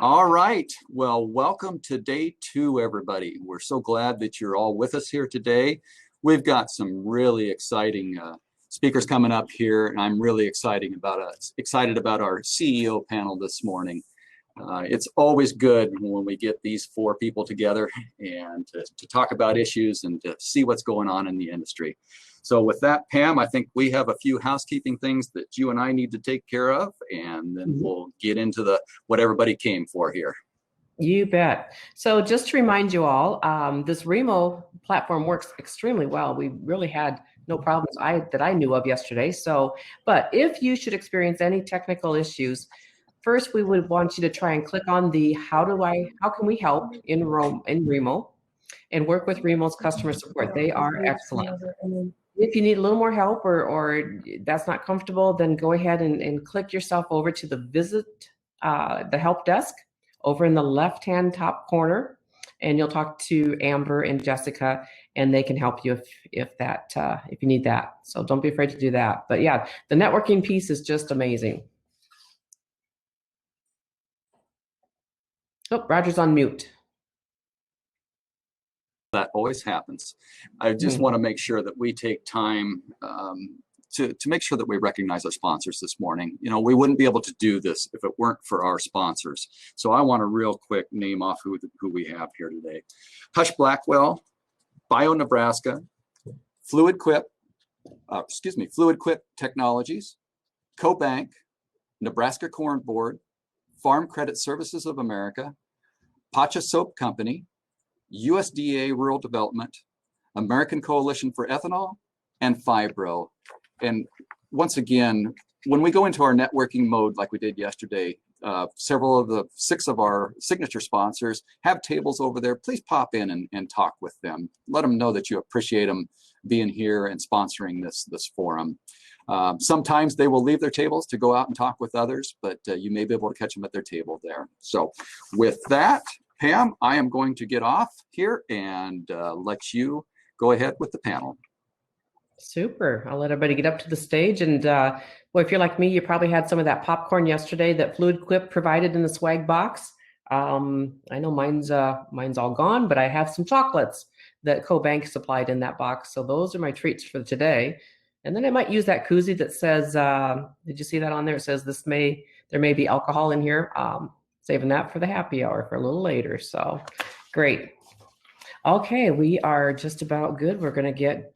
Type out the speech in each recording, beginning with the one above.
All right. Well, welcome to day 2, everybody. We're so glad that you're all with us here today. We've got some really exciting speakers coming up here, and I'm really excited about our CEO panel this morning. It's always good when we get these 4 people together and to talk about issues and to see what's going on in the industry. So with that, Pam, I think we have a few housekeeping things that you and I need to take care of, and then we'll get into what everybody came for here. You bet. So just to remind you all, this Remo platform works extremely well. We really had no problems that I knew of yesterday. But if you should experience any technical issues, first we would want you to try and click on the how can we help in Remo, and work with Remo's customer support. They are excellent. If you need a little more help or that's not comfortable, then go ahead and click yourself over to the the help desk over in the left-hand top corner, and you'll talk to Amber and Jessica, and they can help you if you need that. So don't be afraid to do that. But yeah, the networking piece is just amazing. Oh, Roger's on mute. That always happens. I just want to make sure that we take time to make sure that we recognize our sponsors this morning. You know, we wouldn't be able to do this if it weren't for our sponsors. So I want to real quick name off who we have here today. Hush Blackwell, Bio Nebraska, Fluid Quip Technologies, CoBank, Nebraska Corn Board, Farm Credit Services of America, Pacha Soap Company, USDA Rural Development, American Coalition for Ethanol, and Fibro. And once again, when we go into our networking mode like we did yesterday, several of the 6 of our signature sponsors have tables over there. Please pop in and talk with them. Let them know that you appreciate them being here and sponsoring this forum. Sometimes they will leave their tables to go out and talk with others, but you may be able to catch them at their table there. So with that, Pam, I am going to get off here and let you go ahead with the panel. Super. I'll let everybody get up to the stage. And well, if you're like me, you probably had some of that popcorn yesterday that Fluid Quip provided in the swag box. I know mine's all gone, but I have some chocolates that CoBank supplied in that box. So those are my treats for today. And then I might use that koozie that says, did you see that on there? It says there may be alcohol in here. Saving that for the happy hour for a little later. So great. Okay, we are just about good. We're going to get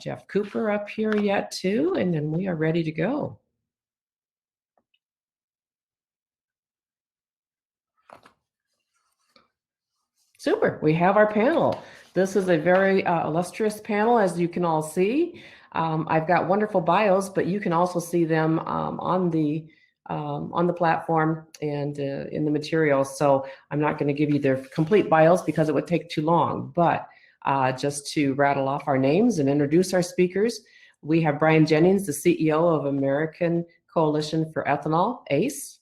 Jeff Cooper up here yet too, and then we are ready to go. Super, we have our panel. This is a very illustrious panel, as you can all see. I've got wonderful bios, but you can also see them on the platform and in the materials. So I'm not going to give you their complete bios because it would take too long, but just to rattle off our names and introduce our speakers, we have Brian Jennings, the CEO of American Coalition for Ethanol, ACE,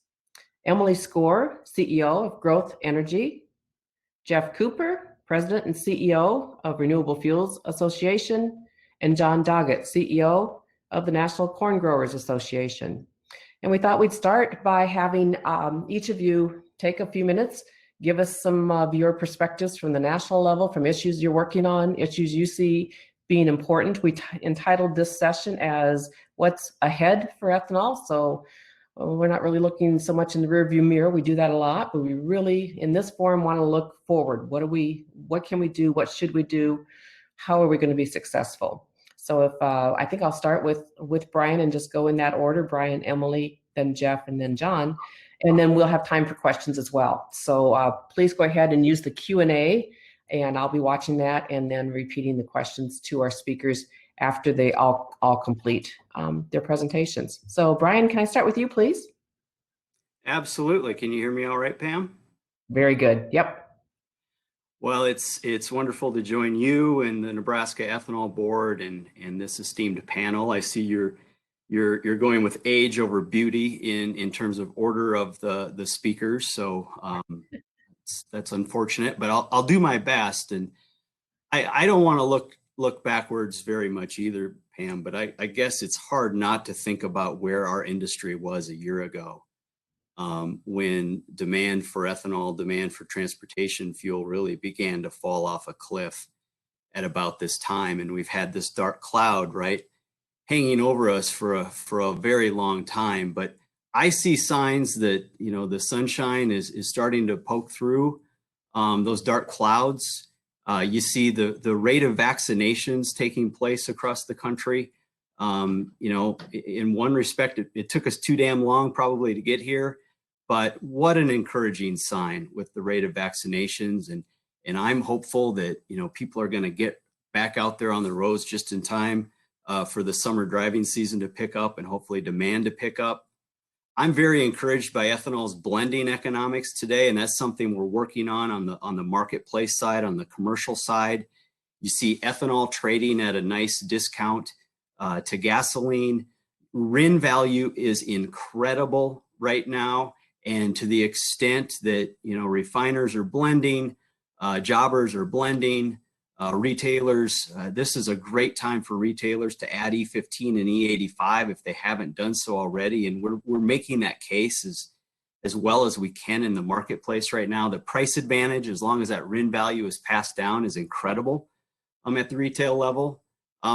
Emily Score, CEO of Growth Energy, Jeff Cooper, President and CEO of Renewable Fuels Association, and John Doggett, CEO of the National Corn Growers Association. And we thought we'd start by having each of you take a few minutes, give us some of your perspectives from the national level, from issues you're working on, issues you see being important. We entitled this session as What's Ahead for Ethanol. So we're not really looking so much in the rearview mirror. We do that a lot, but we really, in this forum, want to look forward. What can we do? What should we do? How are we going to be successful? So if I think I'll start with Brian and just go in that order: Brian, Emily, then Jeff, and then John, and then we'll have time for questions as well. So please go ahead and use the Q&A, and I'll be watching that and then repeating the questions to our speakers after they all complete their presentations. So Brian, can I start with you, please? Absolutely. Can you hear me all right, Pam? Very good. Yep. Well, it's wonderful to join you and the Nebraska Ethanol Board and this esteemed panel. I see you're going with age over beauty in terms of order of the speakers. So that's unfortunate, but I'll do my best. And I don't want to look backwards very much either, Pam, but I guess it's hard not to think about where our industry was a year ago. when demand for ethanol, demand for transportation fuel really began to fall off a cliff at about this time. And we've had this dark cloud, right, hanging over us for a very long time. But I see signs that, you know, the sunshine is starting to poke through those dark clouds. You see the rate of vaccinations taking place across the country. You know, in one respect, it took us too damn long probably to get here, but what an encouraging sign with the rate of vaccinations. And I'm hopeful that, you know, people are going to get back out there on the roads just in time for the summer driving season to pick up and hopefully demand to pick up. I'm very encouraged by ethanol's blending economics today, and that's something we're working on the marketplace side, on the commercial side. You see ethanol trading at a nice discount to gasoline. RIN value is incredible right now, and to the extent that, you know, refiners are blending, jobbers are blending, retailers, this is a great time for retailers to add E15 and E85 if they haven't done so already. And we're making that case as well as we can in the marketplace right now. The price advantage, as long as that RIN value is passed down, is incredible at the retail level.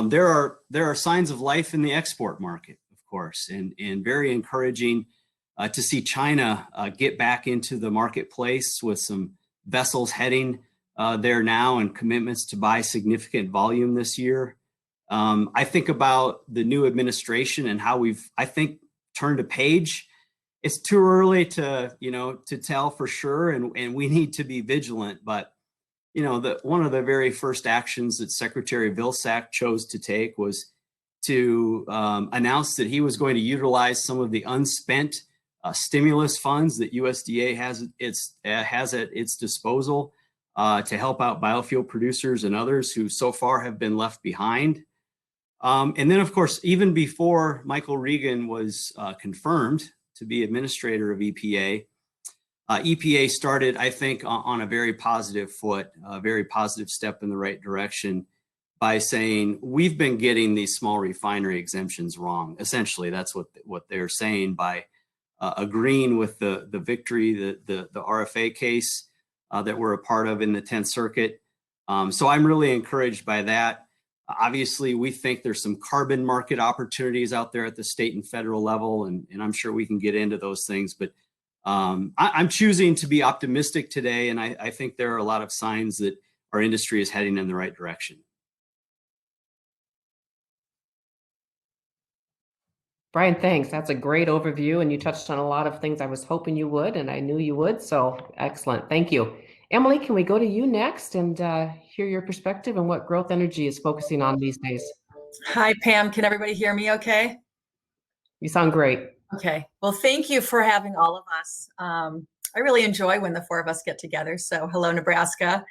There are signs of life in the export market, of course, and very encouraging to see China get back into the marketplace with some vessels heading there now and commitments to buy significant volume this year. I think about the new administration and how we've, I think, turned a page. It's too early to, you know, to tell for sure, and we need to be vigilant. But, you know, one of the very first actions that Secretary Vilsack chose to take was to announce that he was going to utilize some of the unspent stimulus funds that USDA has at its disposal to help out biofuel producers and others who so far have been left behind. And then, of course, even before Michael Regan was confirmed to be administrator of EPA, EPA started, I think, on a very positive foot, a very positive step in the right direction by saying, we've been getting these small refinery exemptions wrong. Essentially, that's what they're saying by agreeing with the victory, the RFA case that we're a part of in the 10th Circuit. So I'm really encouraged by that. Obviously, we think there's some carbon market opportunities out there at the state and federal level, and I'm sure we can get into those things. But I'm choosing to be optimistic today, and I think there are a lot of signs that our industry is heading in the right direction. Brian, thanks. That's a great overview, and you touched on a lot of things I was hoping you would, and I knew you would, so excellent. Thank you. Emily, can we go to you next and hear your perspective on what Growth Energy is focusing on these days? Hi, Pam. Can everybody hear me okay? You sound great. Okay. Well, thank you for having all of us. I really enjoy when the four of us get together. So hello, Nebraska,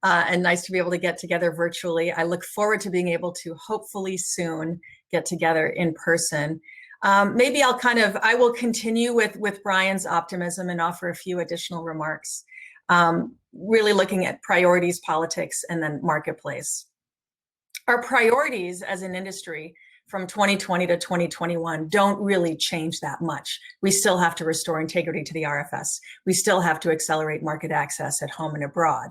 and nice to be able to get together virtually. I look forward to being able to hopefully soon get together in person. Maybe I will continue with Brian's optimism and offer a few additional remarks, really looking at priorities, politics, and then marketplace. Our priorities as an industry from 2020 to 2021 don't really change that much. We still have to restore integrity to the RFS. We still have to accelerate market access at home and abroad.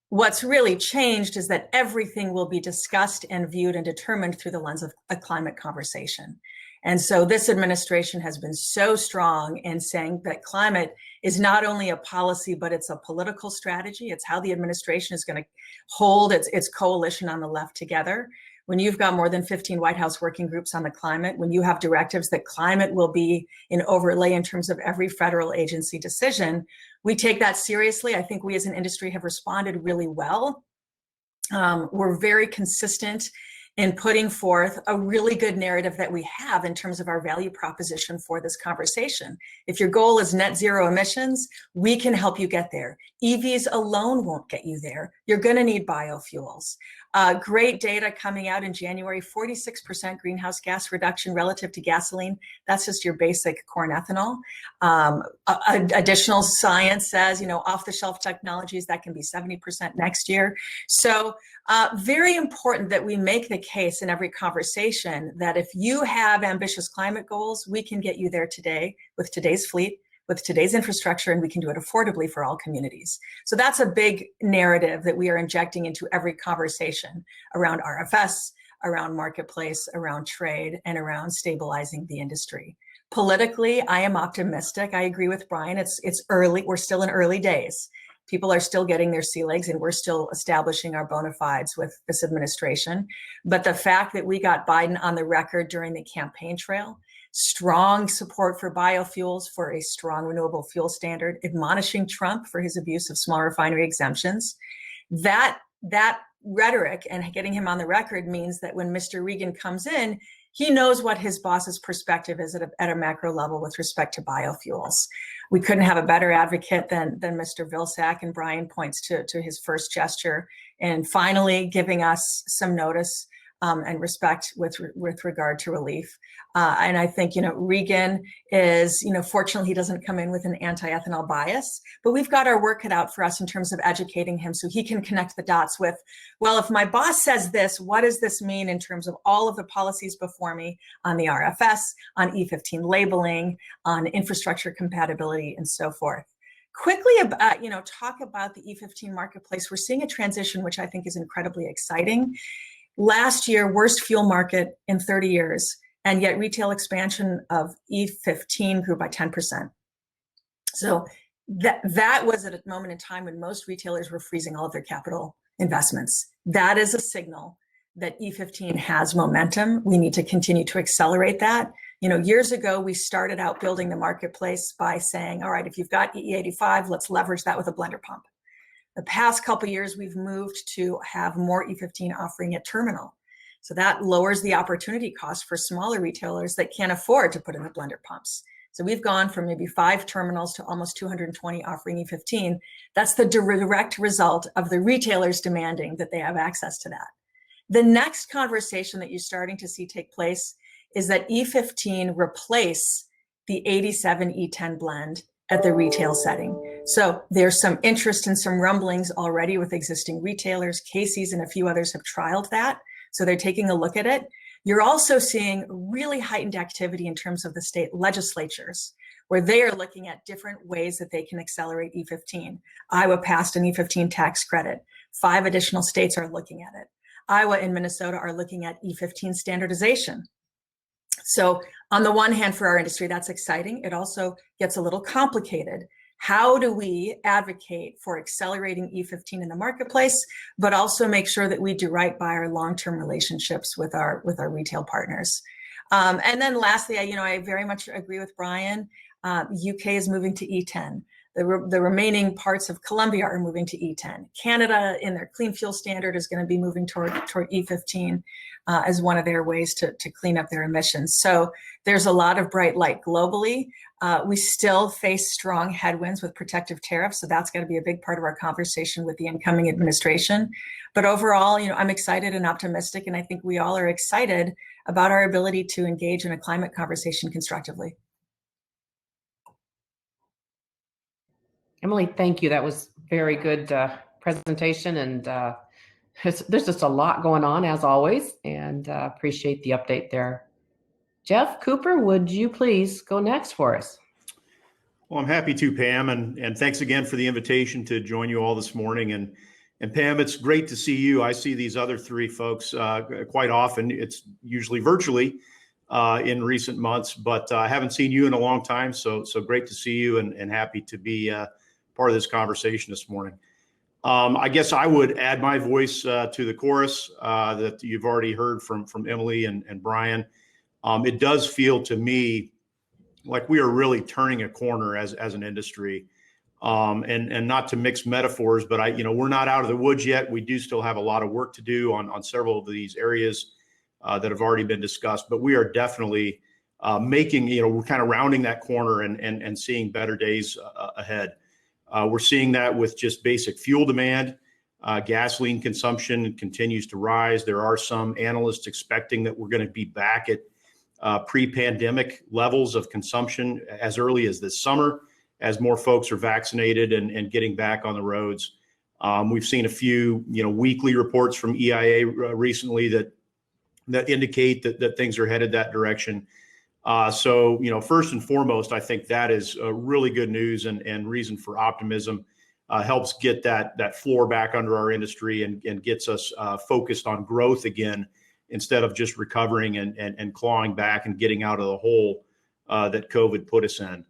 What's really changed is that everything will be discussed and viewed and determined through the lens of a climate conversation. And so this administration has been so strong in saying that climate is not only a policy, but it's a political strategy. It's how the administration is going to hold its coalition on the left together. When you've got more than 15 White House working groups on the climate, when you have directives that climate will be an overlay in terms of every federal agency decision, we take that seriously. I think we as an industry have responded really well. We're very consistent in putting forth a really good narrative that we have in terms of our value proposition for this conversation. If your goal is net zero emissions, we can help you get there. EVs alone won't get you there. You're going to need biofuels. Great data coming out in January, 46% greenhouse gas reduction relative to gasoline. That's just your basic corn ethanol. Additional science says, off-the-shelf technologies, that can be 70% next year. So very important that we make the case in every conversation that if you have ambitious climate goals, we can get you there today with today's fleet, with today's infrastructure, and we can do it affordably for all communities. So that's a big narrative that we are injecting into every conversation around RFS, around marketplace, around trade, and around stabilizing the industry. Politically, I am optimistic. I agree with Brian. It's early. We're still in early days. People are still getting their sea legs, and we're still establishing our bona fides with this administration. But the fact that we got Biden on the record during the campaign trail, strong support for biofuels, for a strong renewable fuel standard, admonishing Trump for his abuse of small refinery exemptions, that rhetoric and getting him on the record means that when Mr. Regan comes in, he knows what his boss's perspective is at a macro level with respect to biofuels. We couldn't have a better advocate than Mr. Vilsack, and Brian points to his first gesture and finally giving us some notice and respect with regard to relief. And I think, Regan is, fortunately, he doesn't come in with an anti-ethanol bias, but we've got our work cut out for us in terms of educating him so he can connect the dots with, well, if my boss says this, what does this mean in terms of all of the policies before me on the RFS, on E15 labeling, on infrastructure compatibility, and so forth. Quickly about, talk about the E15 marketplace. We're seeing a transition, which I think is incredibly exciting. Last year, worst fuel market in 30 years, and yet retail expansion of E15 grew by 10%. So that was at a moment in time when most retailers were freezing all of their capital investments. That is a signal that E15 has momentum. We need to continue to accelerate that. Years ago, we started out building the marketplace by saying, all right, if you've got E85, let's leverage that with a blender pump. The past couple of years, we've moved to have more E15 offering at terminal. So that lowers the opportunity cost for smaller retailers that can't afford to put in the blender pumps. So we've gone from maybe 5 terminals to almost 220 offering E15. That's the direct result of the retailers demanding that they have access to that. The next conversation that you're starting to see take place is that E15 replace the 87 E10 blend at the retail setting. So there's some interest and some rumblings already with existing retailers. Casey's and a few others have trialed that. So they're taking a look at it. You're also seeing really heightened activity in terms of the state legislatures, where they are looking at different ways that they can accelerate E15. Iowa passed an E15 tax credit. 5 additional states are looking at it. Iowa and Minnesota are looking at E15 standardization. So on the one hand, for our industry, that's exciting. It also gets a little complicated. How do we advocate for accelerating E15 in the marketplace, but also make sure that we do right by our long-term relationships with our retail partners? And then lastly, I very much agree with Brian. UK is moving to E10. The remaining parts of Colombia are moving to E10. Canada, in their clean fuel standard, is going to be moving toward E15 as one of their ways to clean up their emissions. So there's a lot of bright light globally. We still face strong headwinds with protective tariffs, so that's going to be a big part of our conversation with the incoming administration. But overall, I'm excited and optimistic, and I think we all are excited about our ability to engage in a climate conversation constructively. Emily, thank you. That was very good presentation, and there's just a lot going on as always, and appreciate the update there. Jeff Cooper, would you please go next for us? Well, I'm happy to, Pam, and thanks again for the invitation to join you all this morning. And Pam, it's great to see you. I see these other 3 folks quite often. It's usually virtually in recent months, but I haven't seen you in a long time. So great to see you, and happy to be part of this conversation this morning. I guess I would add my voice to the chorus that you've already heard from Emily and Brian. It does feel to me like we are really turning a corner as an industry, and not to mix metaphors, but we're not out of the woods yet. We do still have a lot of work to do on several of these areas that have already been discussed, but we are definitely making, we're kind of rounding that corner and seeing better days ahead. We're seeing that with just basic fuel demand. Gasoline consumption continues to rise. There are some analysts expecting that we're going to be back at pre-pandemic levels of consumption as early as this summer, as more folks are vaccinated and getting back on the roads. We've seen a few, weekly reports from EIA recently that indicate that things are headed that direction. So, first and foremost, I think that is really good news and reason for optimism. Helps get that floor back under our industry and gets us focused on growth again, instead of just recovering and clawing back and getting out of the hole that COVID put us in.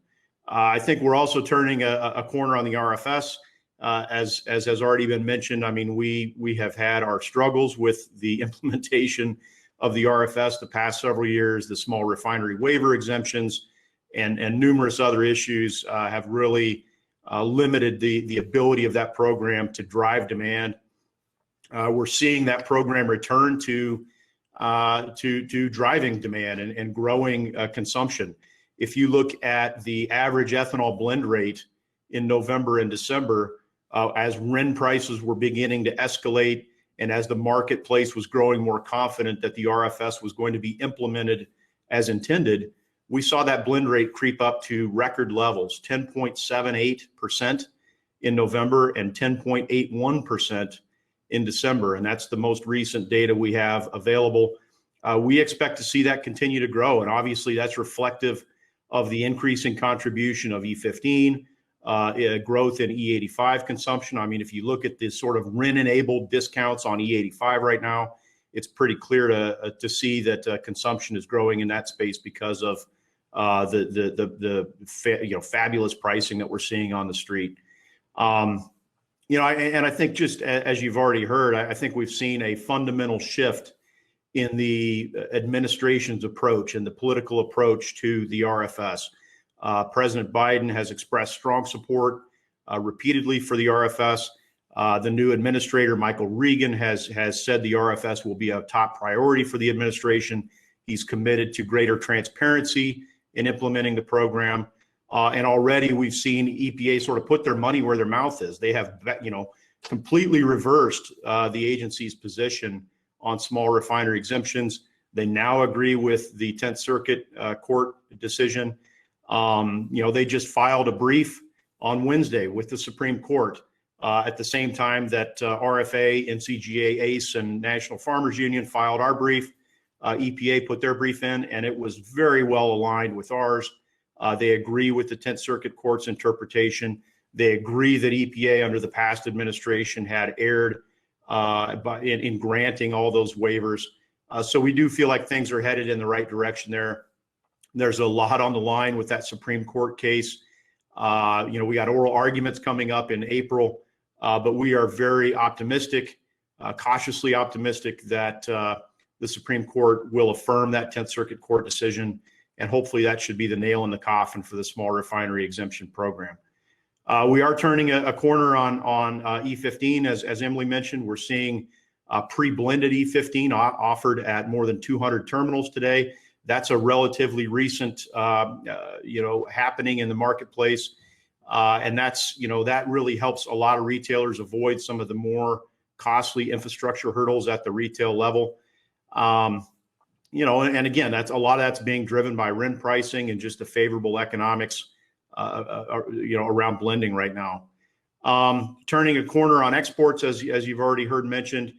I think we're also turning a corner on the RFS. As has already been mentioned, I mean, we have had our struggles with the implementation of the RFS the past several years. The small refinery waiver exemptions and numerous other issues have really limited the ability of that program to drive demand. We're seeing that program return to driving demand and growing consumption. If you look at the average ethanol blend rate in November and December, as RIN prices were beginning to escalate and as the marketplace was growing more confident that the RFS was going to be implemented as intended, we saw that blend rate creep up to record levels, 10.78% in November and 10.81% in December. And that's the most recent data we have available. We expect to see that continue to grow. And obviously that's reflective of the increasing contribution of E15, growth in E85 consumption. I mean, if you look at the sort of RIN-enabled discounts on E85 right now, it's pretty clear to see that consumption is growing in that space because of the fabulous pricing that we're seeing on the street. And I think, just as you've already heard, I think we've seen a fundamental shift in the administration's approach and the political approach to the RFS. President Biden has expressed strong support repeatedly for the RFS. The new administrator, Michael Regan, has said the RFS will be a top priority for the administration. He's committed to greater transparency in implementing the program. And already we've seen EPA sort of put their money where their mouth is. They have, completely reversed the agency's position on small refinery exemptions. They now agree with the 10th Circuit Court decision. They just filed a brief on Wednesday with the Supreme Court at the same time that RFA, NCGA, ACE, and National Farmers Union filed our brief. EPA put their brief in, and it was very well aligned with ours. They agree with the 10th Circuit Court's interpretation. They agree that EPA under the past administration had erred in granting all those waivers. So we do feel like things are headed in the right direction there. There's a lot on the line with that Supreme Court case. We got oral arguments coming up in April, but we are very optimistic, cautiously optimistic that the Supreme Court will affirm that 10th Circuit Court decision, and hopefully that should be the nail in the coffin for the small refinery exemption program. We are turning a corner on E15, as Emily mentioned. We're seeing pre-blended E15 offered at more than 200 terminals today. That's a relatively recent, happening in the marketplace, and that really helps a lot of retailers avoid some of the more costly infrastructure hurdles at the retail level. And again, a lot of that's being driven by RIN pricing and just the favorable economics, around blending right now. Turning a corner on exports, as you've already heard mentioned,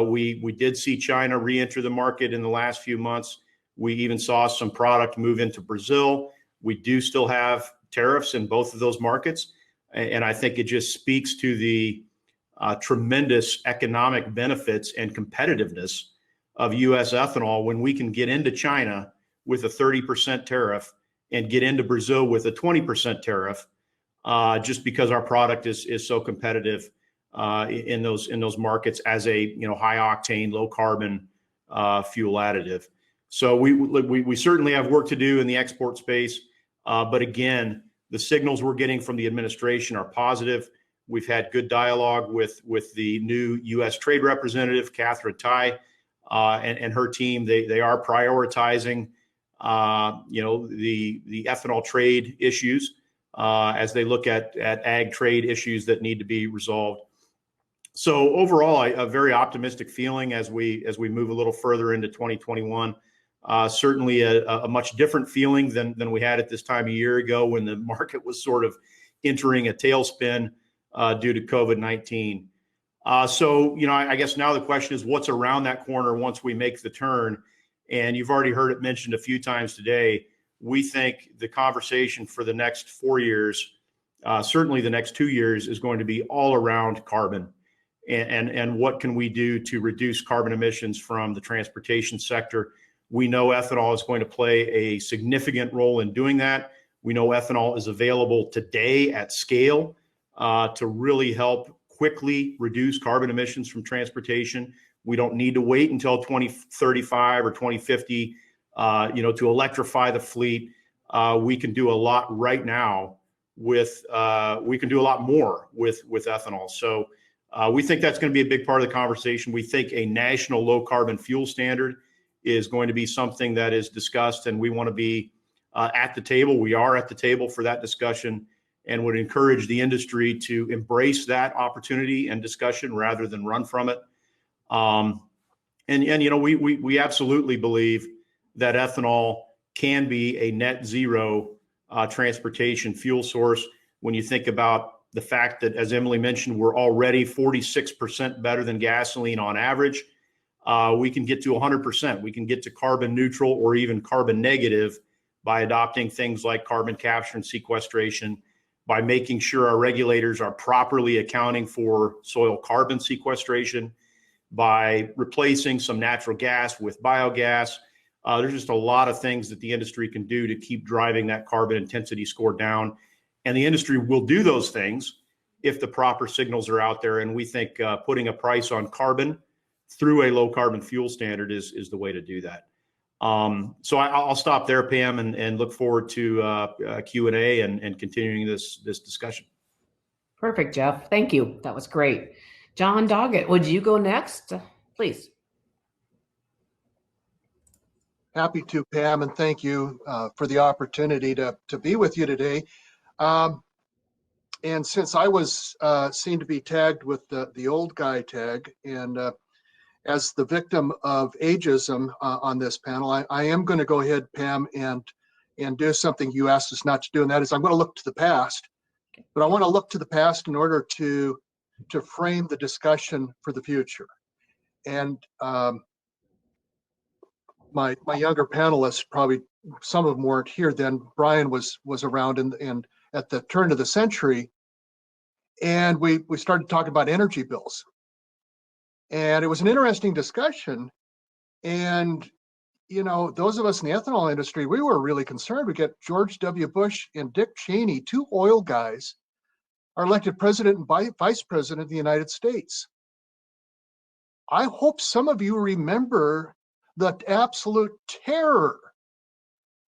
we did see China re-enter the market in the last few months. We even saw some product move into Brazil. We do still have tariffs in both of those markets, and I think it just speaks to the tremendous economic benefits and competitiveness of U.S. ethanol when we can get into China with a 30% tariff and get into Brazil with a 20% tariff, just because our product is so competitive in those markets as a high octane, low carbon fuel additive. So we certainly have work to do in the export space, but again, the signals we're getting from the administration are positive. We've had good dialogue with the new U.S. Trade Representative, Catherine Tai, and her team. They are prioritizing the ethanol trade issues as they look at ag trade issues that need to be resolved. So overall, a very optimistic feeling as we move a little further into 2021. Certainly a much different feeling than we had at this time a year ago when the market was sort of entering a tailspin due to COVID-19. So I guess now the question is what's around that corner once we make the turn. And you've already heard it mentioned a few times today. We think the conversation for the next 4 years, certainly the next 2 years, is going to be all around carbon and what can we do to reduce carbon emissions from the transportation sector. We know ethanol is going to play a significant role in doing that. We know ethanol is available today at scale to really help quickly reduce carbon emissions from transportation. We don't need to wait until 2035 or 2050, to electrify the fleet. We can do a lot right now we can do a lot more with ethanol. So we think that's going to be a big part of the conversation. We think a national low carbon fuel standard is going to be something that is discussed, and we want to be at the table. We are at the table for that discussion, and would encourage the industry to embrace that opportunity and discussion rather than run from it. We absolutely believe that ethanol can be a net zero transportation fuel source. When you think about the fact that, as Emily mentioned, we're already 46% better than gasoline on average, we can get to 100%. We can get to carbon neutral or even carbon negative by adopting things like carbon capture and sequestration, by making sure our regulators are properly accounting for soil carbon sequestration, by replacing some natural gas with biogas. There's just a lot of things that the industry can do to keep driving that carbon intensity score down. And the industry will do those things if the proper signals are out there. And we think putting a price on carbon through a low carbon fuel standard is the way to do that. So I'll stop there, Pam, and look forward to Q&A and continuing this discussion. Perfect, Jeff. Thank you. That was great. John Doggett, would you go next, please? Happy to, Pam, and thank you for the opportunity to be with you today. And since I was seen to be tagged with the old guy tag, and as the victim of ageism on this panel, I am going to go ahead, Pam, and do something you asked us not to do, and that is I'm going to look to the past. But I want to look to the past in order to frame the discussion for the future. And my younger panelists, probably some of them weren't here then. Brian was around and at the turn of the century, and we started talking about energy bills. And it was an interesting discussion. And, those of us in the ethanol industry, we were really concerned. We get George W. Bush and Dick Cheney, two oil guys, are elected president and vice president of the United States. I hope some of you remember the absolute terror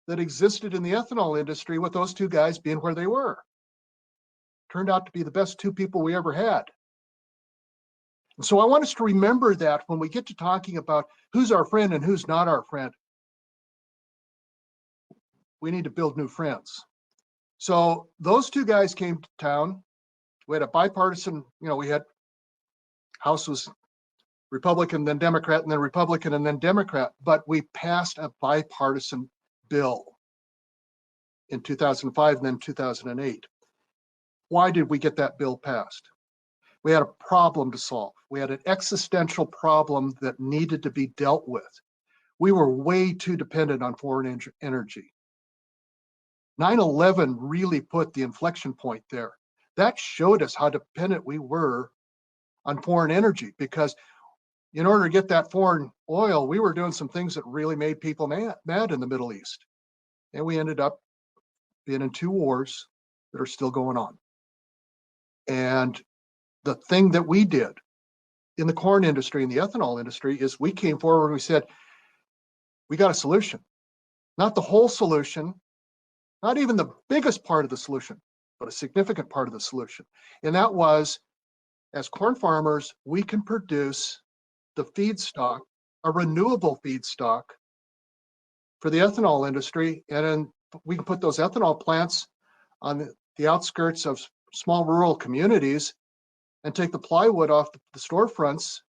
that existed in the ethanol industry with those two guys being where they were. Turned out to be the best two people we ever had. And so I want us to remember that when we get to talking about who's our friend and who's not our friend, we need to build new friends. So those two guys came to town. We had a bipartisan, we had House was Republican, then Democrat, and then Republican, and then Democrat. But we passed a bipartisan bill in 2005 and then 2008. Why did we get that bill passed? We had a problem to solve. We had an existential problem that needed to be dealt with. We were way too dependent on foreign energy. 9/11 really put the inflection point there. That showed us how dependent we were on foreign energy, because in order to get that foreign oil, we were doing some things that really made people mad in the Middle East. And we ended up being in two wars that are still going on. And the thing that we did in the corn industry and the ethanol industry is we came forward and we said, we got a solution. Not the whole solution, not even the biggest part of the solution, but a significant part of the solution. And that was, as corn farmers, we can produce the feedstock, a renewable feedstock for the ethanol industry. And then we can put those ethanol plants on the outskirts of small rural communities and take the plywood off the storefronts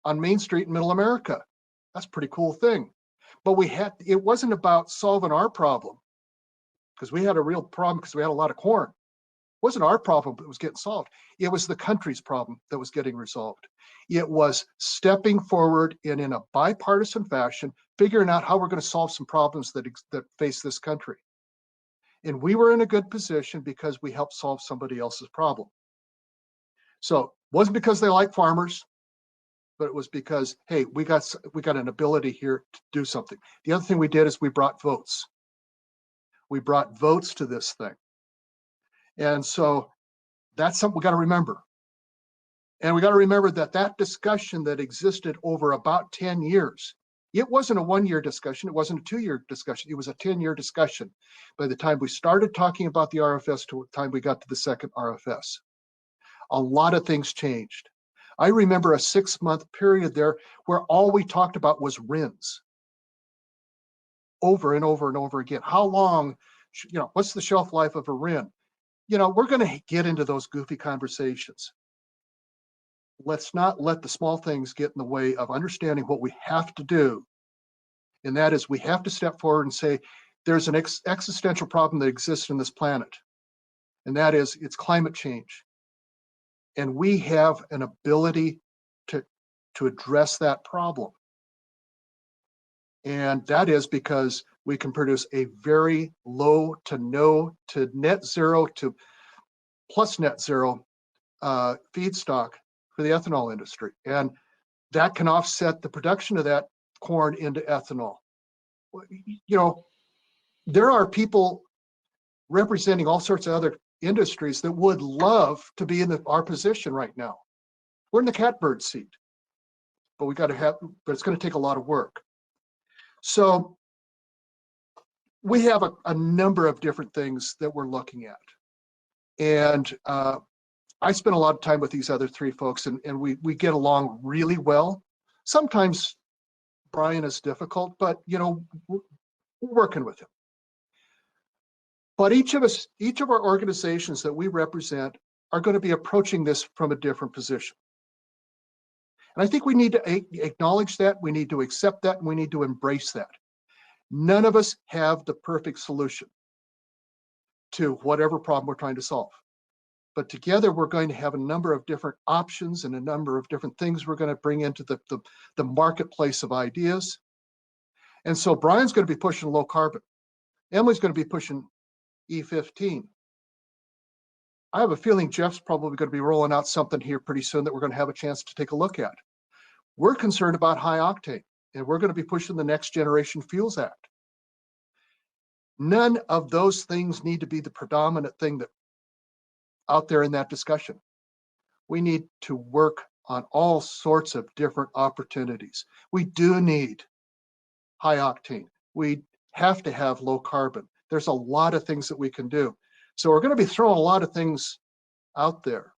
on Main Street in Middle America. That's a pretty cool thing. But it wasn't about solving our problem, because we had a real problem because we had a lot of corn. wasn't our problem that was getting solved. It was the country's problem that was getting resolved. It was stepping forward and in a bipartisan fashion, figuring out how we're going to solve some problems that face this country. And we were in a good position because we helped solve somebody else's problem. So it wasn't because they like farmers, but it was because, hey, we got an ability here to do something. The other thing we did is we brought votes. We brought votes to this thing. And so that's something we got to remember. And we got to remember that that discussion that existed over about 10 years, it wasn't a 1-year discussion. It wasn't a 2-year discussion. It was a 10-year discussion. By the time we started talking about the RFS to the time we got to the second RFS, a lot of things changed. I remember a 6-month period there where all we talked about was RINs over and over and over again. How long, what's the shelf life of a RIN? We're going to get into those goofy conversations. Let's not let the small things get in the way of understanding what we have to do. And that is, we have to step forward and say, there's an existential problem that exists in this planet. And that is, it's climate change. And we have an ability to address that problem. And that is because we can produce a very low to no to net zero to plus net zero feedstock for the ethanol industry. And that can offset the production of that corn into ethanol. There are people representing all sorts of other industries that would love to be in our position right now. We're in the catbird seat, but but it's going to take a lot of work. So we have a number of different things that we're looking at. And I spent a lot of time with these other three folks, and we get along really well. Sometimes Brian is difficult, but we're working with him. But each of our organizations that we represent are going to be approaching this from a different position. And I think we need to acknowledge that, we need to accept that, and we need to embrace that. None of us have the perfect solution to whatever problem we're trying to solve. But together, we're going to have a number of different options and a number of different things we're going to bring into the marketplace of ideas. And so Brian's going to be pushing low carbon. Emily's going to be pushing E15. I have a feeling Jeff's probably going to be rolling out something here pretty soon that we're going to have a chance to take a look at. We're concerned about high octane, and we're going to be pushing the Next Generation Fuels Act. None of those things need to be the predominant thing that out there in that discussion. We need to work on all sorts of different opportunities. We do need high octane. We have to have low carbon. There's a lot of things that we can do. So we're going to be throwing a lot of things out there.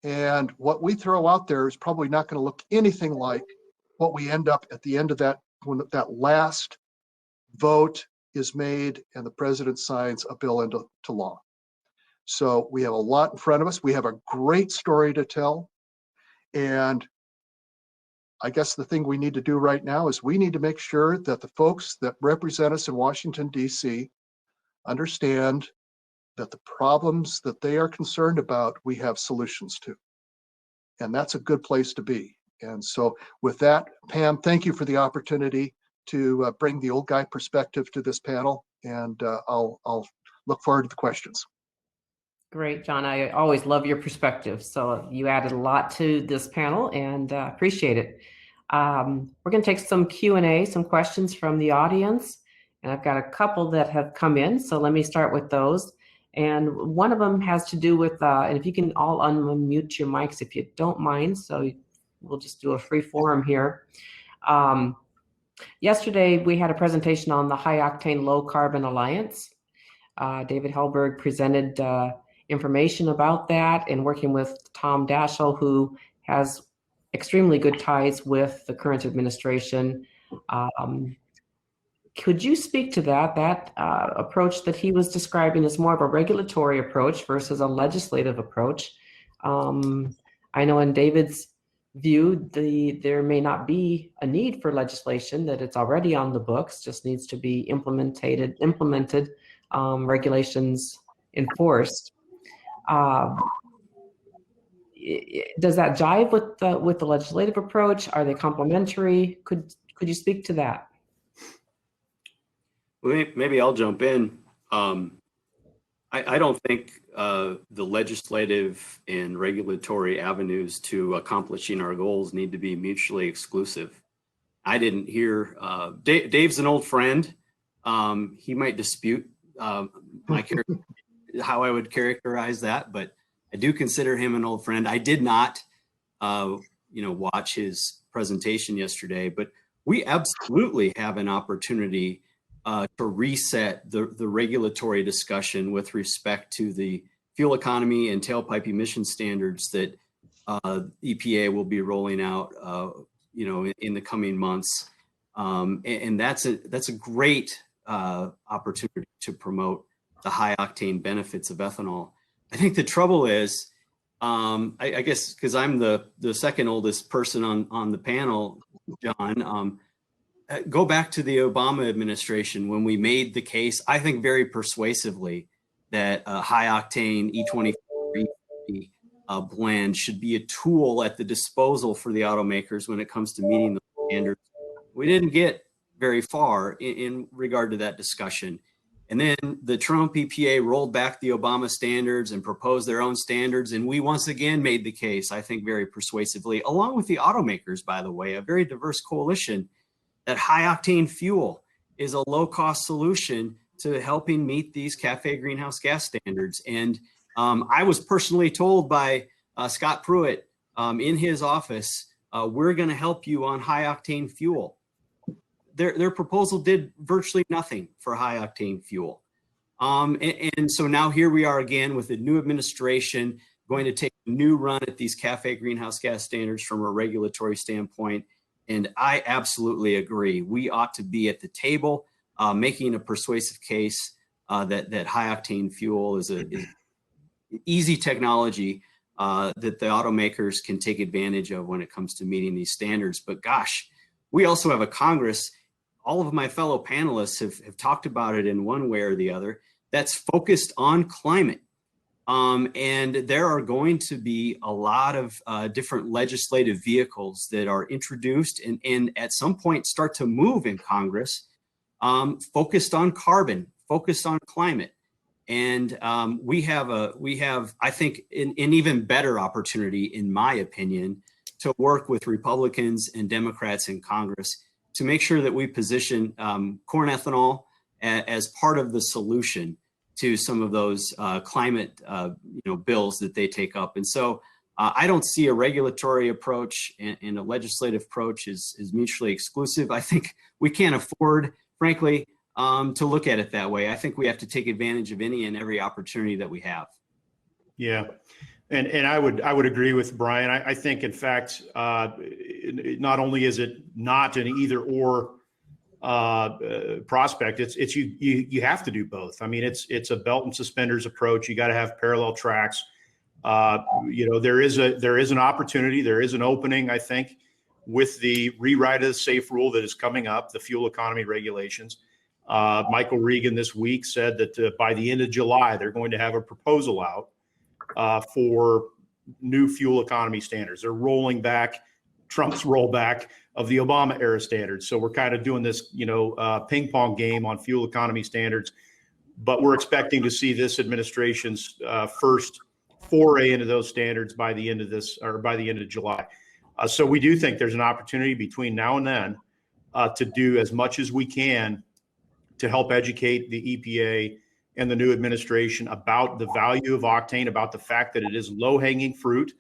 And what we throw out there is probably not going to look anything like what we end up at the end of that, when that last vote is made and the president signs a bill into law. So we have a lot in front of us. We have a great story to tell. And I guess the thing we need to do right now is we need to make sure that the folks that represent us in Washington, D.C. understand that the problems that they are concerned about, we have solutions to. And that's a good place to be. And so with that, Pam, thank you for the opportunity to bring the old guy perspective to this panel. And I'll look forward to the questions. Great, John. I always love your perspective. So you added a lot to this panel, and appreciate it. We're going to take some Q&A, some questions from the audience. And I've got a couple that have come in. So let me start with those. And one of them has to do with, and if you can all unmute your mics if you don't mind. So we'll just do a free forum here. Yesterday, we had a presentation on the High Octane Low Carbon Alliance. David Hallberg presented information about that, and working with Tom Daschle, who has extremely good ties with the current administration. Could you speak to that approach that he was describing as more of a regulatory approach versus a legislative approach? I know in David's view, there may not be a need for legislation, that it's already on the books, just needs to be implemented, regulations enforced. Does that jive with the legislative approach? Are they complementary? Could you speak to that? Well, maybe I'll jump in. I don't think the legislative and regulatory avenues to accomplishing our goals need to be mutually exclusive. I didn't hear, Dave's an old friend. He might dispute how I would characterize that, but I do consider him an old friend. I did not, watch his presentation yesterday, but we absolutely have an opportunity to reset the regulatory discussion with respect to the fuel economy and tailpipe emission standards that EPA will be rolling out, in the coming months. And that's a great opportunity to promote the high octane benefits of ethanol. I think the trouble is, I guess, because I'm the second oldest person on the panel, John, go back to the Obama administration when we made the case, I think very persuasively, that a high octane E20 blend should be a tool at the disposal for the automakers when it comes to meeting the standards. We didn't get very far in regard to that discussion. And then the Trump EPA rolled back the Obama standards and proposed their own standards. And we once again made the case, I think very persuasively, along with the automakers, by the way, a very diverse coalition, that high octane fuel is a low cost solution to helping meet these CAFE greenhouse gas standards. And I was personally told by Scott Pruitt in his office, we're going to help you on high octane fuel. Their proposal did virtually nothing for high octane fuel. And so now here we are again with a new administration going to take a new run at these CAFE greenhouse gas standards from a regulatory standpoint. And I absolutely agree. We ought to be at the table making a persuasive case that high octane fuel is an easy technology that the automakers can take advantage of when it comes to meeting these standards. But gosh, we also have a Congress, all of my fellow panelists have talked about it in one way or the other, that's focused on climate. And there are going to be a lot of different legislative vehicles that are introduced and at some point start to move in Congress, focused on carbon, focused on climate. And we have, I think, an even better opportunity, in my opinion, to work with Republicans and Democrats in Congress to make sure that we position corn ethanol as part of the solution to some of those climate bills that they take up. And so I don't see a regulatory approach and a legislative approach is mutually exclusive. I think we can't afford, frankly, to look at it that way. I think we have to take advantage of any and every opportunity that we have. Yeah. And I would agree with Brian. I think, in fact, not only is it not an either or prospect, it's you have to do both. I mean, it's a belt and suspenders approach. You got to have parallel tracks. There is an opportunity, there is an opening, I think, with the rewrite of the SAFE rule that is coming up, the fuel economy regulations. Michael Regan this week said that by the end of July, they're going to have a proposal out for new fuel economy standards. They're rolling back Trump's rollback of the Obama era standards. So we're kind of doing this, ping pong game on fuel economy standards, but we're expecting to see this administration's first foray into those standards by the end of July. So we do think there's an opportunity between now and then to do as much as we can to help educate the EPA and the new administration about the value of octane, about the fact that it is low-hanging fruit,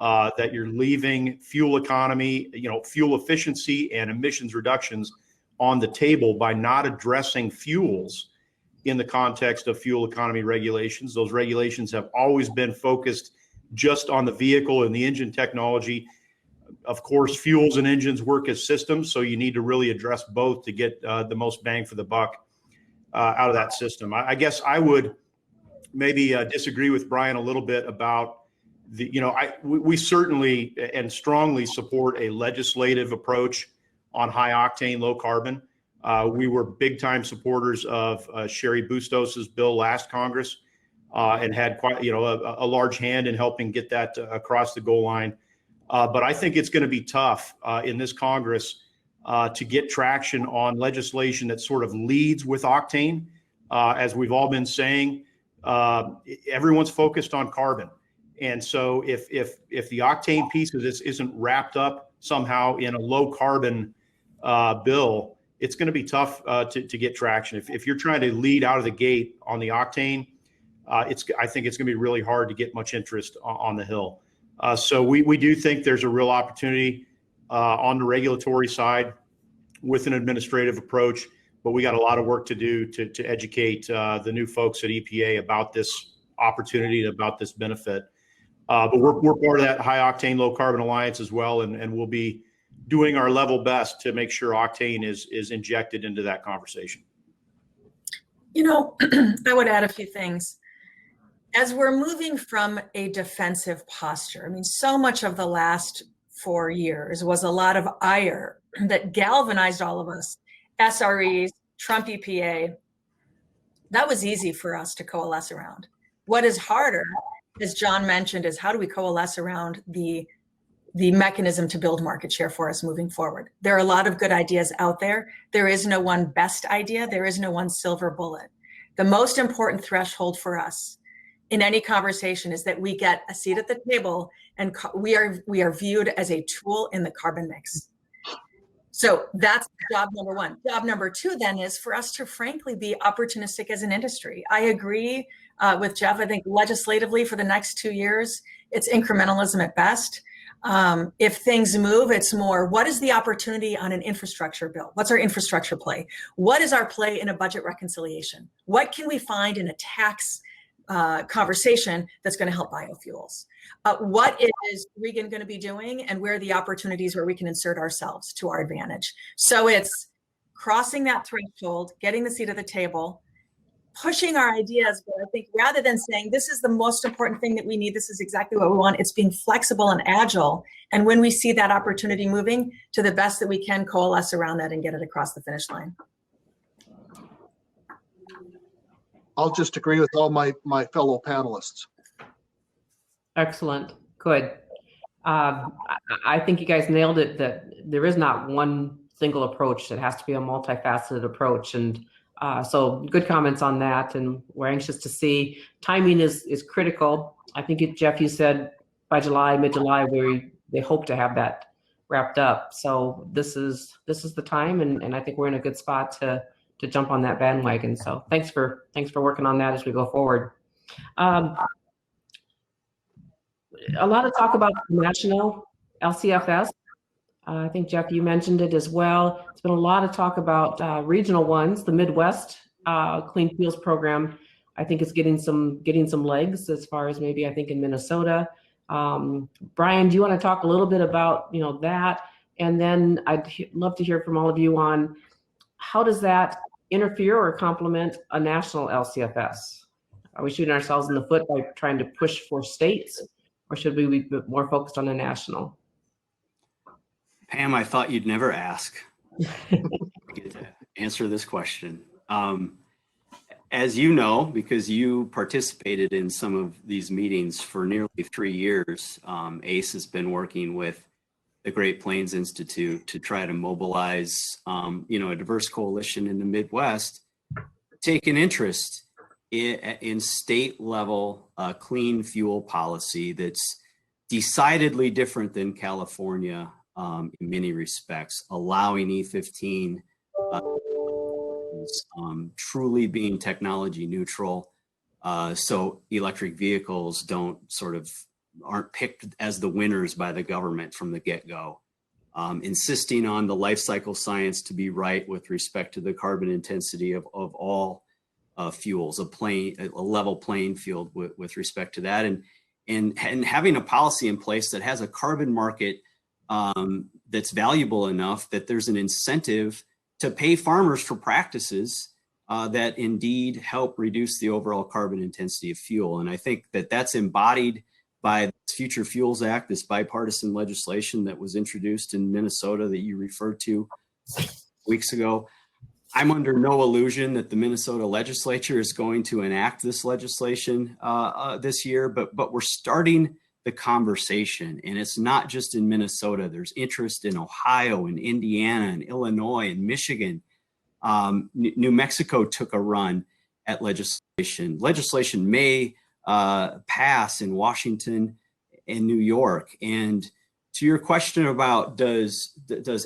that you're leaving fuel economy, fuel efficiency and emissions reductions on the table by not addressing fuels in the context of fuel economy regulations. Those regulations have always been focused just on the vehicle and the engine technology. Of course, fuels and engines work as systems, so you need to really address both to get the most bang for the buck out of that system. I guess I would maybe disagree with Brian a little bit about we certainly and strongly support a legislative approach on high octane, low carbon. We were big time supporters of Sherry Bustos's bill last Congress and had quite, a large hand in helping get that across the goal line. But I think it's going to be tough in this Congress to get traction on legislation that sort of leads with octane. As we've all been saying, everyone's focused on carbon. And so if the octane piece of this isn't wrapped up somehow in a low carbon bill, it's going to be tough to get traction. If you're trying to lead out of the gate on the octane, I think it's going to be really hard to get much interest on the Hill. So we do think there's a real opportunity on the regulatory side with an administrative approach, but we got a lot of work to do to educate the new folks at EPA about this opportunity and about this benefit. But we're part of that high octane, low carbon alliance as well, and we'll be doing our level best to make sure octane is injected into that conversation. I would add a few things. As we're moving from a defensive posture, I mean, so much of the last 4 years was a lot of ire that galvanized all of us, SREs, Trump EPA. That was easy for us to coalesce around. What is harder, as John mentioned, is how do we coalesce around the mechanism to build market share for us moving forward? There are a lot of good ideas out there. There is no one best idea. There is no one silver bullet. The most important threshold for us in any conversation is that we get a seat at the table and we are viewed as a tool in the carbon mix. So that's job number one. Job number two then is for us to frankly be opportunistic as an industry. I agree with Jeff. I think legislatively for the next 2 years, it's incrementalism at best. If things move, it's more, what is the opportunity on an infrastructure bill? What's our infrastructure play? What is our play in a budget reconciliation? What can we find in a tax conversation that's going to help biofuels? What is Regan going to be doing, and where are the opportunities where we can insert ourselves to our advantage? So it's crossing that threshold, getting the seat at the table, pushing our ideas. But I think rather than saying this is the most important thing that we need, this is exactly what we want, it's being flexible and agile. And when we see that opportunity moving, to the best that we can coalesce around that and get it across the finish line. I'll just agree with all my fellow panelists. Excellent. Good. I think you guys nailed it, that there is not one single approach. It has to be a multifaceted approach. And so good comments on that. And we're anxious to see. Timing is critical. I think, Jeff, you said by July, mid-July, they hope to have that wrapped up. So this is the time. And I think we're in a good spot to jump on that bandwagon. So thanks for working on that as we go forward. A lot of talk about national LCFS. I think, Jeff, you mentioned it as well. It's been a lot of talk about regional ones. The Midwest Clean Fuels Program, I think, is getting some legs as far as maybe, I think, in Minnesota. Brian, do you want to talk a little bit about that? And then I'd love to hear from all of you on how does that interfere or complement a national LCFS? Are we shooting ourselves in the foot by trying to push for states, or should we be more focused on a national? Pam, I thought you'd never ask. I get to answer this question. As you know, because you participated in some of these meetings for nearly 3 years, ACE has been working with the Great Plains Institute to try to mobilize, a diverse coalition in the Midwest, take an interest in state level clean fuel policy that's decidedly different than California in many respects, allowing E15 truly being technology neutral, so electric vehicles aren't picked as the winners by the government from the get-go. Insisting on the life cycle science to be right with respect to the carbon intensity of all fuels, a level playing field with respect to that, and having a policy in place that has a carbon market that's valuable enough that there's an incentive to pay farmers for practices that indeed help reduce the overall carbon intensity of fuel. And I think that that's embodied by the Future Fuels Act, this bipartisan legislation that was introduced in Minnesota that you referred to weeks ago. I'm under no illusion that the Minnesota legislature is going to enact this legislation this year, but we're starting the conversation, and it's not just in Minnesota. There's interest in Ohio and Indiana and Illinois and Michigan. New Mexico took a run at legislation. Legislation may pass in Washington and New York. And to your question about does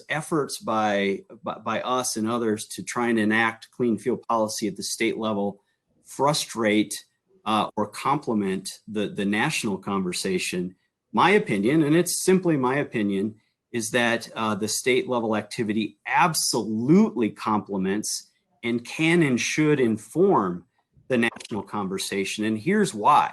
efforts by us and others to try and enact clean fuel policy at the state level frustrate or complement the national conversation, my opinion, and it's simply my opinion, is that the state level activity absolutely complements and can and should inform the national conversation. And here's why.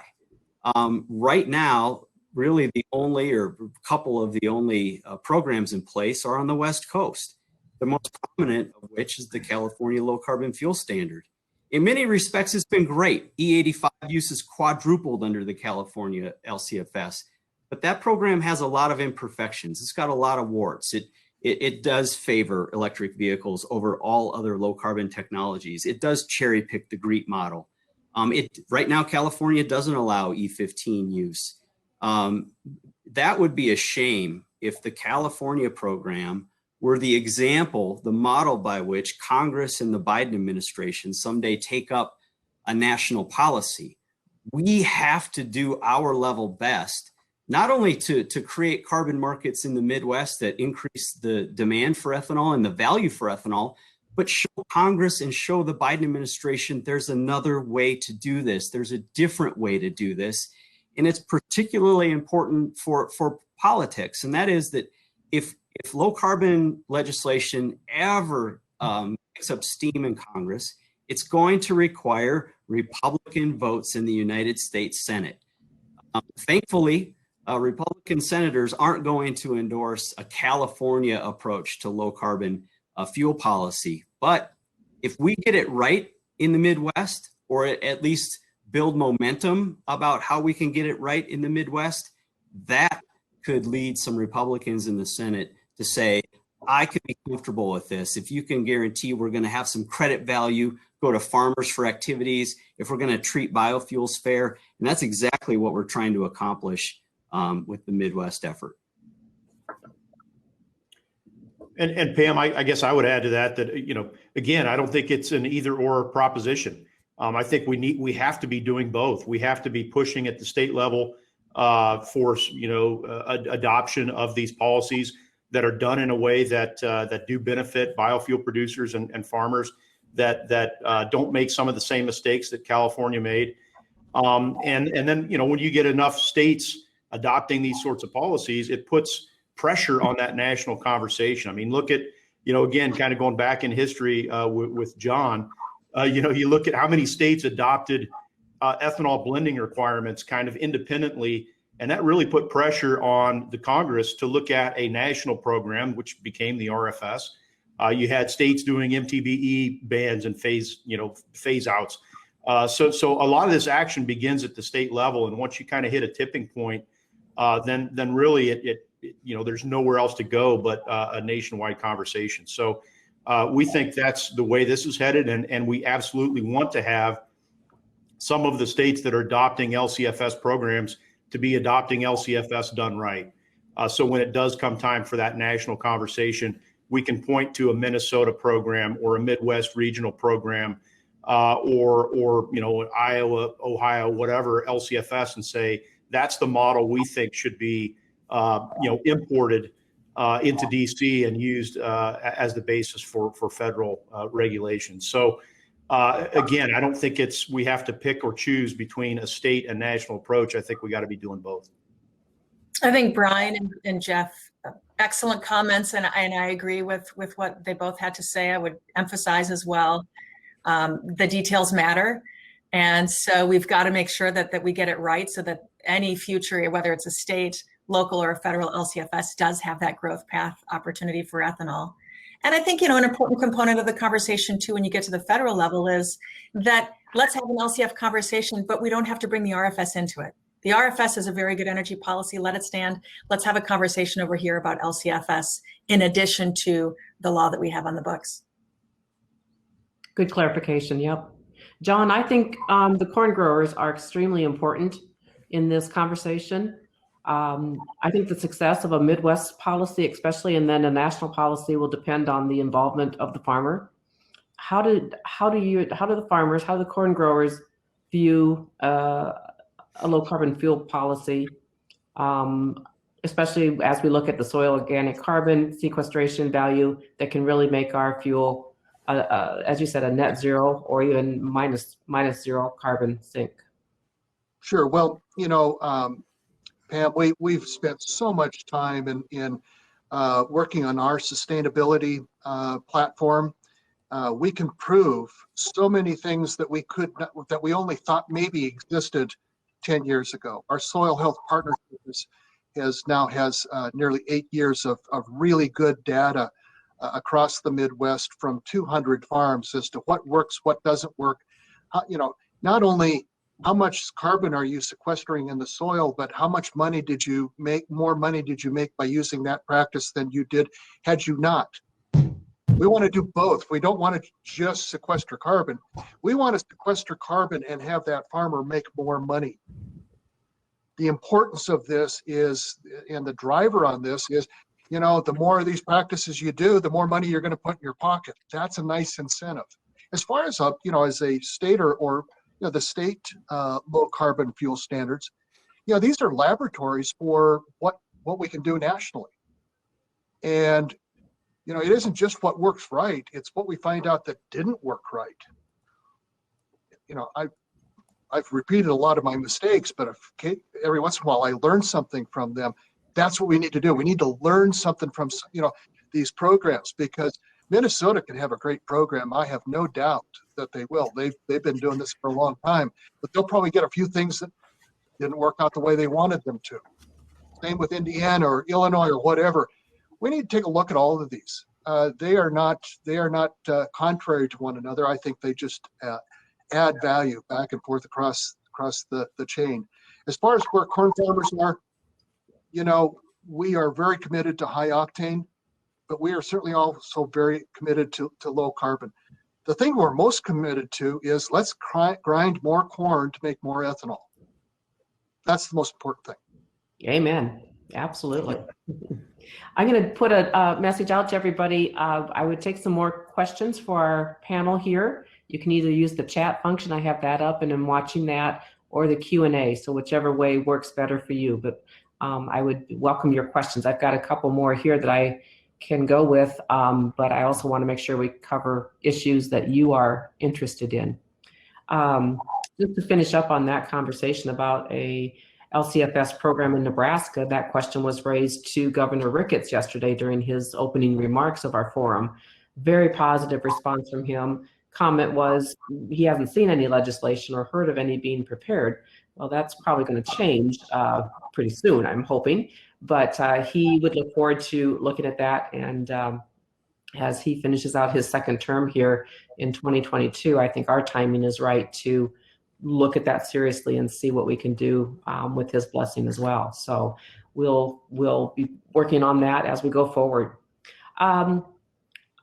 Right now, really the only or a couple of the only programs in place are on the West Coast, the most prominent of which is the California Low Carbon Fuel Standard. In many respects, it's been great. E85 use has quadrupled under the California LCFS, but that program has a lot of imperfections. It's got a lot of warts. It does favor electric vehicles over all other low carbon technologies. It does cherry pick the GREET model. Right now, California doesn't allow E15 use. That would be a shame if the California program were the example, the model by which Congress and the Biden administration someday take up a national policy. We have to do our level best, not only to create carbon markets in the Midwest that increase the demand for ethanol and the value for ethanol, but show Congress and show the Biden administration there's another way to do this. There's a different way to do this. And it's particularly important for politics. And that is that if low carbon legislation ever picks up steam in Congress, it's going to require Republican votes in the United States Senate. Thankfully, Republican senators aren't going to endorse a California approach to low carbon fuel policy. But if we get it right in the Midwest, or at least build momentum about how we can get it right in the Midwest, that could lead some Republicans in the Senate to say, I could be comfortable with this. If you can guarantee we're going to have some credit value, go to farmers for activities, if we're going to treat biofuels fair. And that's exactly what we're trying to accomplish with the Midwest effort. And Pam, I guess I would add to that, again, I don't think it's an either or proposition. I think we have to be doing both. We have to be pushing at the state level for adoption of these policies that are done in a way that do benefit biofuel producers and farmers, that don't make some of the same mistakes that California made. And then when you get enough states adopting these sorts of policies, it puts pressure on that national conversation. I mean, look at again, kind of going back in history with John. You look at how many states adopted ethanol blending requirements kind of independently, and that really put pressure on the Congress to look at a national program, which became the RFS. You had states doing MTBE bans and phase outs. So a lot of this action begins at the state level, and once you kind of hit a tipping point, then really there's nowhere else to go but a nationwide conversation. So we think that's the way this is headed, and we absolutely want to have some of the states that are adopting LCFS programs to be adopting LCFS done right. So when it does come time for that national conversation, we can point to a Minnesota program or a Midwest regional program or Iowa, Ohio, whatever LCFS, and say that's the model we think should be imported into DC and used as the basis for federal regulations. So again, I don't think we have to pick or choose between a state and national approach. I think we got to be doing both. I think Brian and Jeff, excellent comments, and I agree with what they both had to say. I would emphasize as well, the details matter. And so we've got to make sure that we get it right so that any future, whether it's a state, local, or a federal LCFS, does have that growth path opportunity for ethanol. And I think, an important component of the conversation too, when you get to the federal level, is that let's have an LCF conversation, but we don't have to bring the RFS into it. The RFS is a very good energy policy. Let it stand. Let's have a conversation over here about LCFS in addition to the law that we have on the books. Good clarification. Yep. John, I think the corn growers are extremely important in this conversation. I think the success of a Midwest policy, especially, and then a national policy, will depend on the involvement of the farmer. How do the farmers, how do the corn growers view a low carbon fuel policy, especially as we look at the soil organic carbon sequestration value that can really make our fuel, as you said, a net zero or even minus zero carbon sink? Sure. Well, Pam, we've spent so much time in working on our sustainability platform. We can prove so many things that we could not, that we only thought maybe existed 10 years ago. Our soil health partnership has nearly 8 years of really good data across the Midwest from 200 farms as to what works, what doesn't work. Not only how much carbon are you sequestering in the soil, but how much money did you make, more money did you make by using that practice than you did had you not? We want to do both. We don't want to just sequester carbon. We want to sequester carbon and have that farmer make more money. The importance of this is, and the driver on this is, the more of these practices you do, the more money you're going to put in your pocket. That's a nice incentive. As far as, as a state or the state low carbon fuel standards, these are laboratories for what we can do nationally. And, it isn't just what works right, it's what we find out that didn't work right. I've repeated a lot of my mistakes, but every once in a while I learn something from them. That's what we need to do. We need to learn something from, these programs, because Minnesota can have a great program. I have no doubt that they will. They've been doing this for a long time, but they'll probably get a few things that didn't work out the way they wanted them to. Same with Indiana or Illinois or whatever. We need to take a look at all of these. They are not contrary to one another. I think they just add value back and forth across the chain. As far as where corn farmers are, we are very committed to high octane, but we are certainly also very committed to low carbon. The thing we're most committed to is let's grind more corn to make more ethanol. That's the most important thing. Amen. Absolutely. I'm going to put a message out to everybody. I would take some more questions for our panel here. You can either use the chat function, I have that up and I'm watching that, or the Q&A. So whichever way works better for you. But I would welcome your questions. I've got a couple more here that I can go with, but I also want to make sure we cover issues that you are interested in. Just to finish up on that conversation about a LCFS program in Nebraska, that question was raised to Governor Ricketts yesterday during his opening remarks of our forum. Very positive response from him. Comment was he hasn't seen any legislation or heard of any being prepared. Well, that's probably going to change pretty soon, I'm hoping. But he would look forward to looking at that. And as he finishes out his second term here in 2022, I think our timing is right to look at that seriously and see what we can do with his blessing as well. So we'll be working on that as we go forward.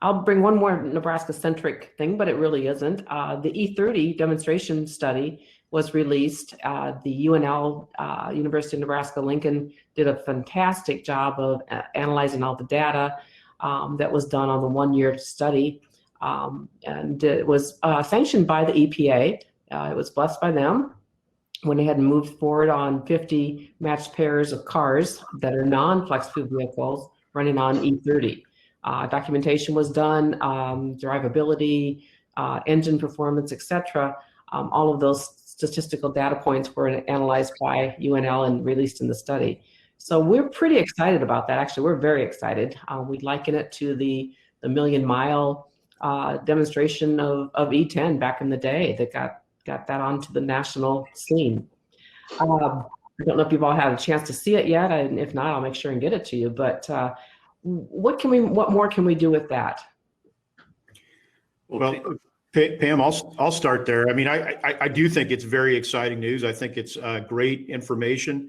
I'll bring one more Nebraska-centric thing, but it really isn't. The E30 demonstration study was released. The UNL, University of Nebraska-Lincoln, did a fantastic job of analyzing all the data that was done on the one-year study. And it was sanctioned by the EPA. It was blessed by them when they had moved forward on 50 matched pairs of cars that are non-flex fuel vehicles running on E30. Documentation was done, drivability, engine performance, etc. All of those statistical data points were analyzed by UNL and released in the study. So we're pretty excited about that. Actually, we're very excited. We liken it to the million-mile demonstration of E10 back in the day that got that onto the national scene. I don't know if you've all had a chance to see it yet, and if not, I'll make sure and get it to you. But what more can we do with that? Well, Pam, I'll start there. I mean, I do think it's very exciting news. I think it's great information.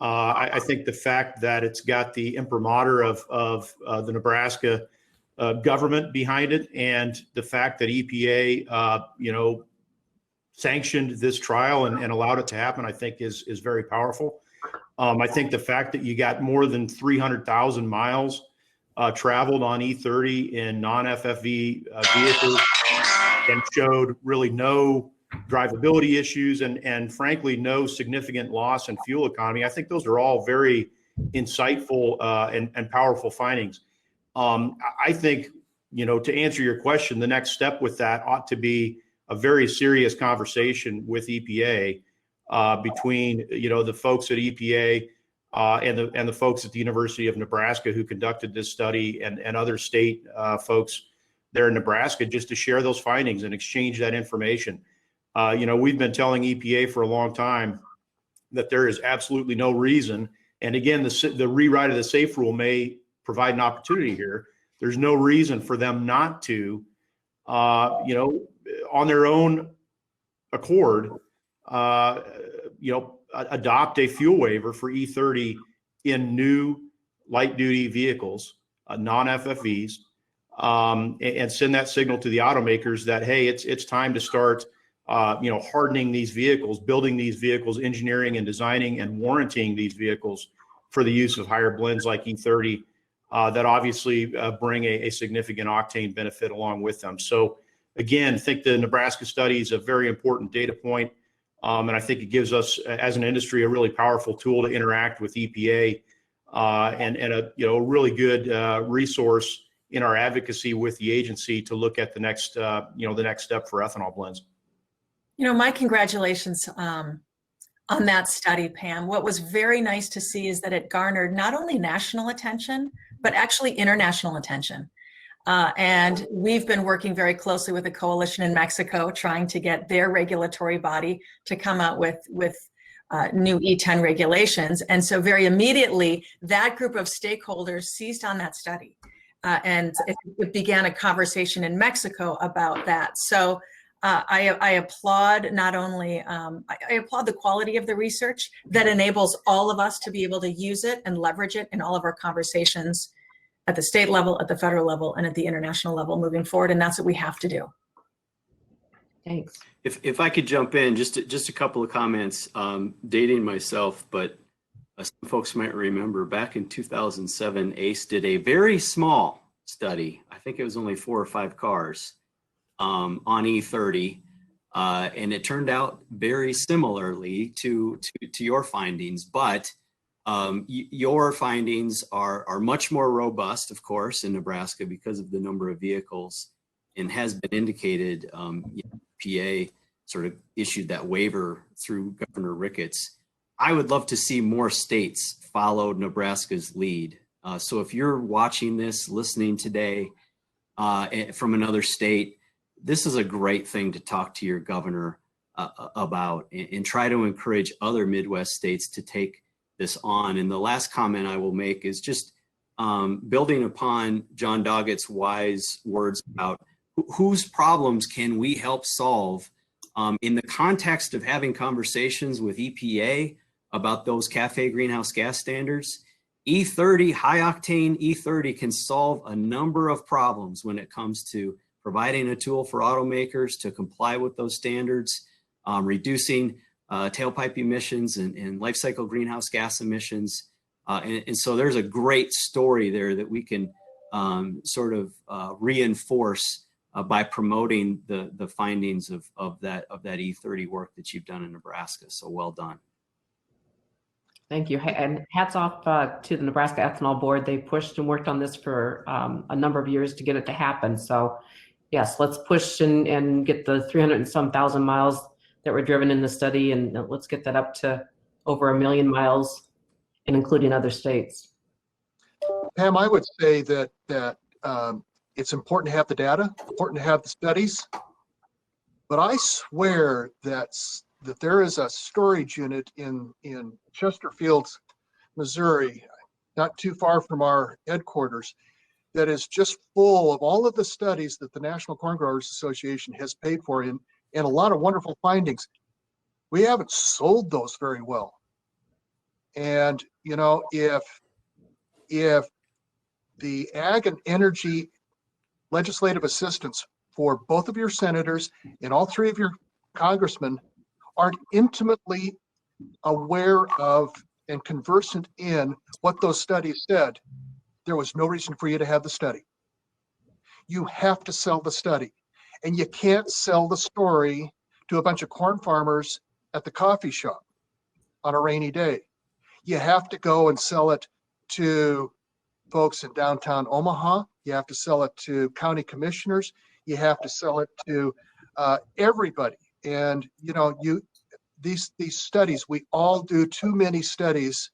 I think the fact that it's got the imprimatur of the Nebraska government behind it, and the fact that EPA, sanctioned this trial and allowed it to happen, I think is very powerful. I think the fact that you got more than 300,000 miles traveled on E30 in non-FFV vehicles and showed really no drivability issues and frankly, no significant loss in fuel economy. I think those are all very insightful and powerful findings. I think, to answer your question, the next step with that ought to be a very serious conversation with EPA between, the folks at EPA and the folks at the University of Nebraska who conducted this study and other state folks there in Nebraska, just to share those findings and exchange that information. We've been telling EPA for a long time that there is absolutely no reason. And again, the rewrite of the SAFE rule may provide an opportunity here. There's no reason for them not to, on their own accord, adopt a fuel waiver for E30 in new light duty vehicles, non-FFVs, and send that signal to the automakers that, hey, it's time to start, hardening these vehicles, building these vehicles, engineering and designing and warranting these vehicles for the use of higher blends like E30 that obviously bring a significant octane benefit along with them. So again, I think the Nebraska study is a very important data point. And I think it gives us, as an industry, a really powerful tool to interact with EPA and a really good resource in our advocacy with the agency to look at the next step for ethanol blends. My congratulations on that study, Pam. What was very nice to see is that it garnered not only national attention, but actually international attention. And we've been working very closely with a coalition in Mexico, trying to get their regulatory body to come out with new E10 regulations. And so very immediately, that group of stakeholders seized on that study. And it began a conversation in Mexico about that. So I applaud not only, I applaud the quality of the research that enables all of us to be able to use it and leverage it in all of our conversations at the state level, at the federal level, and at the international level moving forward. And that's what we have to do. Thanks. If I could jump in, just a couple of comments, dating myself, but some folks might remember back in 2007, ACE did a very small study. I think it was only 4 or 5 cars on E30. And it turned out very similarly to your findings, but your findings are much more robust, of course, in Nebraska because of the number of vehicles, and has been indicated, EPA sort of issued that waiver through Governor Ricketts. I would love to see more states follow Nebraska's lead. So if you're watching this, listening today from another state, this is a great thing to talk to your governor about and try to encourage other Midwest states to take this on. And the last comment I will make is just building upon John Doggett's wise words about whose problems can we help solve in the context of having conversations with EPA about those CAFE greenhouse gas standards. E30, high octane E30 can solve a number of problems when it comes to providing a tool for automakers to comply with those standards, reducing tailpipe emissions and life cycle greenhouse gas emissions. And so there's a great story there that we can sort of reinforce by promoting the findings of that E30 work that you've done in Nebraska. So well done. Thank you. And hats off to the Nebraska Ethanol Board. They pushed and worked on this for a number of years to get it to happen. So yes, let's push and get the 300 and some thousand miles that were driven in the study, and let's get that up to over 1 million miles, and including other states. Pam, I would say that it's important to have the data, important to have the studies, but I swear that there is a storage unit in Chesterfield, Missouri, not too far from our headquarters, that is just full of all of the studies that the National Corn Growers Association has paid for and a lot of wonderful findings. We haven't sold those very well. And, if the ag and energy legislative assistants for both of your senators and all three of your congressmen aren't intimately aware of and conversant in what those studies said, there was no reason for you to have the study. You have to sell the study, and you can't sell the story to a bunch of corn farmers at the coffee shop on a rainy day. You have to go and sell it to folks in downtown Omaha. You have to sell it to county commissioners. You have to sell it to everybody. And you know, these studies, we all do too many studies,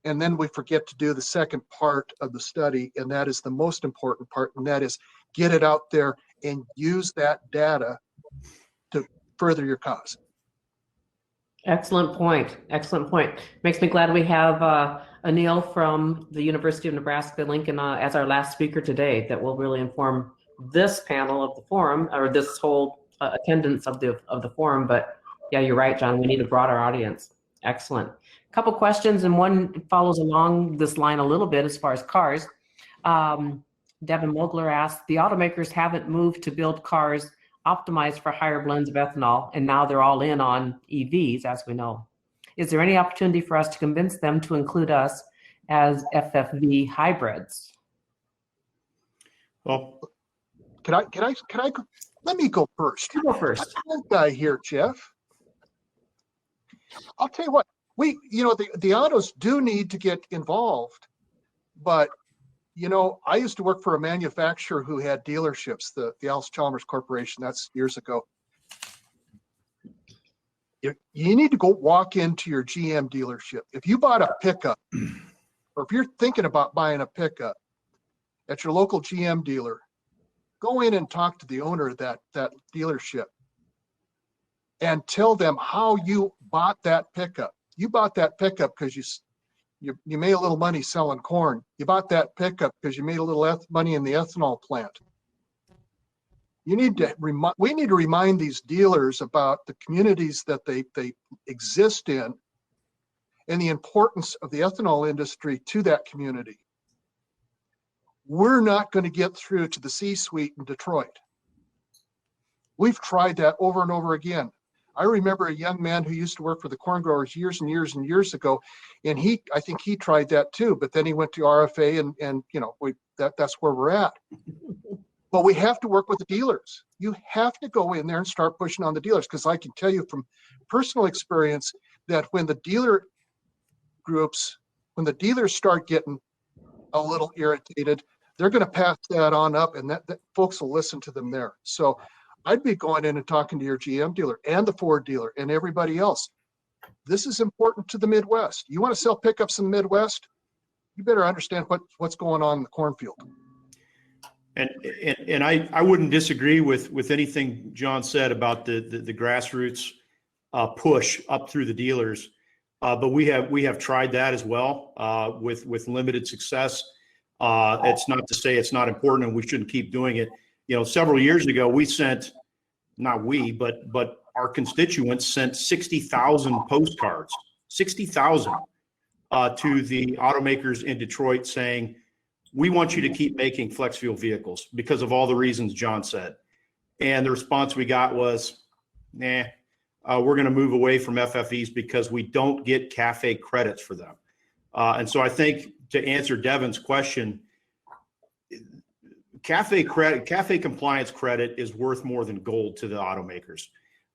and then we forget to do the second part of the study, and that is the most important part, and that is get it out there and use that data to further your cause. Excellent point. Excellent point. Makes me glad we have Anil from the University of Nebraska-Lincoln as our last speaker today that will really inform this panel of the forum, or this whole attendance of the forum. But yeah, you're right, John. We need a broader audience. Excellent. A couple questions, and one follows along this line a little bit as far as cars. Devin Mogler asked, the automakers haven't moved to build cars optimized for higher blends of ethanol, and now they're all in on EVs, as we know. Is there any opportunity for us to convince them to include us as FFV hybrids? Well, Can I let me go first. You go first. I'm the guy here, Jeff. I'll tell you what, the autos do need to get involved, but you know, I used to work for a manufacturer who had dealerships, the Alice Chalmers Corporation. That's years ago. You need to go walk into your GM dealership. If you bought a pickup, or if you're thinking about buying a pickup at your local GM dealer, go in and talk to the owner of that dealership and tell them how you bought that pickup. You bought that pickup because you made a little money selling corn. You bought that pickup because you made a little money in the ethanol plant. We need to remind these dealers about the communities that they exist in and the importance of the ethanol industry to that community. We're not going to get through to the C-suite in Detroit. We've tried that over and over again. I remember a young man who used to work for the corn growers years and years and years ago, and I think he tried that too, but then he went to RFA and you know, that's where we're at. But we have to work with the dealers. You have to go in there and start pushing on the dealers, because I can tell you from personal experience that when the dealers start getting a little irritated, they're going to pass that on up, and that folks will listen to them there. So I'd be going in and talking to your GM dealer and the Ford dealer and everybody else. This is important to the Midwest. You want to sell pickups in the Midwest? You better understand what's going on in the cornfield. And I wouldn't disagree with anything John said about the grassroots push up through the dealers, but we have tried that as well with limited success. It's not to say it's not important and we shouldn't keep doing it. You know, several years ago, but our constituents sent 60,000 postcards, 60,000 to the automakers in Detroit saying, we want you to keep making flex fuel vehicles because of all the reasons John said. And the response we got was, nah, we're going to move away from FFVs because we don't get CAFE credits for them. And so I think to answer Devin's question, CAFE compliance credit is worth more than gold to the automakers.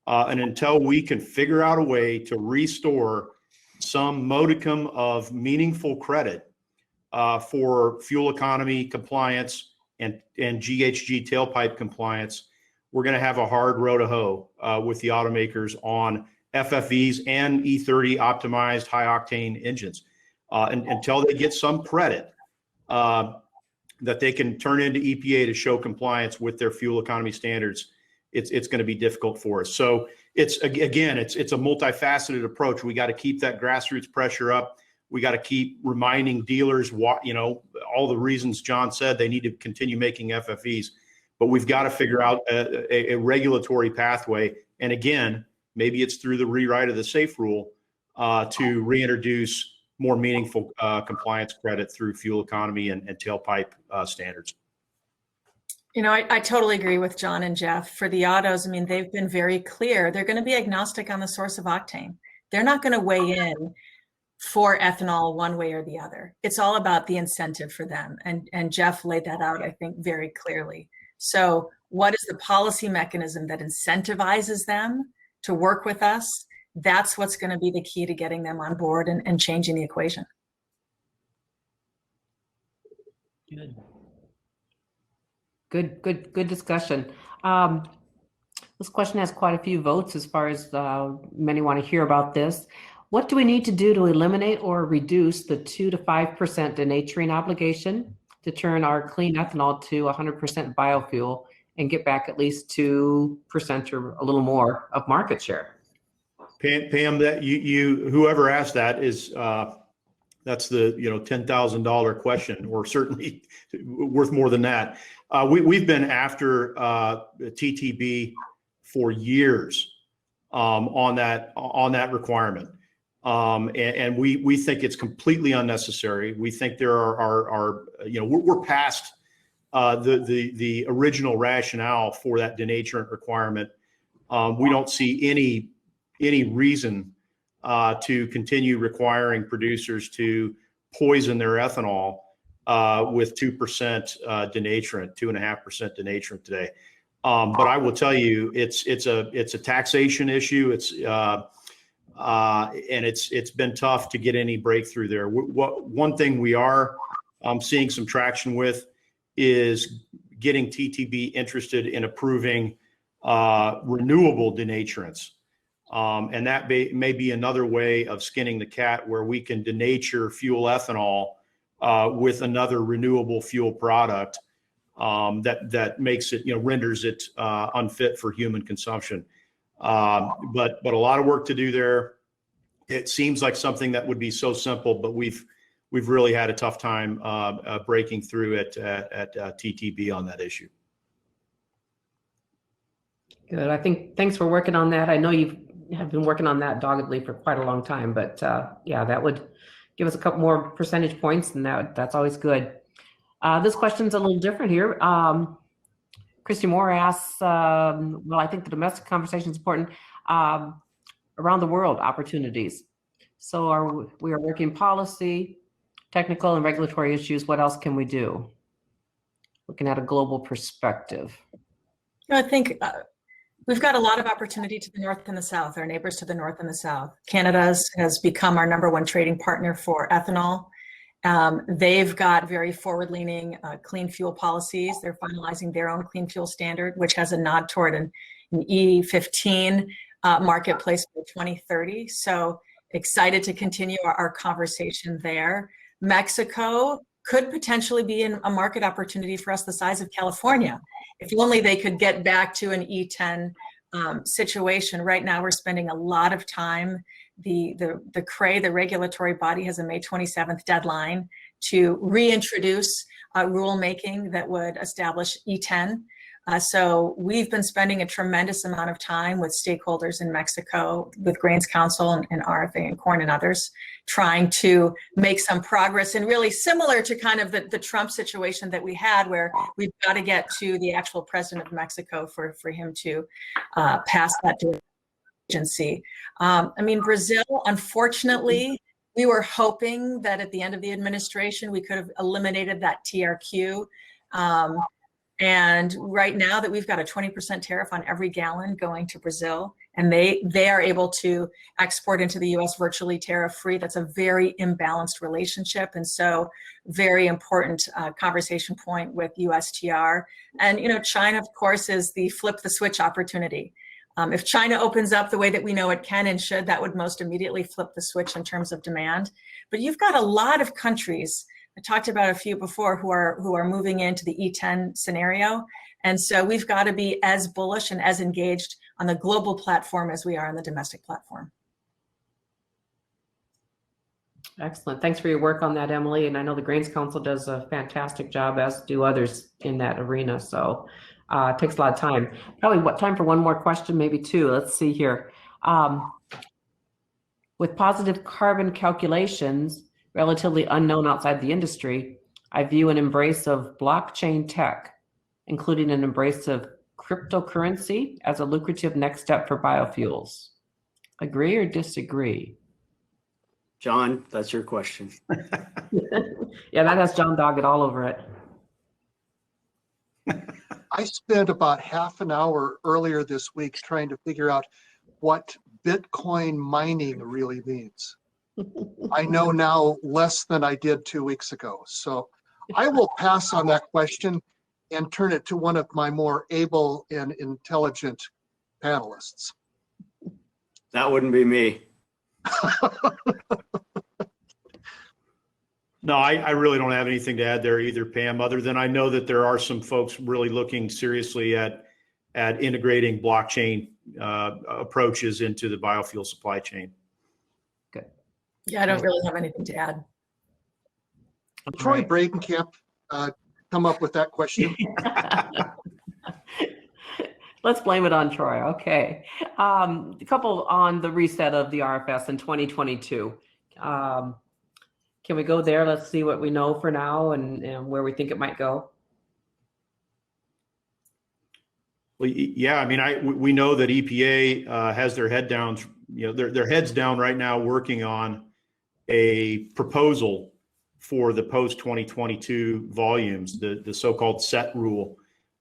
And until we can figure out a way to restore some modicum of meaningful credit for fuel economy compliance and GHG tailpipe compliance, we're going to have a hard row to hoe with the automakers on FFVs and E30 optimized high octane engines. And until they get some credit that they can turn into EPA to show compliance with their fuel economy standards, it's going to be difficult for us. So it's a multifaceted approach. We got to keep that grassroots pressure up. We got to keep reminding dealers all the reasons John said they need to continue making FFVs, but we've got to figure out a regulatory pathway. And again, maybe it's through the rewrite of the SAFE rule to reintroduce more meaningful compliance credit through fuel economy and tailpipe standards. You know, I totally agree with John and Jeff. For the autos, I mean, they've been very clear. They're going to be agnostic on the source of octane. They're not going to weigh in for ethanol one way or the other. It's all about the incentive for them. And Jeff laid that out, I think, very clearly. So what is the policy mechanism that incentivizes them to work with us? That's what's going to be the key to getting them on board and changing the equation. Good discussion. This question has quite a few votes as far as many want to hear about this. What do we need to do to eliminate or reduce the 2 to 5% denaturing obligation to turn our clean ethanol to 100% biofuel and get back at least 2% or a little more of market share? Pam, that you whoever asked that is that's the $10,000 question, or certainly worth more than that. We've been after TTB for years on that requirement, and we think it's completely unnecessary. We think there are we're past the original rationale for that denaturant requirement. We don't see any reason to continue requiring producers to poison their ethanol with 2% denaturant, 2.5% denaturant today. But I will tell you, it's a taxation issue. And it's been tough to get any breakthrough there. One thing we are seeing some traction with is getting TTB interested in approving renewable denaturants. And that may be another way of skinning the cat, where we can denature fuel ethanol with another renewable fuel product that makes it, renders it unfit for human consumption. But a lot of work to do there. It seems like something that would be so simple, but we've really had a tough time breaking through at TTB on that issue. Good. I think thanks for working on that. I know you have been working on that doggedly for quite a long time, but yeah, that would give us a couple more percentage points, and that's always good. This question's a little different here. Christy Moore asks, well, I think the domestic conversation is important. Around the world opportunities. So we are working policy, technical and regulatory issues. What else can we do? Looking at a global perspective. I think we've got a lot of opportunity to the north and the south, our neighbors to the north and the south. Canada has become our #1 trading partner for ethanol. They've got very forward-leaning clean fuel policies. They're finalizing their own clean fuel standard, which has a nod toward an E15 marketplace for 2030. So excited to continue our conversation there. Mexico could potentially be a market opportunity for us the size of California. If only they could get back to an E10 situation. Right now, we're spending a lot of time. The CRE, the regulatory body, has a May 27th deadline to reintroduce rulemaking that would establish E10. So we've been spending a tremendous amount of time with stakeholders in Mexico, with Grains Council and RFA and Corn and others, trying to make some progress, and really similar to kind of the Trump situation that we had, where we've got to get to the actual president of Mexico for him to pass that to agency. I mean, Brazil, unfortunately, we were hoping that at the end of the administration, we could have eliminated that TRQ. And right now that we've got a 20% tariff on every gallon going to Brazil, and they are able to export into the US virtually tariff-free, that's a very imbalanced relationship. And so very important conversation point with USTR. And, China, of course, is the flip the switch opportunity. If China opens up the way that we know it can and should, that would most immediately flip the switch in terms of demand. But you've got a lot of countries, I talked about a few before, who are moving into the E10 scenario. And so we've got to be as bullish and as engaged on the global platform as we are on the domestic platform. Excellent. Thanks for your work on that, Emily. And I know the Grains Council does a fantastic job, as do others in that arena. So it takes a lot of time. Probably time for one more question, maybe two. Let's see here. With positive carbon calculations relatively unknown outside the industry, I view an embrace of blockchain tech including an embrace of cryptocurrency as a lucrative next step for biofuels. Agree or disagree? John, that's your question. Yeah, that has John Doggett all over it. I spent about half an hour earlier this week trying to figure out what Bitcoin mining really means. I know now less than I did 2 weeks ago. So I will pass on that question and turn it to one of my more able and intelligent panelists. That wouldn't be me. No, I really don't have anything to add there either, Pam, other than I know that there are some folks really looking seriously at integrating blockchain approaches into the biofuel supply chain. Good. Yeah, I don't really have anything to add. Troy Bradenkamp come up with that question. Let's blame it on Troy. Okay. A couple on the reset of the RFS in 2022. Can we go there? Let's see what we know for now and where we think it might go. Well, yeah, I mean, we know that EPA has their head down, their heads down right now working on a proposal for the post-2022 volumes, the so-called set rule.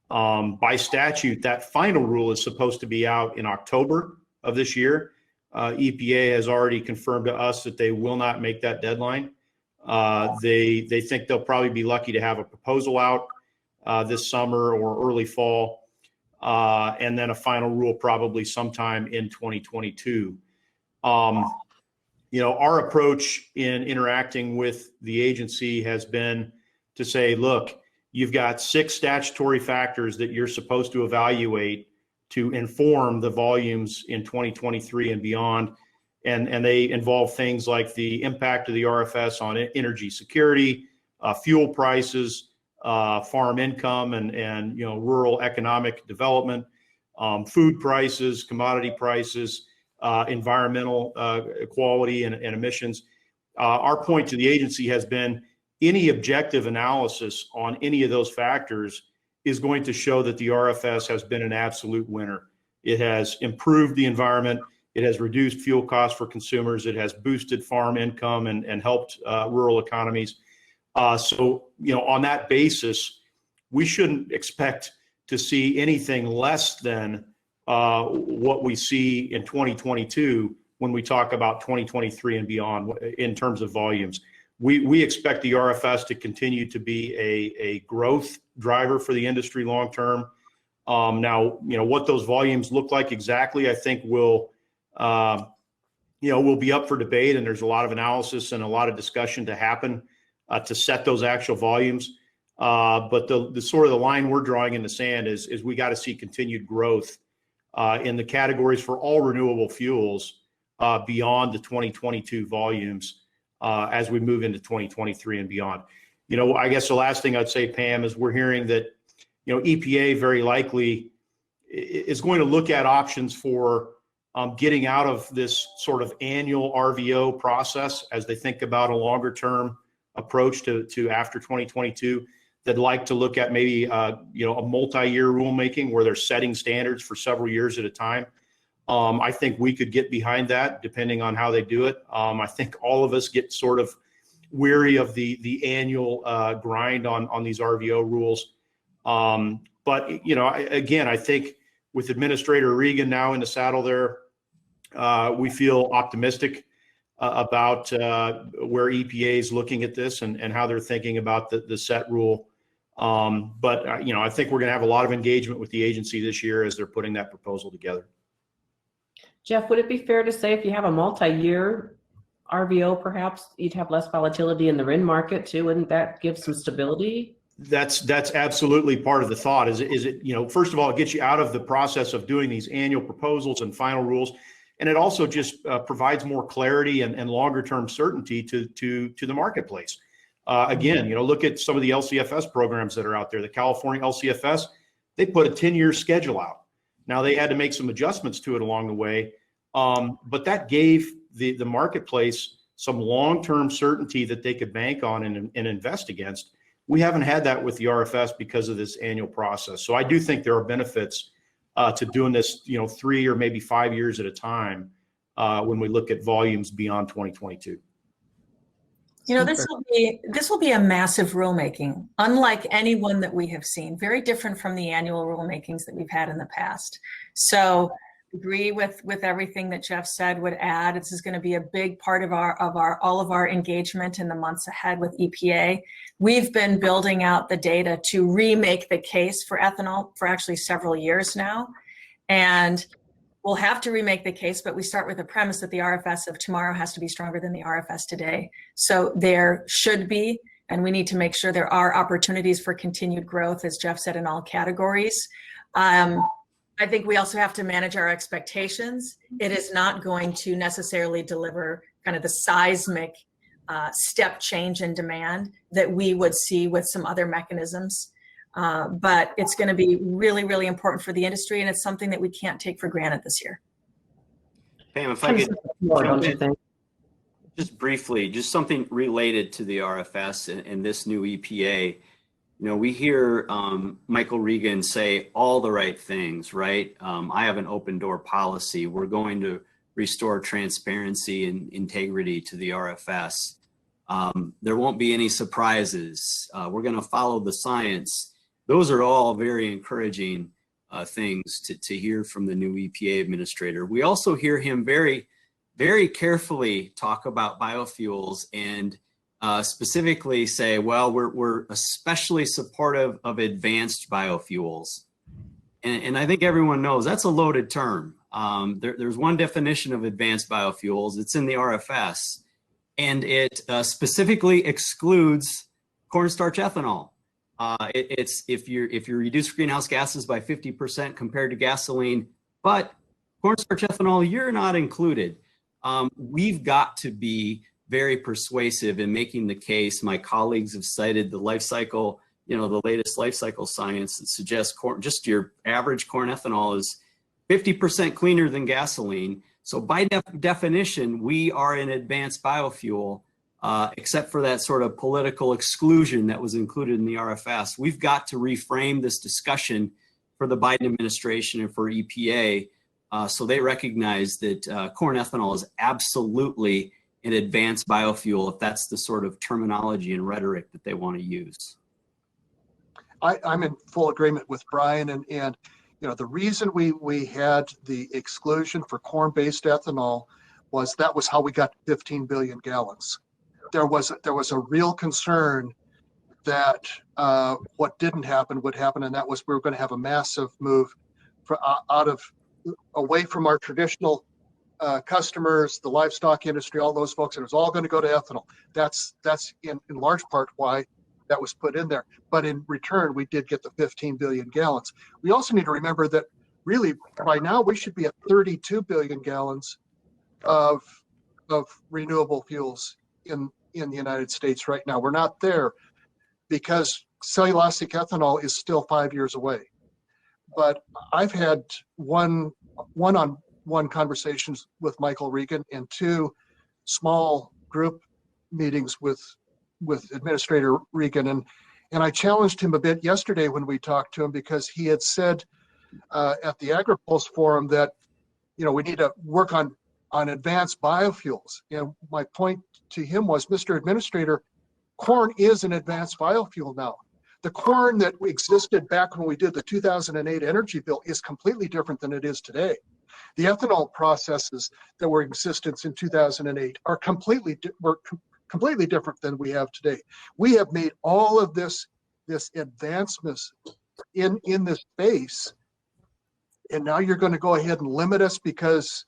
By statute, that final rule is supposed to be out in October of this year. EPA has already confirmed to us that they will not make that deadline. They think they'll probably be lucky to have a proposal out this summer or early fall, and then a final rule probably sometime in 2022. Our approach in interacting with the agency has been to say, look, you've got 6 statutory factors that you're supposed to evaluate to inform the volumes in 2023 and beyond. And they involve things like the impact of the RFS on energy security, fuel prices, farm income and rural economic development, food prices, commodity prices, environmental quality and emissions. Our point to the agency has been any objective analysis on any of those factors is going to show that the RFS has been an absolute winner. It has improved the environment. It has reduced fuel costs for consumers. It has boosted farm income and helped rural economies. So, on that basis, we shouldn't expect to see anything less than what we see in 2022 when we talk about 2023 and beyond in terms of volumes. We expect the RFS to continue to be a growth driver for the industry long term. Now, what those volumes look like exactly, I think will be up for debate, and there's a lot of analysis and a lot of discussion to happen to set those actual volumes. But the sort of the line we're drawing in the sand is we got to see continued growth in the categories for all renewable fuels beyond the 2022 volumes as we move into 2023 and beyond. I guess the last thing I'd say, Pam, is we're hearing that EPA very likely is going to look at options for getting out of this sort of annual RVO process as they think about a longer term approach to after 2022. They'd like to look at maybe a multi-year rulemaking where they're setting standards for several years at a time. I think we could get behind that depending on how they do it. I think all of us get sort of weary of the annual grind on these RVO rules. But again, I think with Administrator Regan now in the saddle there, we feel optimistic about where EPA is looking at this and how they're thinking about the set rule. But I think we're going to have a lot of engagement with the agency this year as they're putting that proposal together. Jeff, would it be fair to say if you have a multi-year RVO, perhaps you'd have less volatility in the RIN market too? Wouldn't that give some stability? That's absolutely part of the thought. Is it first of all, it gets you out of the process of doing these annual proposals and final rules, and it also just provides more clarity and longer term certainty to the marketplace. Again, look at some of the LCFS programs that are out there. The California LCFS, they put a 10-year schedule out. Now they had to make some adjustments to it along the way, but that gave the marketplace some long-term certainty that they could bank on and invest against. We haven't had that with the RFS because of this annual process. So I do think there are benefits to doing this, 3 or maybe 5 years at a time when we look at volumes beyond 2022. This will be a massive rulemaking, unlike any one that we have seen, very different from the annual rulemakings that we've had in the past. So agree with everything that Jeff said, would add, this is going to be a big part of all of our engagement in the months ahead with EPA. We've been building out the data to remake the case for ethanol for actually several years now. And we'll have to remake the case, but we start with the premise that the RFS of tomorrow has to be stronger than the RFS today. So there should be, and we need to make sure there are opportunities for continued growth, as Jeff said, in all categories. I think we also have to manage our expectations. It is not going to necessarily deliver kind of the seismic step change in demand that we would see with some other mechanisms. But it's going to be really, really important for the industry, and it's something that we can't take for granted this year. Pam, if I could jump in just briefly, just something related to the RFS and this new EPA. We hear Michael Regan say all the right things, right? I have an open door policy. We're going to restore transparency and integrity to the RFS. There won't be any surprises. We're going to follow the science. Those are all very encouraging things to hear from the new EPA administrator. We also hear him very, very carefully talk about biofuels and specifically say, well, we're especially supportive of advanced biofuels. And I think everyone knows that's a loaded term. There's one definition of advanced biofuels. It's in the RFS, and it specifically excludes cornstarch ethanol. It's if you reduce greenhouse gases by 50% compared to gasoline, but cornstarch ethanol, you're not included. We've got to be very persuasive in making the case. My colleagues have cited the life cycle, the latest life cycle science that suggests just your average corn ethanol is 50% cleaner than gasoline. So by definition, we are an advanced biofuel, except for that sort of political exclusion that was included in the RFS. We've got to reframe this discussion for the Biden administration and for EPA so they recognize that corn ethanol is absolutely an advanced biofuel, if that's the sort of terminology and rhetoric that they want to use. I'm in full agreement with Brian, and the reason we had the exclusion for corn-based ethanol was that was how we got 15 billion gallons. There was a real concern that what didn't happen would happen, and that was we were going to have a massive move away from our traditional customers, the livestock industry, all those folks, and it was all going to go to ethanol. That's in large part why that was put in there. But in return, we did get the 15 billion gallons. We also need to remember that really by now we should be at 32 billion gallons of renewable fuels in the United States right now. We're not there because cellulosic ethanol is still 5 years away. But I've had one-on-one conversations with Michael Regan and 2 small group meetings with Administrator Regan, and I challenged him a bit yesterday when we talked to him because he had said at the AgriPulse forum that we need to work on advanced biofuels. And my point to him was, Mr. Administrator, corn is an advanced biofuel now. The corn that existed back when we did the 2008 energy bill is completely different than it is today. The ethanol processes that were in existence in 2008 are completely different than we have today. We have made all of this advancements in this space, and now you're going to go ahead and limit us because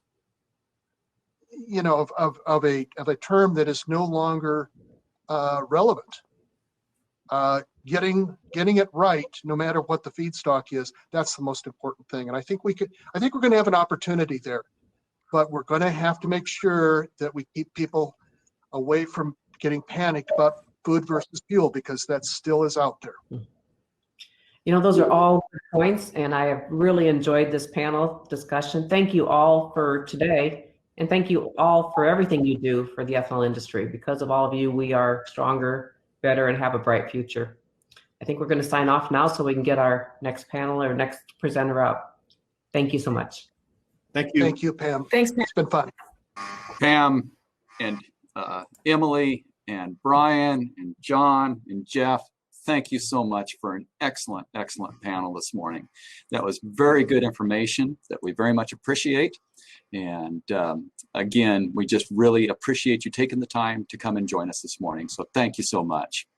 of a term that is no longer relevant. Getting it right, no matter what the feedstock is, that's the most important thing. And I think we're going to have an opportunity there, but we're going to have to make sure that we keep people away from getting panicked about food versus fuel, because that still is out there. Those are all good points, and I have really enjoyed this panel discussion. Thank you all for today, and thank you all for everything you do for the ethanol industry. Because of all of you, we are stronger, better, and have a bright future. I think we're going to sign off now so we can get our next panel or next presenter up. Thank you so much. Thank you. Thank you, Pam. Thanks, Pam. It's been fun. Pam and Emily and Brian and John and Jeff, thank you so much for an excellent, excellent panel this morning. That was very good information that we very much appreciate. And again, we just really appreciate you taking the time to come and join us this morning. So thank you so much.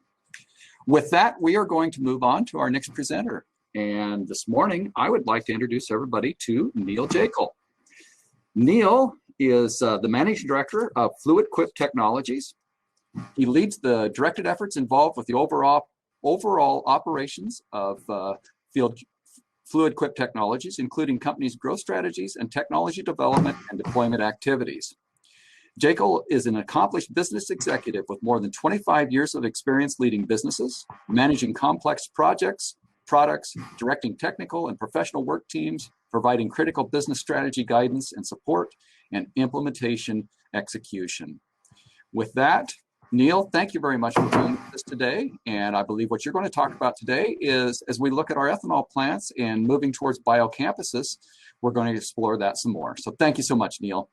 With that, we are going to move on to our next presenter. And this morning, I would like to introduce everybody to Neil Jekyll. Neil is the Managing Director of Fluid Quip Technologies. He leads the directed efforts involved with the overall operations of Fluid Quip Technologies, including company's growth strategies and technology development and deployment activities. Jekyll is an accomplished business executive with more than 25 years of experience leading businesses, managing complex projects, products, directing technical and professional work teams, providing critical business strategy guidance and support, and implementation execution. With that, Neil, thank you very much for being with us today. And I believe what you're going to talk about today is, as we look at our ethanol plants and moving towards biocampuses, we're going to explore that some more. So thank you so much, Neil.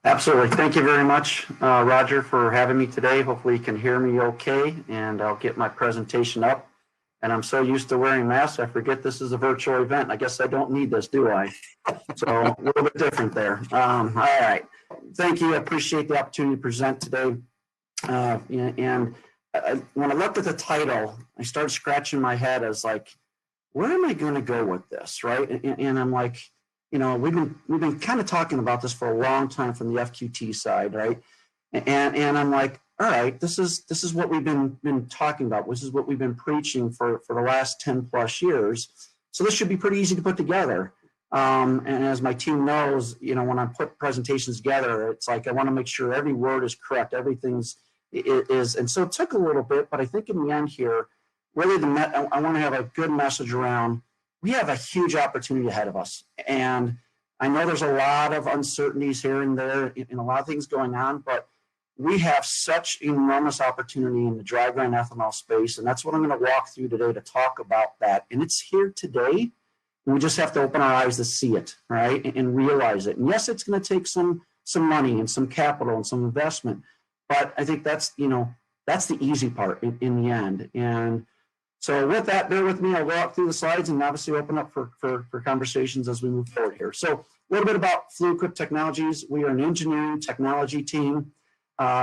Absolutely. Thank you very much, Roger, for having me today. Hopefully you can hear me okay, and I'll get my presentation up. And I'm so used to wearing masks, I forget this is a virtual event. I guess I don't need this, do I? So a little bit different there. All right. Thank you. I appreciate the opportunity to present today. When I looked at the title, I started scratching my head as like, where am I going to go with this, right? And I'm like, you know, we've been kind of talking about this for a long time from the FQT side, right? And I'm like, all right, this is what we've been talking about. This is what we've been preaching for the last 10 plus years. So this should be pretty easy to put together. And as my team knows, you know, when I put presentations together, it's like I want to make sure every word is correct, everything's is. And so it took a little bit, but I think in the end here, really I want to have a good message around. We have a huge opportunity ahead of us. And I know there's a lot of uncertainties here and there and a lot of things going on, but we have such enormous opportunity in the dry grind ethanol space. And that's what I'm going to walk through today to talk about that. And it's here today. And we just have to open our eyes to see it, right? And realize it. And yes, it's going to take some money and some capital and some investment. But I think that's, you know, that's the easy part in the end. And so with that, bear with me. I'll walk through the slides and obviously open up for conversations as we move forward here. So a little bit about Fluid Quip Technologies. We are an engineering technology team.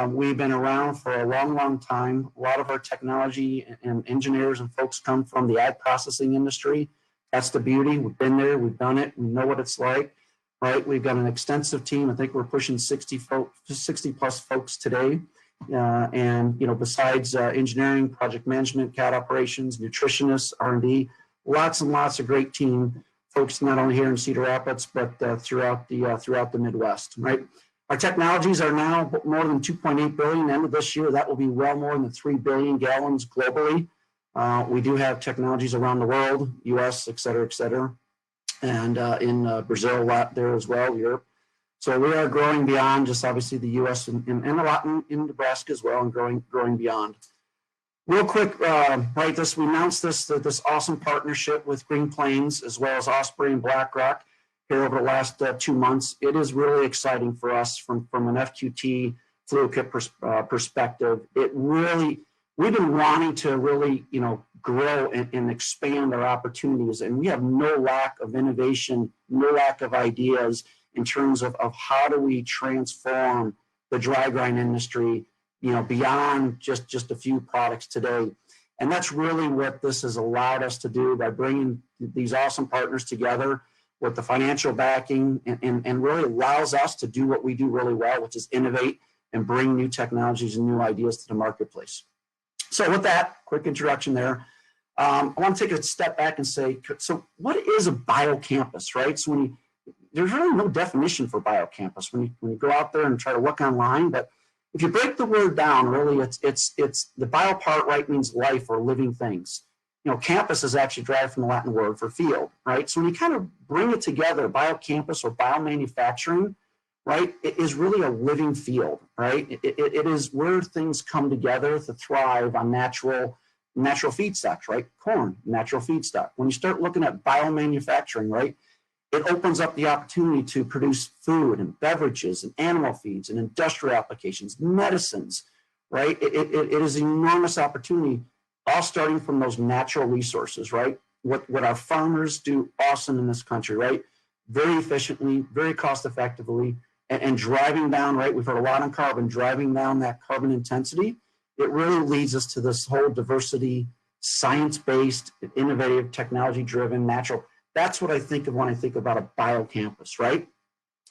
We've been around for a long, long time. A lot of our technology and engineers and folks come from the ag processing industry. That's the beauty. We've been there. We've done it. We know what it's like, right? We've got an extensive team. I think we're pushing 60 plus folks today. And, you know, besides engineering, project management, CAD operations, nutritionists, R&D, lots and lots of great team folks, not only here in Cedar Rapids, but throughout the Midwest, right? Our technologies are now more than 2.8 billion. End of this year, that will be well more than 3 billion gallons globally. We do have technologies around the world, US, et cetera, and in Brazil, a lot there as well, Europe. So we are growing beyond just obviously the US and a lot in Nebraska as well, and growing beyond. Real quick, right, we announced this awesome partnership with Green Plains as well as Osprey and BlackRock here over the last 2 months. It is really exciting for us from an FQT Fluid Quip perspective. It really, we've been wanting to really, you know, grow and expand our opportunities, and we have no lack of innovation, no lack of ideas in terms of how do we transform the dry grind industry, you know, beyond just a few products today. And that's really what this has allowed us to do by bringing these awesome partners together with the financial backing, and really allows us to do what we do really well, which is innovate and bring new technologies and new ideas to the marketplace. So with that quick introduction there, I want to take a step back and say, so what is a biocampus, right? So there's really no definition for biocampus when you go out there and try to look online, but if you break the word down, really it's the bio part, right, means life or living things. You know, campus is actually derived from the Latin word for field, right? So when you kind of bring it together, biocampus or biomanufacturing, right, it is really a living field, right? It is where things come together to thrive on natural natural feedstocks, right? Corn, natural feedstock. When you start looking at biomanufacturing, right, it opens up the opportunity to produce food and beverages and animal feeds and industrial applications, medicines, right? It is an enormous opportunity, all starting from those natural resources, right? What our farmers do awesome in this country, right? Very efficiently, very cost effectively, and driving down, right? We've heard a lot on carbon, driving down that carbon intensity. It really leads us to this whole diversity, science-based, innovative, technology-driven, natural. That's what I think of when I think about a biocampus, right?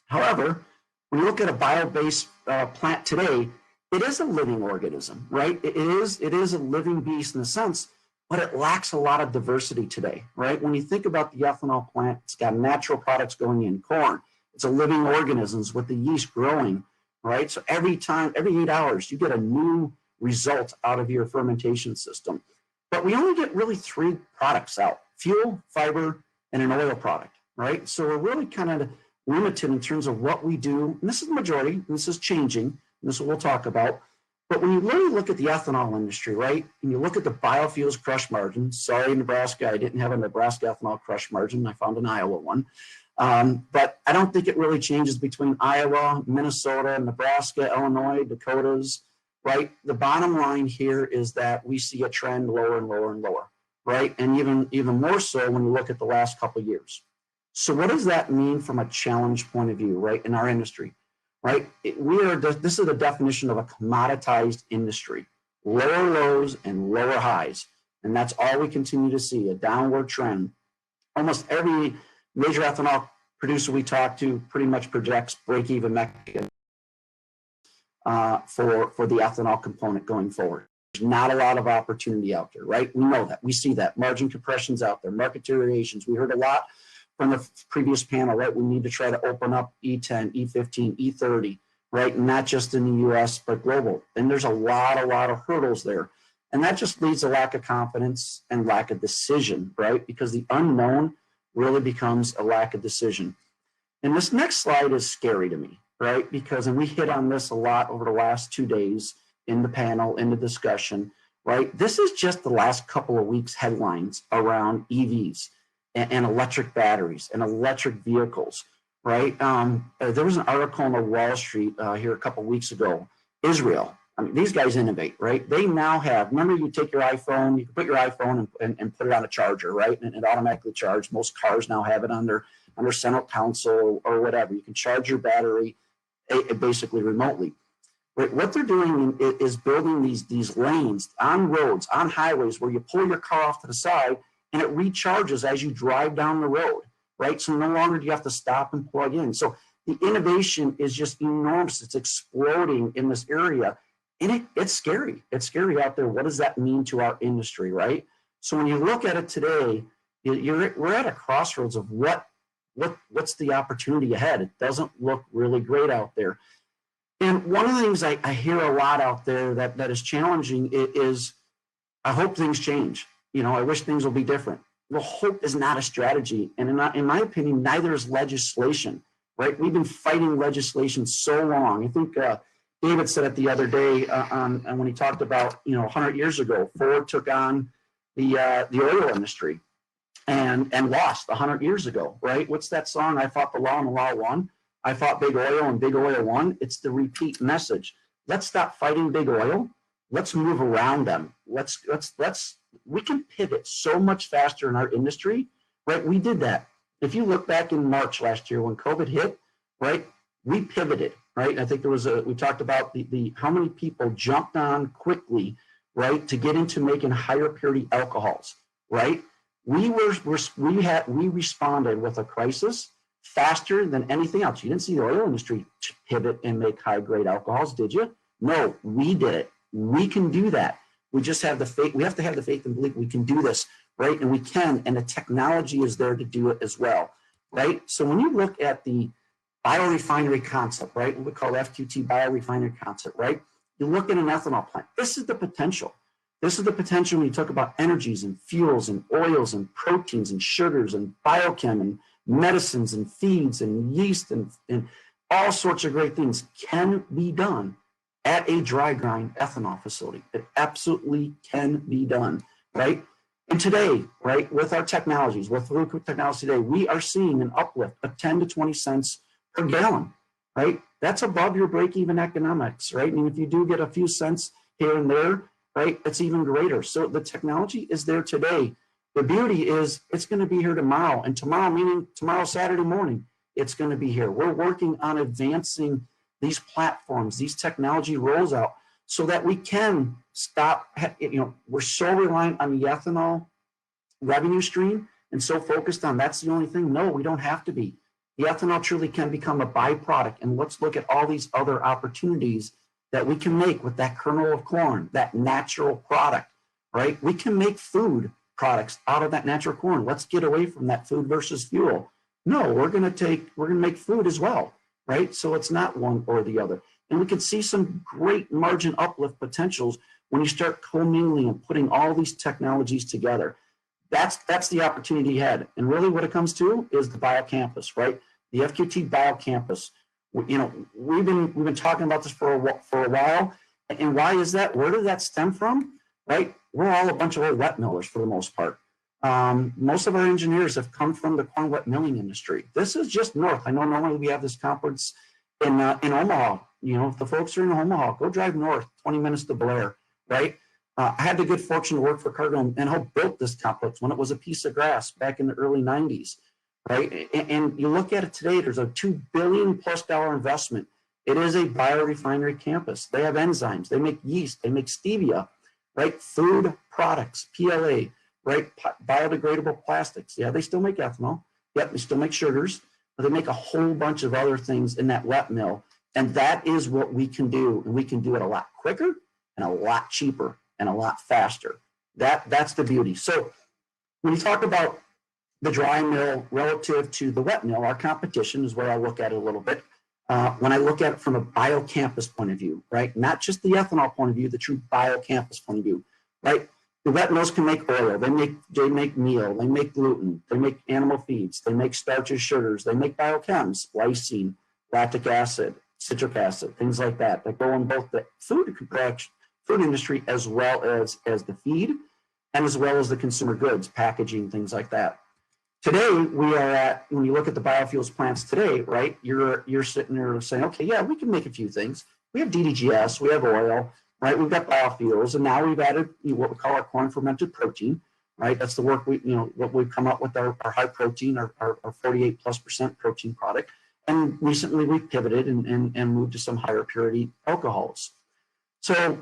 However, when you look at a bio-based plant today, it is a living organism, right? It is a living beast in a sense, but it lacks a lot of diversity today, right? When you think about the ethanol plant, it's got natural products going in, corn. It's a living organisms with the yeast growing, right? So every 8 hours, you get a new result out of your fermentation system. But we only get really 3 products out: fuel, fiber, and an oil product, right? So we're really kind of limited in terms of what we do. And this is the majority, and this is changing, and this is what we'll talk about. But when you really look at the ethanol industry, right, and you look at the biofuels crush margin, sorry, Nebraska, I didn't have a Nebraska ethanol crush margin. I found an Iowa one. But I don't think it really changes between Iowa, Minnesota, Nebraska, Illinois, Dakotas, right? The bottom line here is that we see a trend lower and lower and lower, right? And even more so when you look at the last couple of years. So what does that mean from a challenge point of view, right, in our industry, right? This is the definition of a commoditized industry: lower lows and lower highs. And that's all we continue to see, a downward trend. Almost every major ethanol producer we talk to pretty much projects break-even mechanism for the ethanol component going forward. There's not a lot of opportunity out there, right? We know that. We see that. Margin compression's out there, market variations. We heard a lot from the previous panel, right? We need to try to open up E10, E15, E30, right? Not just in the US, but global. And there's a lot of hurdles there. And that just leads to lack of confidence and lack of decision, right? Because the unknown really becomes a lack of decision. And this next slide is scary to me, right? Because, and we hit on this a lot over the last 2 days in the panel, in the discussion, right? This is just the last couple of weeks headlines around EVs and electric batteries and electric vehicles, right? There was an article on the Wall Street here a couple of weeks ago. Israel, I mean, these guys innovate, right? They now have, remember you take your iPhone, you can put your iPhone and put it on a charger, right? And it automatically charges. Most cars now have it on their central console or whatever. You can charge your battery basically remotely. Right? What they're doing is building these lanes on roads, on highways, where you pull your car off to the side and it recharges as you drive down the road, right? So no longer do you have to stop and plug in. So the innovation is just enormous. It's exploding in this area. And it's scary. It's scary out there. What does that mean to our industry, right? So when you look at it today, we're at a crossroads of what's the opportunity ahead. It doesn't look really great out there. And one of the things I hear a lot out there that is challenging is, I hope things change. You know, I wish things will be different. Well, hope is not a strategy. And in my opinion, neither is legislation, right? We've been fighting legislation so long. I think David said it the other day and when he talked about, 100 years ago, Ford took on the oil industry and lost 100 years ago, right? What's that song? I fought the law and the law won. I fought big oil and big oil won. It's the repeat message. Let's stop fighting big oil. Let's move around them. We can pivot so much faster in our industry, right? We did that. If you look back in March last year when COVID hit, right? We pivoted, right? I think we talked about the how many people jumped on quickly, right, to get into making higher purity alcohols, right? We responded with a crisis faster than anything else. You didn't see the oil industry pivot and make high grade alcohols, did you? No, we did it. We can do that. We just have the faith. We have to have the faith and belief we can do this, right? And we can, and the technology is there to do it as well, right? So when you look at the biorefinery concept, right? What we call FQT biorefinery concept, right? You look at an ethanol plant. This is the potential. This is the potential when you talk about energies and fuels and oils and proteins and sugars and biochem and medicines and feeds and yeast and all sorts of great things can be done at a dry grind ethanol facility. It absolutely can be done, right? And today, right, with our technologies, with liquid technology today, we are seeing an uplift of 10 to 20 cents per gallon, right? That's above your break-even economics, right? And if you do get a few cents here and there, right, it's even greater. So the technology is there today. The beauty is it's going to be here tomorrow, and tomorrow, meaning tomorrow, Saturday morning, it's going to be here. We're working on advancing these platforms, these technology rolls out so that we can stop, we're so reliant on the ethanol revenue stream and so focused on that's the only thing. No, we don't have to be. The ethanol truly can become a byproduct, and let's look at all these other opportunities that we can make with that kernel of corn, that natural product, right? We can make food products out of that natural corn. Let's get away from that food versus fuel. No, we're going to make food as well, right? So it's not one or the other. And we can see some great margin uplift potentials when you start commingling and putting all these technologies together. That's the opportunity ahead. And really what it comes to is the biocampus, right? The FQT biocampus. We've been talking about this for a while. And why is that? Where did that stem from? Right? We're all a bunch of old wet millers for the most part. Most of our engineers have come from the corn wet milling industry. This is just north. I know normally we have this conference in Omaha. If the folks are in Omaha, go drive north, 20 minutes to Blair, right? I had the good fortune to work for Cargill and help build this complex when it was a piece of grass back in the early 90s, right? And you look at it today, there's a $2 billion+ investment. It is a biorefinery campus. They have enzymes, they make yeast, they make stevia, right? Food products, PLA, right? Biodegradable plastics. Yeah, they still make ethanol. Yep, they still make sugars, but they make a whole bunch of other things in that wet mill. And that is what we can do. And we can do it a lot quicker and a lot cheaper and a lot faster. That's the beauty. So when you talk about the dry mill relative to the wet mill, our competition is where I look at it a little bit. When I look at it from a biocampus point of view, right? Not just the ethanol point of view, the true biocampus point of view, right? The wet mills can make oil, they make meal, they make gluten, they make animal feeds, they make starches, sugars, they make biochems, lysine, lactic acid, citric acid, things like that go in both the food industry as well as the feed and as well as the consumer goods, packaging, things like that. Today, we are at, when you look at the biofuels plants today, right, you're sitting there saying, okay, yeah, we can make a few things. We have DDGS, we have oil, right? We've got biofuels, and now we've added what we call our corn fermented protein, right? That's the work what we've come up with our high protein, our 48+% protein product. And recently we pivoted and moved to some higher purity alcohols. So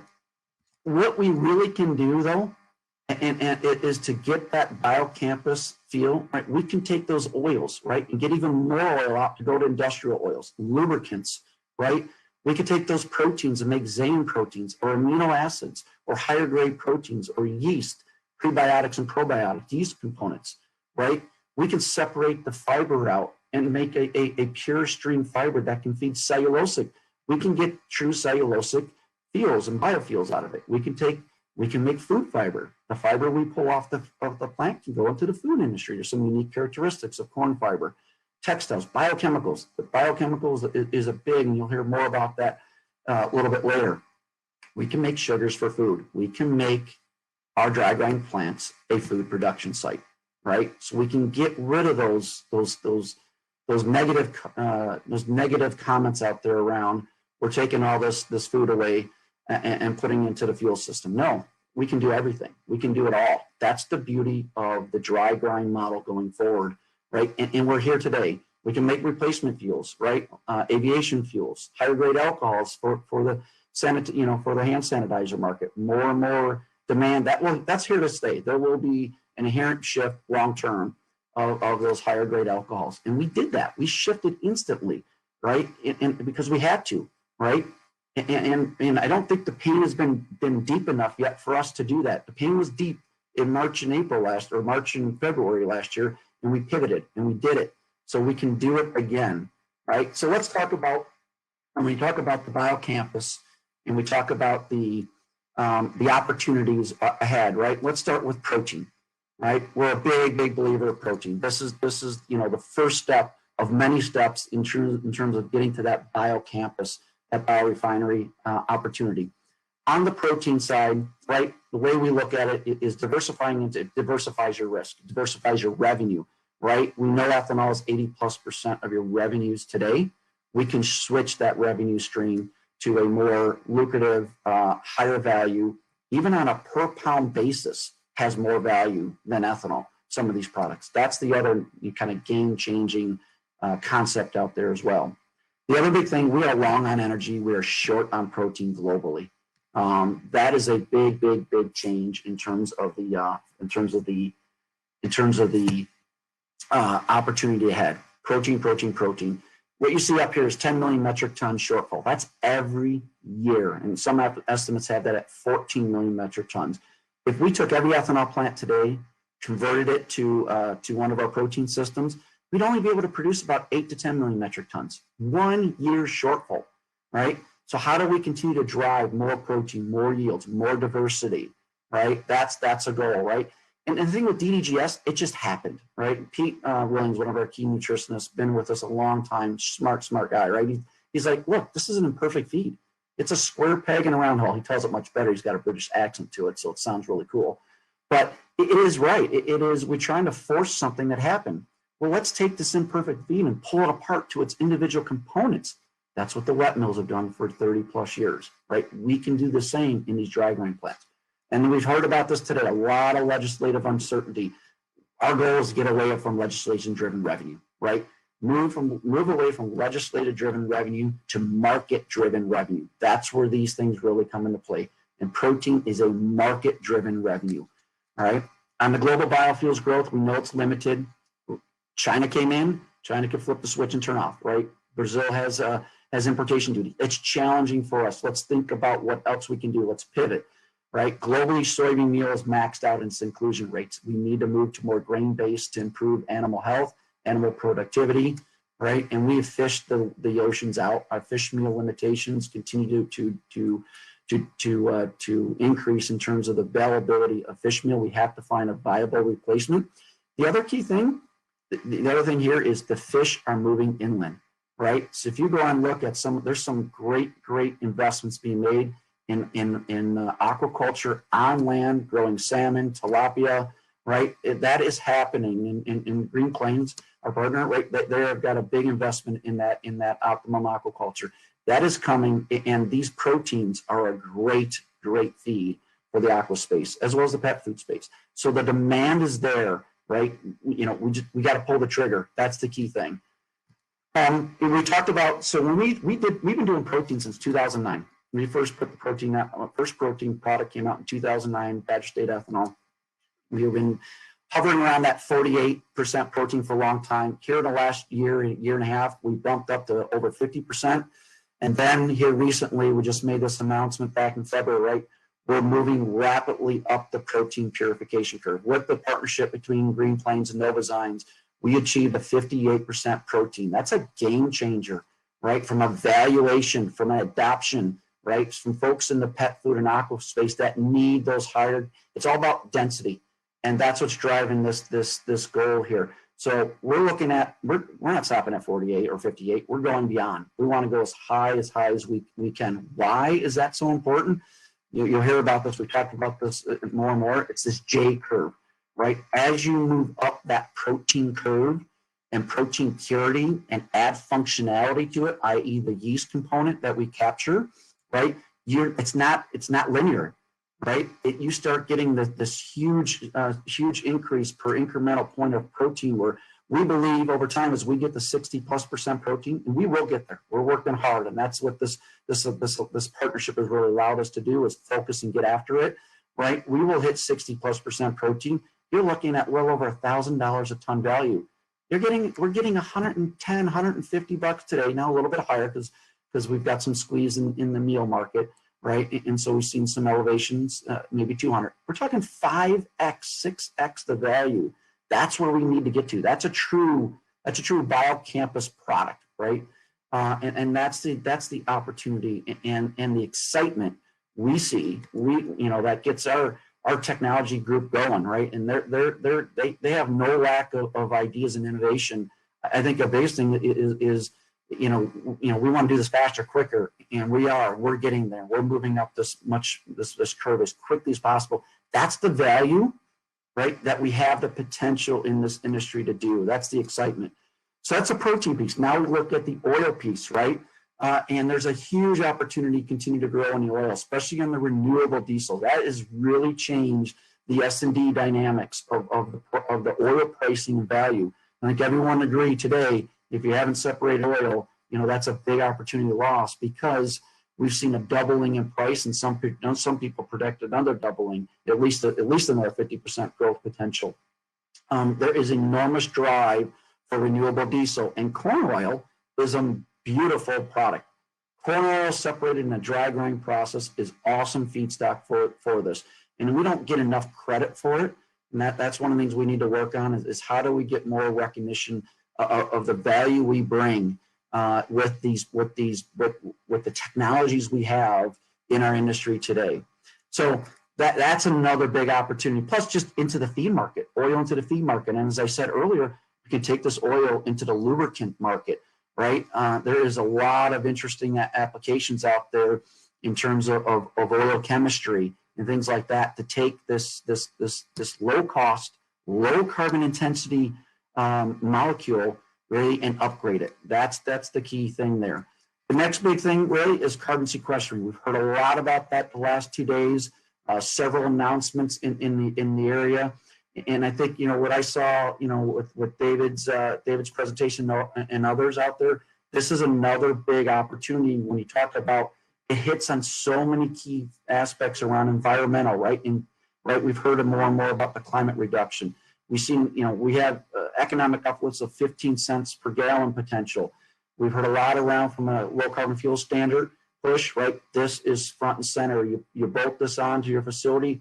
what we really can do though, and it is to get that biocampus feel, right? We can take those oils, right? And get even more oil out to go to industrial oils, lubricants, right? We could take those proteins and make Zane proteins or amino acids or higher grade proteins or yeast, prebiotics and probiotic yeast components, right? We can separate the fiber out and make a pure stream fiber that can feed cellulosic. We can get true cellulosic fuels and biofuels out of it. We can make food fiber. The fiber we pull off the plant can go into the food industry. There's some unique characteristics of corn fiber. Textiles, biochemicals. The biochemicals is a big, and you'll hear more about that a little bit later. We can make sugars for food. We can make our dry grind plants a food production site, right? So we can get rid of those negative comments out there around we're taking all this food away and putting it into the fuel system. No, we can do everything. We can do it all. That's the beauty of the dry grind model going forward, right? And we're here today. We can make replacement fuels, right? Aviation fuels, higher grade alcohols for the hand sanitizer market. More and more demand. That's here to stay. There will be an inherent shift long term of those higher grade alcohols, and we did that. We shifted instantly, right? And because we had to, right? And I don't think the pain has been deep enough yet for us to do that. The pain was deep in March and February last year, and we pivoted and we did it. So we can do it again, right? So let's talk about, when we talk about the biocampus and we talk about the opportunities ahead, right? Let's start with protein, right? We're a big believer of protein. This is the first step of many steps in terms of getting to that biocampus, that biorefinery opportunity. On the protein side, right, the way we look at it is it diversifies your risk, it diversifies your revenue, right? We know ethanol is 80+% of your revenues today. We can switch that revenue stream to a more lucrative, higher value, even on a per pound basis, has more value than ethanol, some of these products. That's the other kind of game-changing concept out there as well. The other big thing, we are long on energy, we are short on protein globally. That is a big change in terms of the opportunity ahead. Protein. What you see up here is 10 million metric ton shortfall. That's every year, and some estimates have that at 14 million metric tons. If we took every ethanol plant today, converted it to one of our protein systems, we'd only be able to produce about 8 to 10 million metric tons. 1 year shortfall, right? So how do we continue to drive more protein, more yields, more diversity, right? That's a goal, right? And the thing with DDGS, it just happened, right? Pete Williams, one of our key nutritionists, been with us a long time, smart guy, right? He's like, look, this is an imperfect feed. It's a square peg in a round hole. He tells it much better. He's got a British accent to it, so it sounds really cool. But it is right. It is, we're trying to force something that happened. Well, let's take this imperfect feed and pull it apart to its individual components. That's what the wet mills have done for 30+ years, right? We can do the same in these dry grind plants. And we've heard about this today, a lot of legislative uncertainty. Our goal is to get away from legislation-driven revenue, right? Move away from legislative-driven revenue to market-driven revenue. That's where these things really come into play. And protein is a market-driven revenue, all right? On the global biofuels growth, we know it's limited. China came in, China could flip the switch and turn off, right? Brazil has importation duty. It's challenging for us. Let's think about what else we can do. Let's pivot. Right? Globally, soybean meal is maxed out in its inclusion rates. We need to move to more grain-based to improve animal health, animal productivity, right? And we have fished the oceans out. Our fish meal limitations continue to increase in terms of the availability of fish meal. We have to find a viable replacement. The other key thing, the other thing here is the fish are moving inland, right? So if you go and look at there's some great investments being made in aquaculture on land, growing salmon, tilapia, right? That is happening in Green Plains, our partner, right? They have got a big investment in that optimum aquaculture. That is coming, and these proteins are a great feed for the aqua space as well as the pet food space. So the demand is there, right? You know, we got to pull the trigger. That's the key thing. We talked about, so when we've been doing protein since 2009. We first put the protein out, our first protein product came out in 2009, Badger State Ethanol. We've been hovering around that 48% protein for a long time. Here in the last year and a half, we bumped up to over 50%. And then here recently, we just made this announcement back in February, right? We're moving rapidly up the protein purification curve. With the partnership between Green Plains and Novozymes, we achieved a 58% protein. That's a game changer, right? From a valuation, from an adoption, right? From folks in the pet food and aqua space that need those higher, it's all about density. And that's what's driving this goal here. So we're looking at, we're not stopping at 48 or 58, we're going beyond. We want to go as high as we can. Why is that so important? You'll hear about this, we talked about this more and more, it's this J curve, right? As you move up that protein curve and protein purity and add functionality to it, i.e. the yeast component that we capture, right? It's not linear, right? You start getting this huge increase per incremental point of protein, where we believe over time as we get the 60+% protein, and we will get there. We're working hard, and that's what this partnership has really allowed us to do, is focus and get after it, right? We will hit 60+% protein. You're looking at well over $1,000 a ton value. We're getting $110, $150 today, now a little bit higher because we've got some squeeze in the meal market, right? And so we've seen some elevations, maybe 200. We're talking 5x, 6x the value. That's where we need to get to. That's a true biocampus product, right? And that's the opportunity and the excitement we see. That gets our technology group going, right? And they have no lack of ideas and innovation. I think the biggest thing is we want to do this faster, quicker, and we're getting there. We're moving up this curve as quickly as possible. That's the value, right? That we have the potential in this industry to do. That's the excitement. So that's a protein piece. Now we look at the oil piece, right? And there's a huge opportunity to continue to grow in the oil, especially on the renewable diesel. That has really changed the S&D dynamics of the oil pricing and value. I think everyone agree today, if you haven't separated oil, that's a big opportunity loss, because we've seen a doubling in price, and some people predicted another doubling, at least another 50% growth potential. There is enormous drive for renewable diesel, and corn oil is a beautiful product. Corn oil separated in a dry grind process is awesome feedstock for this. And we don't get enough credit for it. And that's one of the things we need to work on is how do we get more recognition of the value we bring with the technologies we have in our industry today. So that's another big opportunity. Plus, just into the feed market, oil into the feed market. And as I said earlier, we can take this oil into the lubricant market, right? There is a lot of interesting applications out there in terms of oil chemistry and things like that to take this low cost, low carbon intensity molecule really and upgrade it. That's the key thing there. The next big thing really is carbon sequestration. We've heard a lot about that the last 2 days. Several announcements in the area, and I think what I saw with David's presentation and others out there. This is another big opportunity when you talk about. It hits on so many key aspects around environmental, right? We've heard more and more about the climate reduction. We've seen, we have economic uplifts of 15 cents per gallon potential. We've heard a lot around from a low carbon fuel standard push, right? This is front and center. You bolt this onto your facility.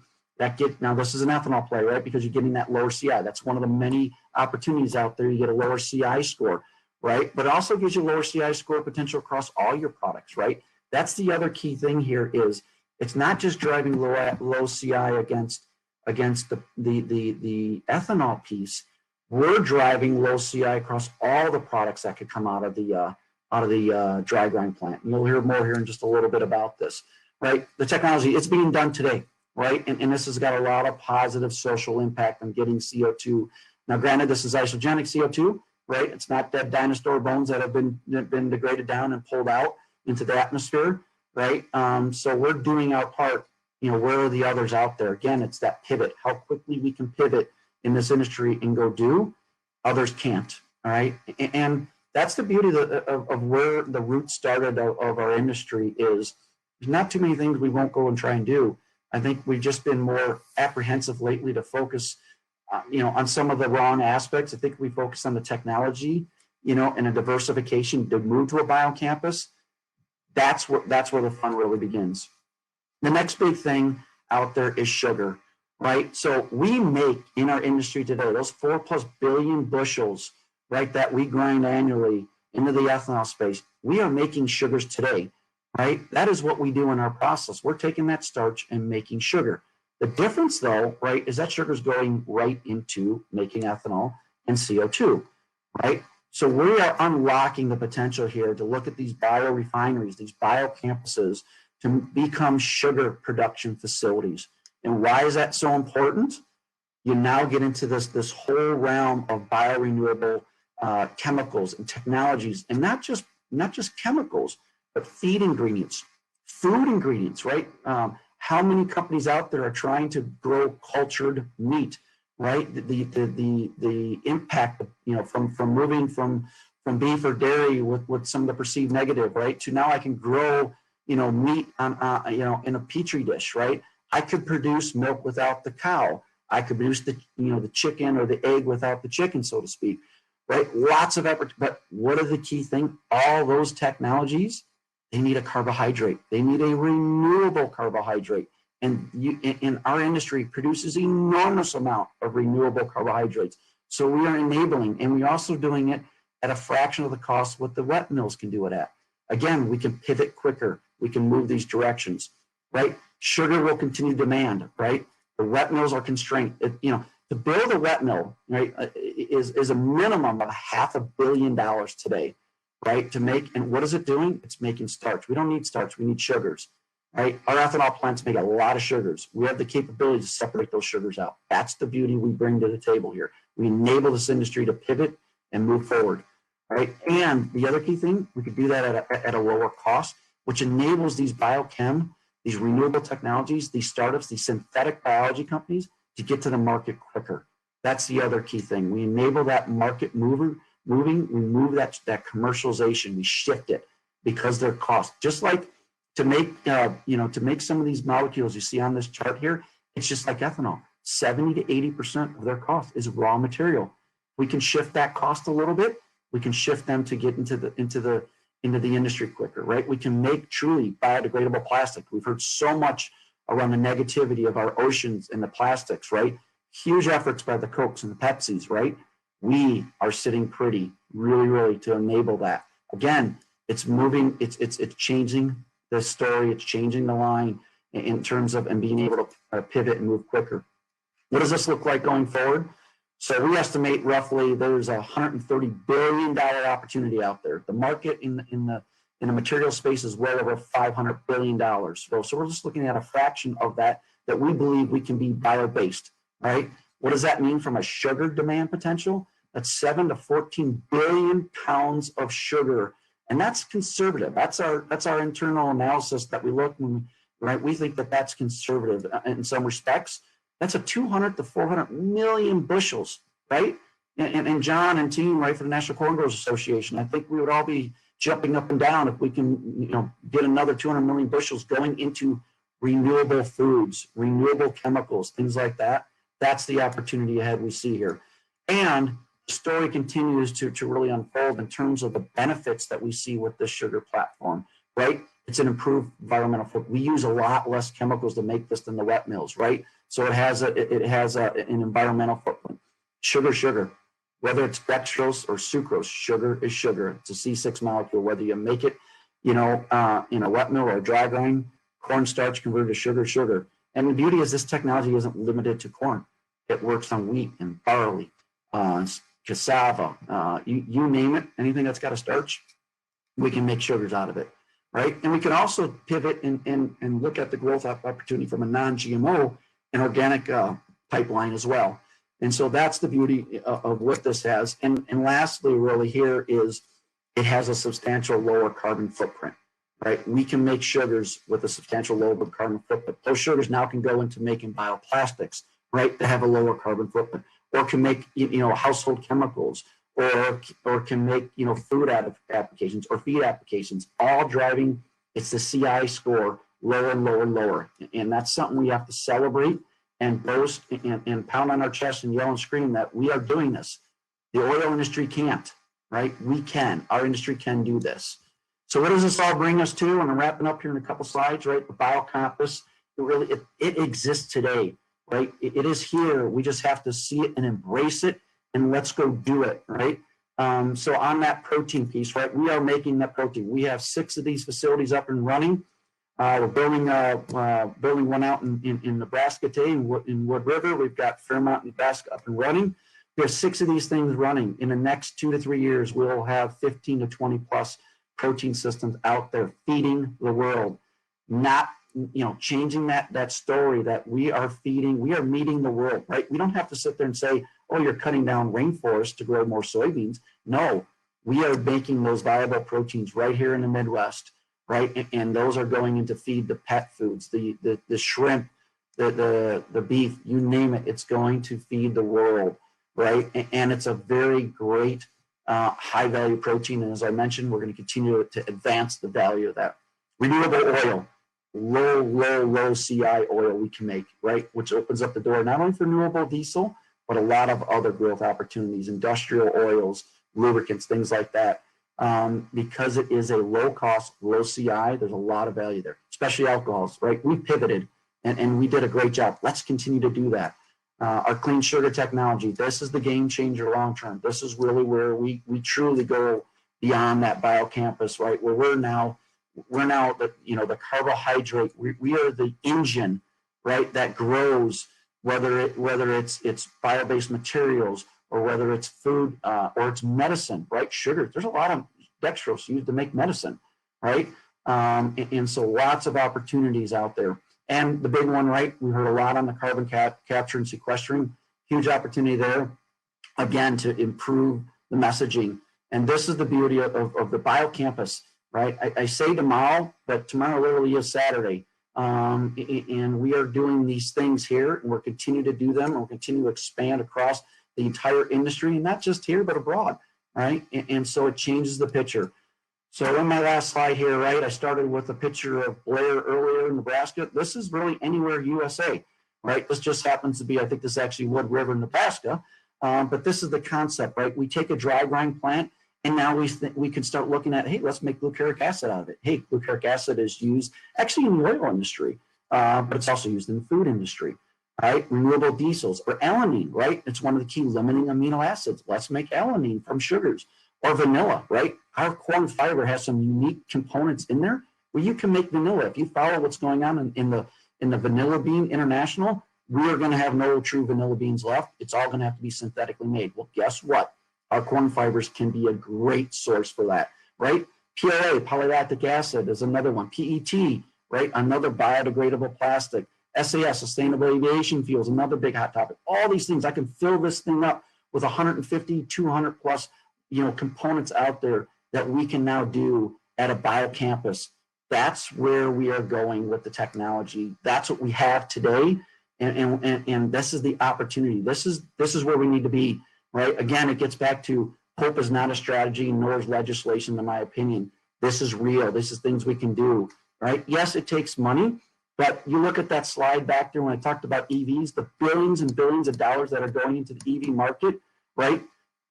Now this is an ethanol play, right? Because you're getting that lower CI. That's one of the many opportunities out there. You get a lower CI score, right? But it also gives you lower CI score potential across all your products, right? That's the other key thing here is it's not just driving low CI against the ethanol piece. We're driving low CI across all the products that could come out of the dry grind plant. And you'll hear more here in just a little bit about this, right? The technology, it's being done today, right? And this has got a lot of positive social impact on getting CO2. Now, granted, this is isogenic CO2, right? It's not dead dinosaur bones that have been degraded down and pulled out into the atmosphere, right? So we're doing our part. Where are the others out there? Again, it's that pivot, how quickly we can pivot in this industry and go do. Others can't, all right? And that's the beauty of where the root started of our industry is. There's not too many things we won't go and try and do. I think we've just been more apprehensive lately to focus, on some of the wrong aspects. I think we focus on the technology, and a diversification to move to a biocampus. That's where the fun really begins. The next big thing out there is sugar, right? So we make in our industry today, those 4+ billion bushels, right, that we grind annually into the ethanol space. We are making sugars today, right? That is what we do in our process. We're taking that starch and making sugar. The difference though, right, is that sugar is going right into making ethanol and CO2, right? So we are unlocking the potential here to look at these biorefineries, these biocampuses, to become sugar production facilities. And why is that so important? You now get into this whole realm of biorenewable chemicals and technologies, and not just chemicals, but feed ingredients, food ingredients, right? How many companies out there are trying to grow cultured meat, right? The impact, from moving from beef or dairy with some of the perceived negative, right? To now I can grow, meat on, in a petri dish, right? I could produce milk without the cow. I could produce the chicken or the egg without the chicken, so to speak, right? Lots of effort, but what are the key things? All those technologies, they need a carbohydrate. They need a renewable carbohydrate. And in our industry produces enormous amount of renewable carbohydrates. So we are enabling, and we're also doing it at a fraction of the cost what the wet mills can do it at. Again, we can pivot quicker. We can move these directions, right? Sugar will continue demand, right? The wet mills are constrained. To build a wet mill, right, is a minimum of $500 million today, right? And what is it doing? It's making starch. We don't need starch, we need sugars, right? Our ethanol plants make a lot of sugars. We have the capability to separate those sugars out. That's the beauty we bring to the table here. We enable this industry to pivot and move forward, right? And the other key thing, we could do that at a lower cost, which enables these biochem, these renewable technologies, these startups, these synthetic biology companies to get to the market quicker. That's the other key thing. We enable that market moving, we move that commercialization, we shift it because they're cost. Just like to make, to make some of these molecules you see on this chart here, it's just like ethanol. 70 to 80% of their cost is raw material. We can shift that cost a little bit. We can shift them to get into the industry quicker, right? We can make truly biodegradable plastic. We've heard so much around the negativity of our oceans and the plastics, right? Huge efforts by the Cokes and the Pepsis, right? We are sitting pretty, really to enable that. Again, it's moving, it's changing the story, it's changing the line in terms of and being able to pivot and move quicker. What does this look like going forward? So we estimate roughly there's a $130 billion opportunity out there. The market in the material space is well over $500 billion. So we're just looking at a fraction of that we believe we can be bio-based, right? What does that mean from a sugar demand potential? That's 7 to 14 billion pounds of sugar. And that's conservative. That's our internal analysis that we look, right? We think that that's conservative in some respects. That's a 200 to 400 million bushels, right? And John and team, right, for the National Corn Growers Association, I think we would all be jumping up and down if we can, get another 200 million bushels going into renewable foods, renewable chemicals, things like that. That's the opportunity ahead we see here. And the story continues to really unfold in terms of the benefits that we see with this sugar platform, right? It's an improved environmental footprint. We use a lot less chemicals to make this than the wet mills, right? So it has an environmental footprint. Sugar, whether it's dextrose or sucrose, sugar is sugar. It's a C6 molecule, whether you make it, in a wet mill or a dry grind, cornstarch converted to sugar. And the beauty is this technology isn't limited to corn. It works on wheat and barley, cassava, you name it, anything that's got a starch, we can make sugars out of it, right? And we can also pivot and look at the growth opportunity from a non-GMO and organic pipeline as well. And so that's the beauty of what this has. And lastly, really here is it has a substantial lower carbon footprint, right? We can make sugars with a substantial lower carbon footprint. Those sugars now can go into making bioplastics, right? That have a lower carbon footprint, or can make, household chemicals, or can make, food applications or feed applications, all driving, it's the CI score lower and lower. And that's something we have to celebrate and boast and pound on our chest and yell and scream that we are doing this. The oil industry can't, right? We can, our industry can do this. So what does this all bring us to? And I'm wrapping up here in a couple slides, right? The biocampus, it exists today, right? It is here. We just have to see it and embrace it, and let's go do it, right? So on that protein piece, right? We are making that protein. We have 6 of these facilities up and running. We're building one out in Nebraska today in Wood River. We've got Fairmont, Nebraska up and running. We have 6 of these things running. In the next 2 to 3 years, we'll have 15 to 20 plus protein systems out there feeding the world, not changing that story that we are meeting the world, right? We don't have to sit there and say, oh, you're cutting down rainforests to grow more soybeans. No, we are making those viable proteins right here in the Midwest, right? And those are going into feed the pet foods, the shrimp, the beef, you name it, it's going to feed the world, right? And it's a very great high value protein. And as I mentioned, we're going to continue to advance the value of that. Renewable oil, low CI oil we can make, right? Which opens up the door not only for renewable diesel, but a lot of other growth opportunities, industrial oils, lubricants, things like that. Because it is a low cost, low CI, there's a lot of value there, especially alcohols, right? We pivoted and we did a great job. Let's continue to do that. Our clean sugar technology, this is the game changer long term. This is really where we truly go beyond that biocampus, right? Where we're now the carbohydrate, we are the engine, right, that grows, whether it's bio-based materials or whether it's food or it's medicine, right? Sugar. There's a lot of dextrose used to make medicine, right? And so lots of opportunities out there. And the big one, right? We heard a lot on the carbon capture and sequestering, huge opportunity there, again, to improve the messaging. And this is the beauty of the biocampus, right? I say tomorrow, but tomorrow literally is Saturday. And we are doing these things here, and we're continuing to do them, and we'll continue to expand across the entire industry, and not just here, but abroad, right? And so it changes the picture. So in my last slide here, right, I started with a picture of Blair earlier in Nebraska. This is really anywhere USA, right? This just happens to be, I think this is actually Wood River, Nebraska. But this is the concept, right? We take a dry grind plant, and now we can start looking at, hey, let's make glucuric acid out of it. Hey, glucuric acid is used actually in the oil industry, but it's also used in the food industry, right? Renewable diesels, or alanine, right? It's one of the key limiting amino acids. Let's make alanine from sugars. Or vanilla, right? Our corn fiber has some unique components in there where you can make vanilla. If you follow what's going on in the Vanilla Bean International, we are going to have no true vanilla beans left. It's all going to have to be synthetically made. Well, guess what? Our corn fibers can be a great source for that, right? PLA, polylactic acid, is another one. PET, right? Another biodegradable plastic. SAS, sustainable aviation fuels, another big hot topic. All these things, I can fill this thing up with 150, 200 plus components out there that we can now do at a biocampus. That's where we are going with the technology. That's what we have today. And this is the opportunity. This is where we need to be, right? Again, it gets back to hope is not a strategy, nor is legislation, in my opinion. This is real. This is things we can do, right? Yes, it takes money, but you look at that slide back there when I talked about EVs, the billions and billions of dollars that are going into the EV market, right?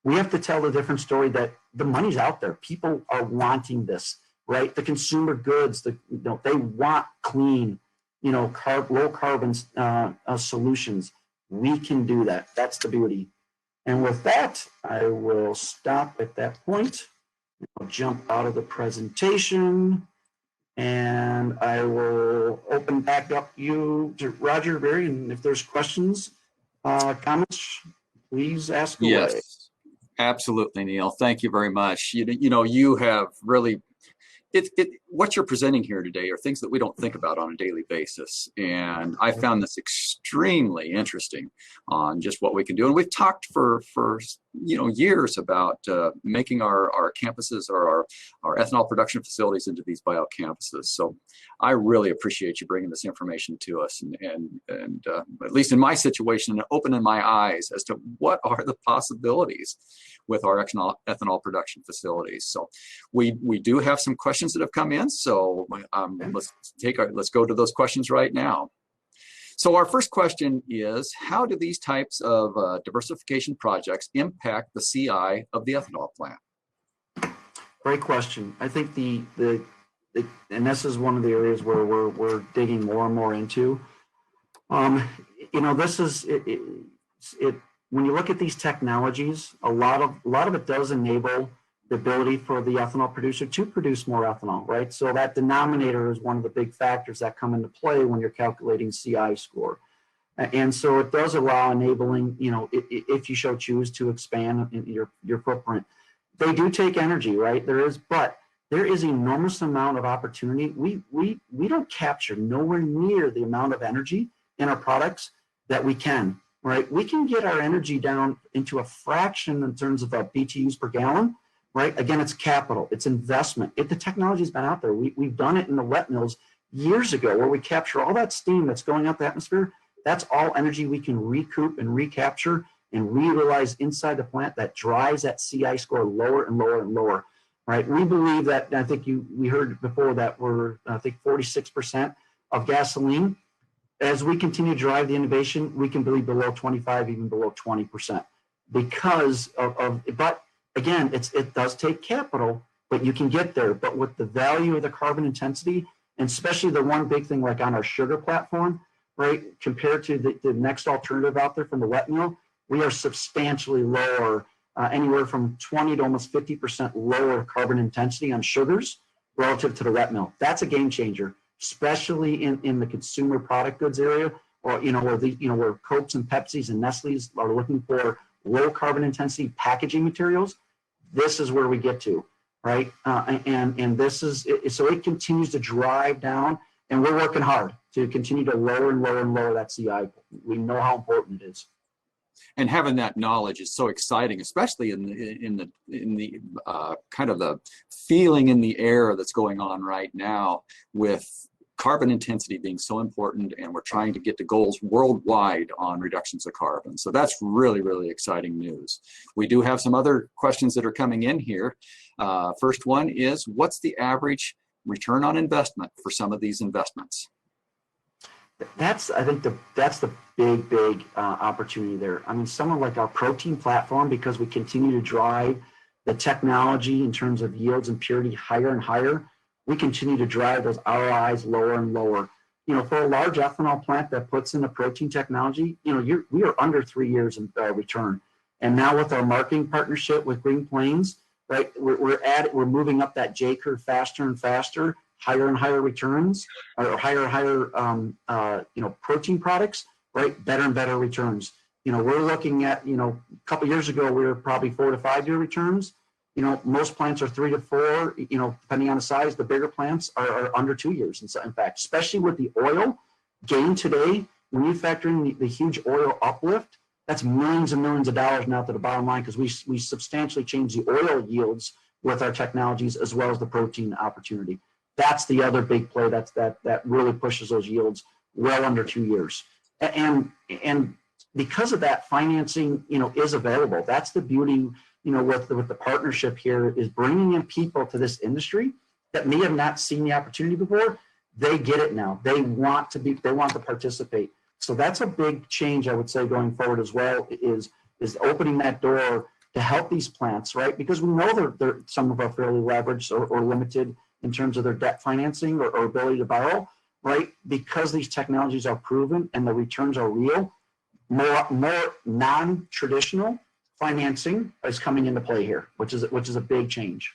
We have to tell the different story that the money's out there. People are wanting this, right? The consumer goods, they want clean, low carbon solutions. We can do that. That's the beauty. And with that, I will stop at that point. I'll jump out of the presentation, and I will open back up you to Roger, Barry, and if there's questions, comments, please ask away. Yes. Absolutely, Neil. Thank you very much. You have really, what you're presenting here today are things that we don't think about on a daily basis. And I found this extremely interesting on just what we can do. And we've talked for years about making our campuses or our ethanol production facilities into these biocampuses. So I really appreciate you bringing this information to us and at least in my situation, opening my eyes as to what are the possibilities with our ethanol production facilities. So we do have some questions that have come in. So let's go to those questions right now. So our first question is, how do these types of diversification projects impact the CI of the ethanol plant? Great question. I think and this is one of the areas where we're digging more and more into. This is it. When you look at these technologies, a lot of it does enable the ability for the ethanol producer to produce more ethanol, right? So that denominator is one of the big factors that come into play when you're calculating CI score. And so it does allow enabling, if you so choose to expand your footprint. They do take energy, right? There is enormous amount of opportunity. We don't capture nowhere near the amount of energy in our products that we can, right? We can get our energy down into a fraction in terms of BTUs per gallon, right? Again, it's capital, it's investment. The technology's been out there. We've done it in the wet mills years ago where we capture all that steam that's going out the atmosphere. That's all energy we can recoup and recapture and reutilize inside the plant that drives that CI score lower and lower and lower, right? We believe that, I think we heard before that we're, 46% of gasoline. As we continue to drive the innovation, we can be below 25, even below 20% because but again, it does take capital, but you can get there. But with the value of the carbon intensity, and especially the one big thing like on our sugar platform, right, compared to the next alternative out there from the wet mill, we are substantially lower, anywhere from 20 to almost 50% lower carbon intensity on sugars relative to the wet mill. That's a game changer, especially in the consumer product goods area, or where Cokes and Pepsis and Nestle's are looking for low carbon intensity packaging materials. This is where we get to. right? And this is, so it continues to drive down, and we're working hard to continue to lower and lower and lower that CI. We know how important it is. And having that knowledge is so exciting, especially in the kind of the feeling in the air that's going on right now with carbon intensity being so important, and we're trying to get to goals worldwide on reductions of carbon. So that's really, really exciting news. We do have some other questions that are coming in here. First one is, what's the average return on investment for some of these investments? I think that's the big opportunity there. I mean, someone like our protein platform, because we continue to drive the technology in terms of yields and purity higher and higher, we continue to drive those ROIs lower and lower. You know, for a large ethanol plant that puts in a protein technology, you know, we are under 3 years in return. And now with our marketing partnership with Green Plains, right, we're moving up that J curve faster and faster, higher and higher returns, or higher and higher, you know, protein products, right, better and better returns. You know, we're looking at, you know, a couple of years ago, we were probably 4 to 5 year returns. You know, most plants are 3 to 4, you know, depending on the size. The bigger plants are under 2 years. In fact, especially with the oil gain today, when you factor in the huge oil uplift, that's millions and millions of dollars now to the bottom line, because we substantially change the oil yields with our technologies as well as the protein opportunity. That's the other big play that really pushes those yields well under 2 years. And because of that, financing, you know, is available. That's the beauty, you know, with the partnership here, is bringing in people to this industry that may have not seen the opportunity before. They get it now. They want to participate. So that's a big change, I would say, going forward as well, is opening that door to help these plants, right? Because we know they're some of them are fairly leveraged or limited in terms of their debt financing or ability to borrow, right? Because these technologies are proven and the returns are real, more non-traditional financing is coming into play here, which is a big change.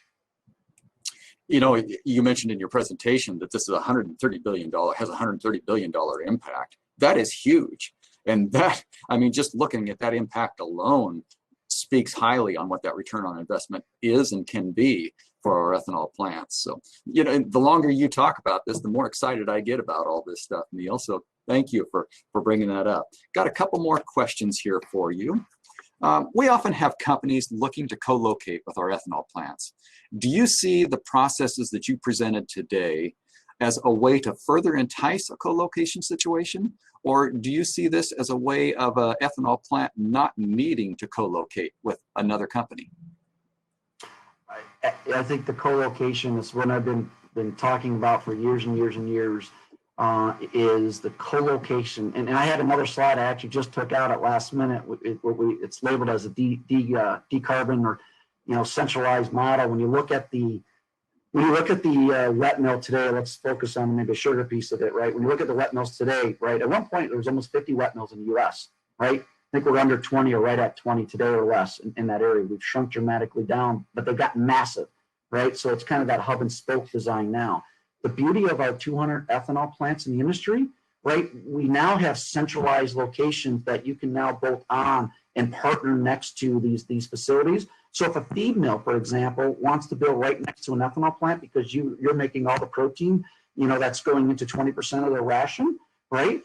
You know, you mentioned in your presentation that this is $130 billion, has $130 billion impact. That is huge. And that, I mean, just looking at that impact alone speaks highly on what that return on investment is and can be for our ethanol plants. So, you know, the longer you talk about this, the more excited I get about all this stuff, Neil. So thank you for bringing that up. Got a couple more questions here for you. We often have companies looking to co-locate with our ethanol plants. Do you see the processes that you presented today as a way to further entice a co-location situation? Or do you see this as a way of an ethanol plant not needing to co-locate with another company? I think the co-location is what I've been talking about for years and years and years, is the co-location. And I had another slide I actually just took out at last minute. It's labeled as a decarbon or, you know, centralized model. When you look at the wet mill today, let's focus on maybe a shorter piece of it, right? When you look at the wet mills today, right? At one point, there was almost 50 wet mills in the U.S., right? I think we're under 20 or right at 20 today or less in that area. We've shrunk dramatically down, but they've gotten massive, right? So it's kind of that hub and spoke design now. The beauty of our 200 ethanol plants in the industry, right? We now have centralized locations that you can now bolt on and partner next to these facilities. So if a feed mill, for example, wants to build right next to an ethanol plant because you're making all the protein, you know, that's going into 20% of their ration, right?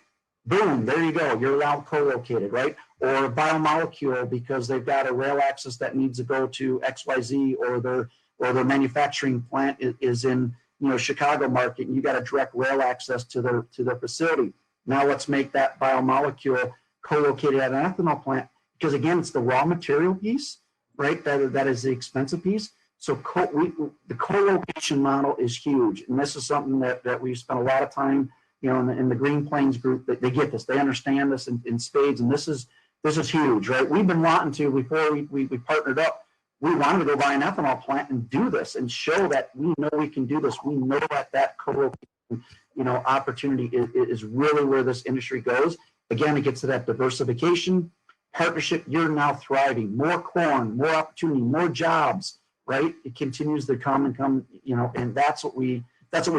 Boom, there you go. You're now co-located, right? Or a biomolecule because they've got a rail access that needs to go to XYZ, or their manufacturing plant is in, you know, Chicago market, and you got a direct rail access to their facility. Now let's make that biomolecule co-located at an ethanol plant, because again, it's the raw material piece, right? That is the expensive piece. So the co-location model is huge, and this is something that we've spent a lot of time, you know, in the Green Plains group. They get this, they understand this in spades, and this is huge, right? We've been wanting to, before we partnered up, we wanted to go buy an ethanol plant and do this and show that we know we can do this. We know that co-location, you know, opportunity is really where this industry goes. Again, it gets to that diversification, partnership. You're now thriving, more corn, more opportunity, more jobs, right? It continues to come, you know, and that's what we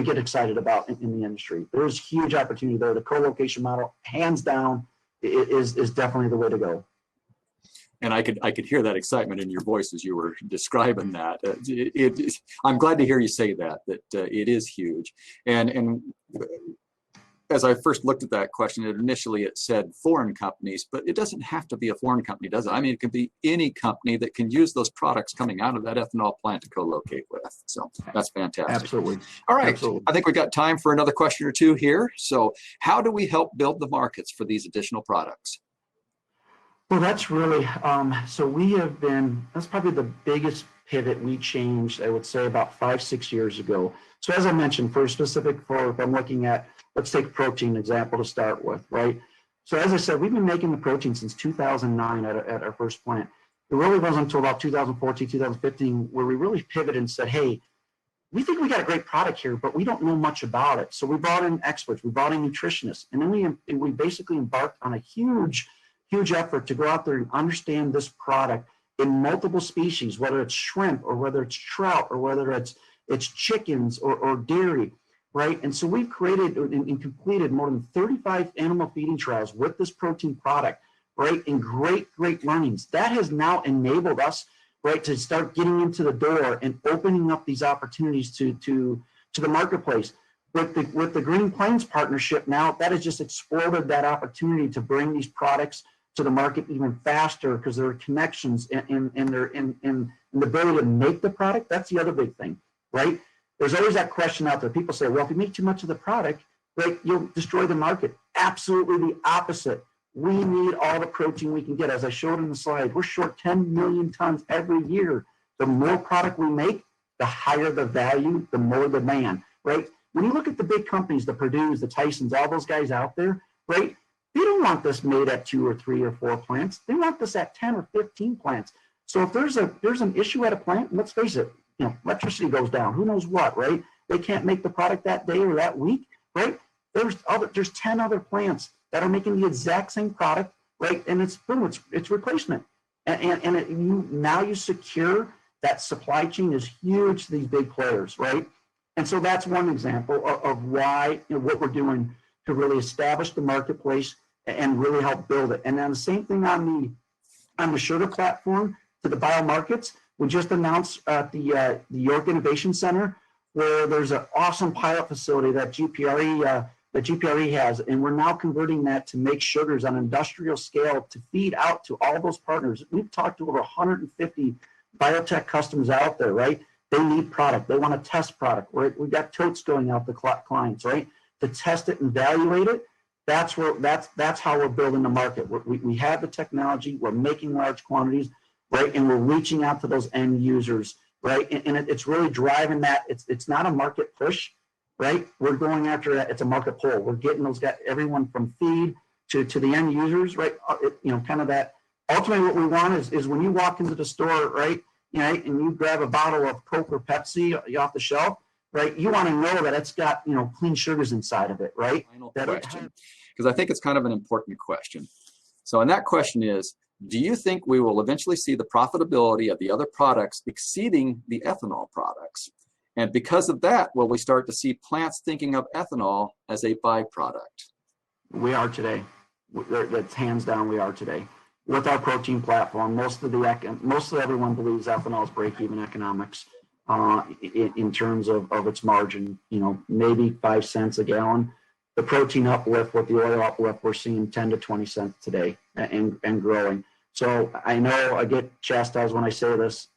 get excited about in the industry. There's huge opportunity there. The co-location model, hands down, is definitely the way to go. And I could hear that excitement in your voice as you were describing that. I'm glad to hear you say that it is huge. And as I first looked at that question, initially it said foreign companies, but it doesn't have to be a foreign company, does it? I mean, it could be any company that can use those products coming out of that ethanol plant to co-locate with. So that's fantastic. Absolutely. All right. Absolutely. I think we've got time for another question or two here. So how do we help build the markets for these additional products? Well, that's really, so we have been, that's probably the biggest pivot we changed, I would say about 5-6 years ago. So as I mentioned, if I'm looking at, let's take protein example to start with, right? So as I said, we've been making the protein since 2009 at our first plant. It really wasn't until about 2014, 2015, where we really pivoted and said, hey, we think we got a great product here, but we don't know much about it. So we brought in experts, we brought in nutritionists, and then we basically embarked on a huge effort to go out there and understand this product in multiple species, whether it's shrimp or whether it's trout or whether it's chickens or dairy, right? And so we've created and completed more than 35 animal feeding trials with this protein product, right? And great learnings. That has now enabled us, right, to start getting into the door and opening up these opportunities to the marketplace. With the Green Plains partnership now, that has just exploded that opportunity to bring these products to the market even faster because there are connections in the ability to make the product. That's the other big thing, right? There's always that question out there. People say, well, if you make too much of the product, right, you'll destroy the market. Absolutely the opposite. We need all the protein we can get. As I showed in the slide, we're short 10 million tons every year. The more product we make, the higher the value, the more demand, right? When you look at the big companies, the Purdue's, the Tysons, all those guys out there, right? They don't want this made at 2 or 3 or 4 plants. They want this at 10 or 15 plants. So if there's an issue at a plant, let's face it, electricity goes down, who knows what, right? They can't make the product that day or that week, right? There's 10 other plants that are making the exact same product, right? And it's replacement. Now you secure that supply chain is huge to these big players, right? And so that's one example of why, what we're doing to really establish the marketplace and really help build it. And then the same thing on the sugar platform to the biomarkets. We just announced at the York Innovation Center where there's an awesome pilot facility that GPRE has, and we're now converting that to make sugars on an industrial scale to feed out to all those partners. We've talked to over 150 biotech customers out there, right? They need product. They want to test product, right? We've got totes going out to clients, right? To test it and evaluate it. That's how we're building the market. We have the technology. We're making large quantities, right? And we're reaching out to those end users, right? And it's really driving that. It's not a market push, right? We're going after that. It's a market pull. We're getting those guys, everyone from feed to the end users, right? Kind of that. Ultimately, what we want is when you walk into the store, right? And you grab a bottle of Coke or Pepsi off the shelf, right? You want to know that it's got, clean sugars inside of it, right? Final question, because I think it's kind of an important question. So, and that question is, do you think we will eventually see the profitability of the other products exceeding the ethanol products? And because of that, will we start to see plants thinking of ethanol as a byproduct? We are today. That's hands down, we are today. With our protein platform, most of everyone believes ethanol is break-even economics in terms of its margin. Maybe 5 cents a gallon. The protein uplift with the oil uplift, we're seeing 10 to 20 cents today and growing. So I know I get chastised when I say this.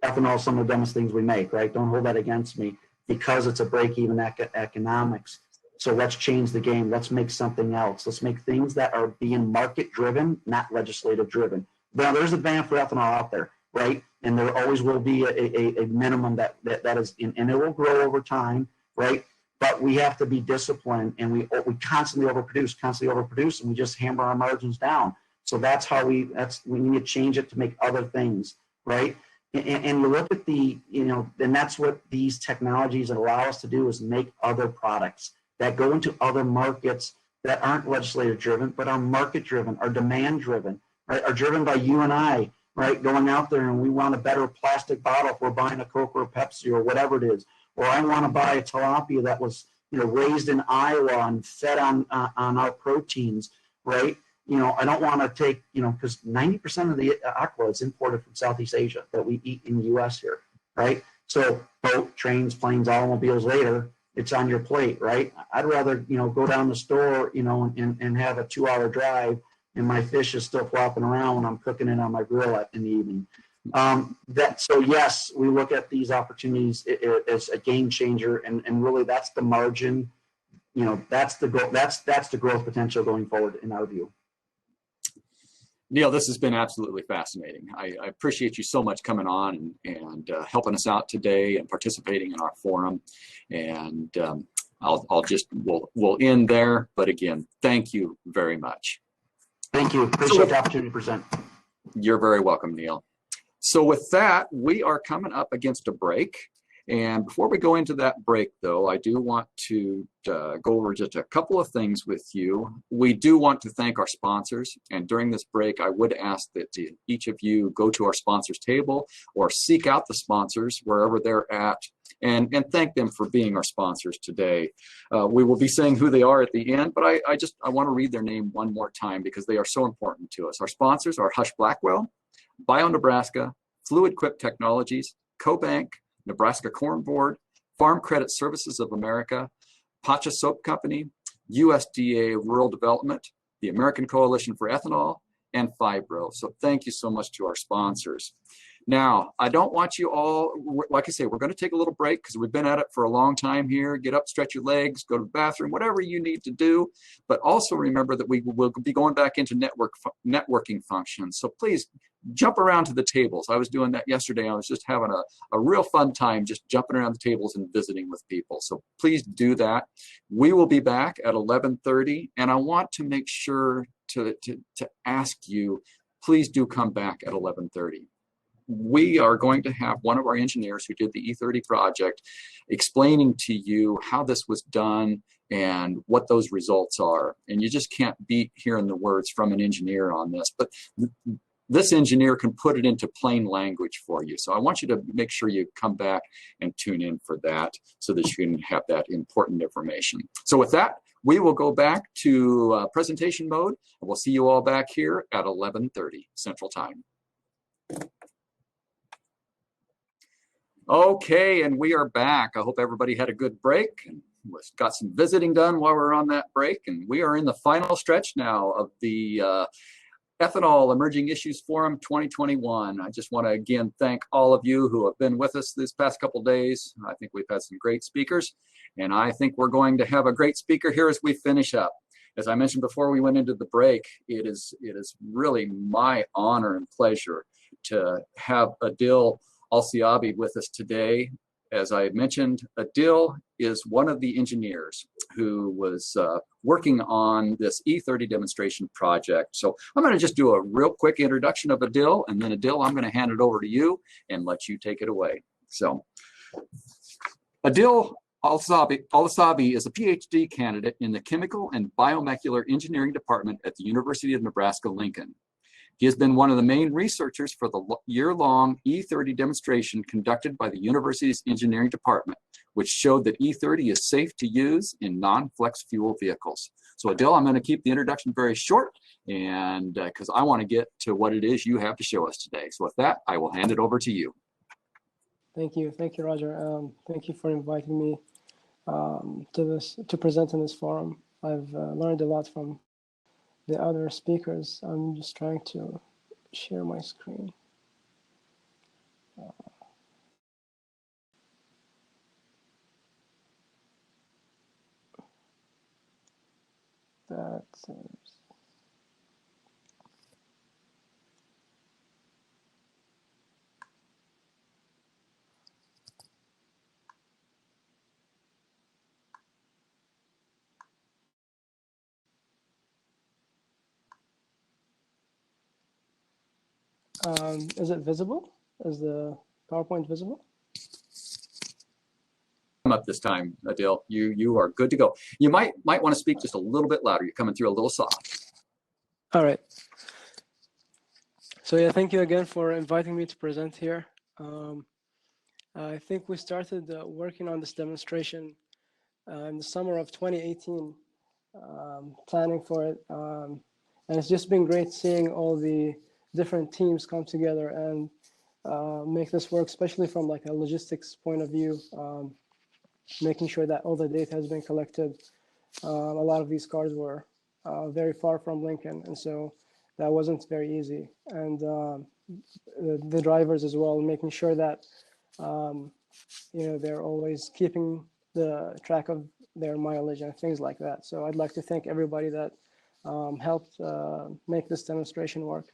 Ethanol is some of the dumbest things we make, right? Don't hold that against me because it's a break-even economics. So let's change the game. Let's make something else. Let's make things that are being market-driven, not legislative-driven. Now, there's a ban for ethanol out there, right? And there always will be a minimum that is, and it will grow over time, right? But we have to be disciplined, and we constantly overproduce, and we just hammer our margins down. So that's how we need to change it to make other things, right? And you look at and that's what these technologies allow us to do is make other products that go into other markets that aren't legislative driven, but are market driven, are demand driven, right? Are driven by you and I, right? Going out there and we want a better plastic bottle if we're buying a Coke or a Pepsi or whatever it is. Or I want to buy a tilapia that was, raised in Iowa and fed on our proteins, right? I don't want to take, because 90% of the aqua is imported from Southeast Asia that we eat in the U.S. here, right? So boat, trains, planes, automobiles later, it's on your plate, right? I'd rather, go down the store, and have a 2-hour drive and my fish is still flopping around when I'm cooking it on my grill in the evening. So yes, we look at these opportunities as a game changer, and really that's the margin, that's the goal, that's the growth potential going forward in our view. Neil, this has been absolutely fascinating. I appreciate you so much coming on and helping us out today and participating in our forum. And we'll end there. But again, thank you very much. Thank you. Appreciate the opportunity to present. You're very welcome, Neil. So with that, we are coming up against a break. And before we go into that break, though, I do want to go over just a couple of things with you. We do want to thank our sponsors. And during this break, I would ask that each of you go to our sponsors table or seek out the sponsors wherever they're at and thank them for being our sponsors today. We will be saying who they are at the end, but I want to read their name one more time because they are so important to us. Our sponsors are Hush Blackwell, Bio Nebraska, Fluid Quip Technologies, CoBank, Nebraska Corn Board, Farm Credit Services of America, Pacha Soap Company, USDA Rural Development, the American Coalition for Ethanol, and Fibro. So thank you so much to our sponsors. Now, I don't want you all, like I say, we're going to take a little break because we've been at it for a long time here. Get up, stretch your legs, go to the bathroom, whatever you need to do. But also remember that we will be going back into networking functions. So please jump around to the tables. I was doing that yesterday. I was just having a real fun time just jumping around the tables and visiting with people. So please do that. We will be back at 11:30. And I want to make sure to ask you, please do come back at 11:30. We are going to have one of our engineers who did the E30 project explaining to you how this was done and what those results are. And you just can't beat hearing the words from an engineer on this, but this engineer can put it into plain language for you. So I want you to make sure you come back and tune in for that so that you can have that important information. So with that, we will go back to presentation mode, and we'll see you all back here at 11:30 Central Time. Okay, and we are back. I hope everybody had a good break and got some visiting done while we're on that break. And we are in the final stretch now of the Ethanol Emerging Issues Forum 2021. I just want to again thank all of you who have been with us this past couple days. I think we've had some great speakers, and I think we're going to have a great speaker here as we finish up. As I mentioned before we went into the break, it is really my honor and pleasure to have Adil Al-Siabi with us today. As I mentioned, Adil is one of the engineers who was working on this E30 demonstration project. So I'm going to just do a real quick introduction of Adil, and then Adil, I'm going to hand it over to you and let you take it away. So Adil Al-Siabi is a PhD candidate in the Chemical and Biomolecular Engineering Department at the University of Nebraska-Lincoln. He has been one of the main researchers for the year-long E30 demonstration conducted by the university's engineering department, which showed that E30 is safe to use in non-flex fuel vehicles. So Adil, I'm going to keep the introduction very short, and because I want to get to what it is you have to show us today. So with that, I will hand it over to you. Thank you, Roger. Thank you for inviting me to present in this forum. I've learned a lot from the other speakers. I'm just trying to share my screen. Is it visible? Is the PowerPoint visible? Up this time, Adil. You are good to go. You might want to speak just a little bit louder. You're coming through a little soft. All right. So yeah, thank you again for inviting me to present here. I think we started working on this demonstration in the summer of 2018, planning for it. And it's just been great seeing all the different teams come together and make this work, especially from like a logistics point of view, making sure that all the data has been collected. A lot of these cars were very far from Lincoln, and so that wasn't very easy. And the drivers as well, making sure that they're always keeping the track of their mileage and things like that. So I'd like to thank everybody that helped make this demonstration work.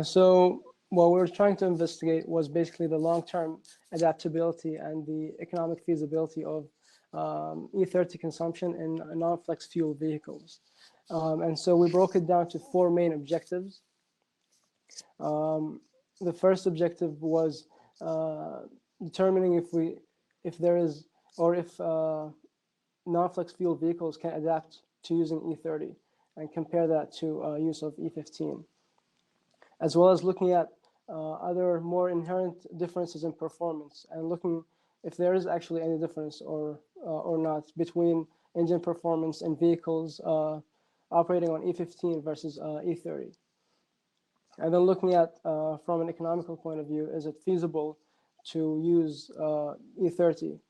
So what we were trying to investigate was basically the long-term adaptability and the economic feasibility of E30 consumption in non-flex fuel vehicles. And so we broke it down to 4 main objectives. The first objective was determining if non-flex fuel vehicles can adapt to using E30 and compare that to use of E15, as well as looking at other more inherent differences in performance and looking if there is actually any difference or not between engine performance and vehicles operating on E15 versus E30. And then looking at, from an economical point of view, is it feasible to use E30?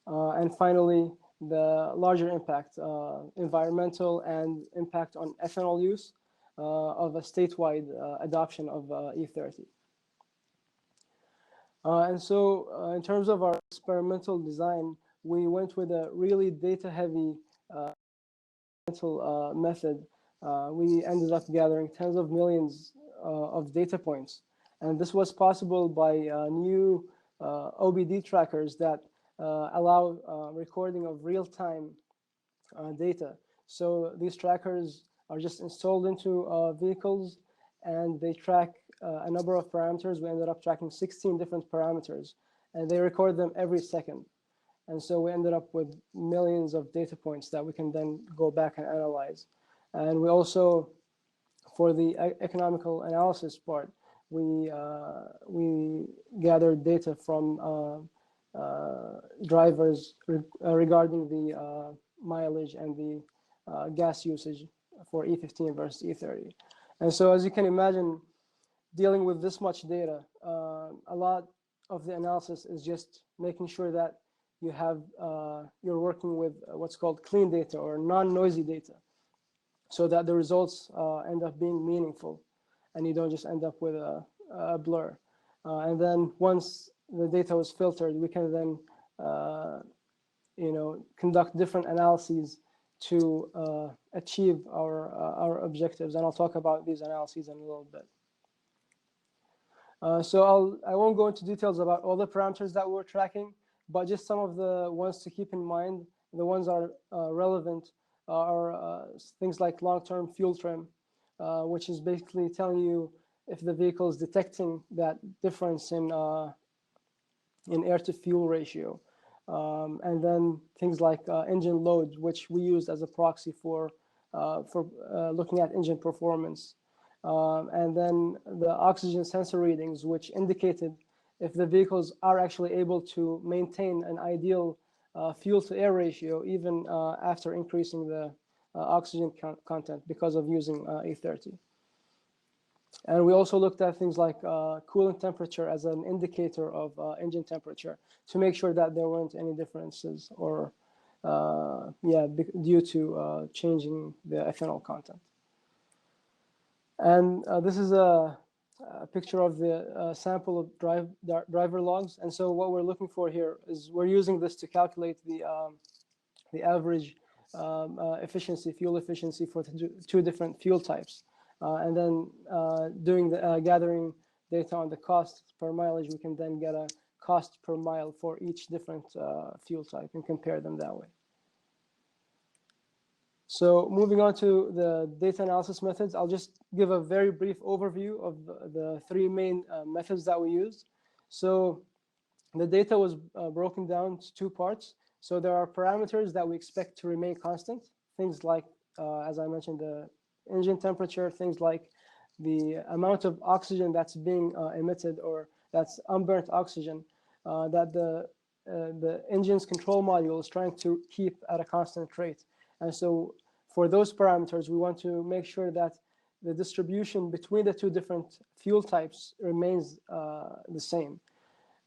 And finally, the larger impact, environmental and impact on ethanol use of a statewide adoption of E30. And so in terms of our experimental design, we went with a really data-heavy method. We ended up gathering tens of millions of data points. And this was possible by new OBD trackers that allow recording of real-time data. So these trackers are just installed into vehicles and they track a number of parameters. We ended up tracking 16 different parameters and they record them every second. And so we ended up with millions of data points that we can then go back and analyze. And we also, for the economical analysis part, we gathered data from drivers regarding the mileage and the gas usage for E15 versus E30. And so as you can imagine, dealing with this much data, a lot of the analysis is just making sure that you're working with what's called clean data or non-noisy data, so that the results end up being meaningful and you don't just end up with a blur. And then once the data was filtered, we can then conduct different analyses to achieve our objectives. And I'll talk about these analyses in a little bit. So I won't go into details about all the parameters that we're tracking, but just some of the ones to keep in mind. The ones that are relevant are things like long-term fuel trim, which is basically telling you if the vehicle is detecting that difference in air-to-fuel ratio. And then things like engine load, which we used as a proxy for looking at engine performance. And then the oxygen sensor readings, which indicated if the vehicles are actually able to maintain an ideal fuel-to-air ratio even after increasing the oxygen content because of using E30. And we also looked at things like coolant temperature as an indicator of engine temperature to make sure that there weren't any differences or due to changing the ethanol content. And this is a picture of the sample of driver logs. And so what we're looking for here is we're using this to calculate the average fuel efficiency for the two different fuel types. And then doing the gathering data on the cost per mileage, we can then get a cost per mile for each different fuel type and compare them that way. So moving on to the data analysis methods, I'll just give a very brief overview of the 3 main methods that we used. So the data was broken down to 2 parts. So there are parameters that we expect to remain constant, things like, as I mentioned, the engine temperature, things like the amount of oxygen that's being emitted or that's unburnt oxygen that the engine's control module is trying to keep at a constant rate. And so for those parameters, we want to make sure that the distribution between the two different fuel types remains the same.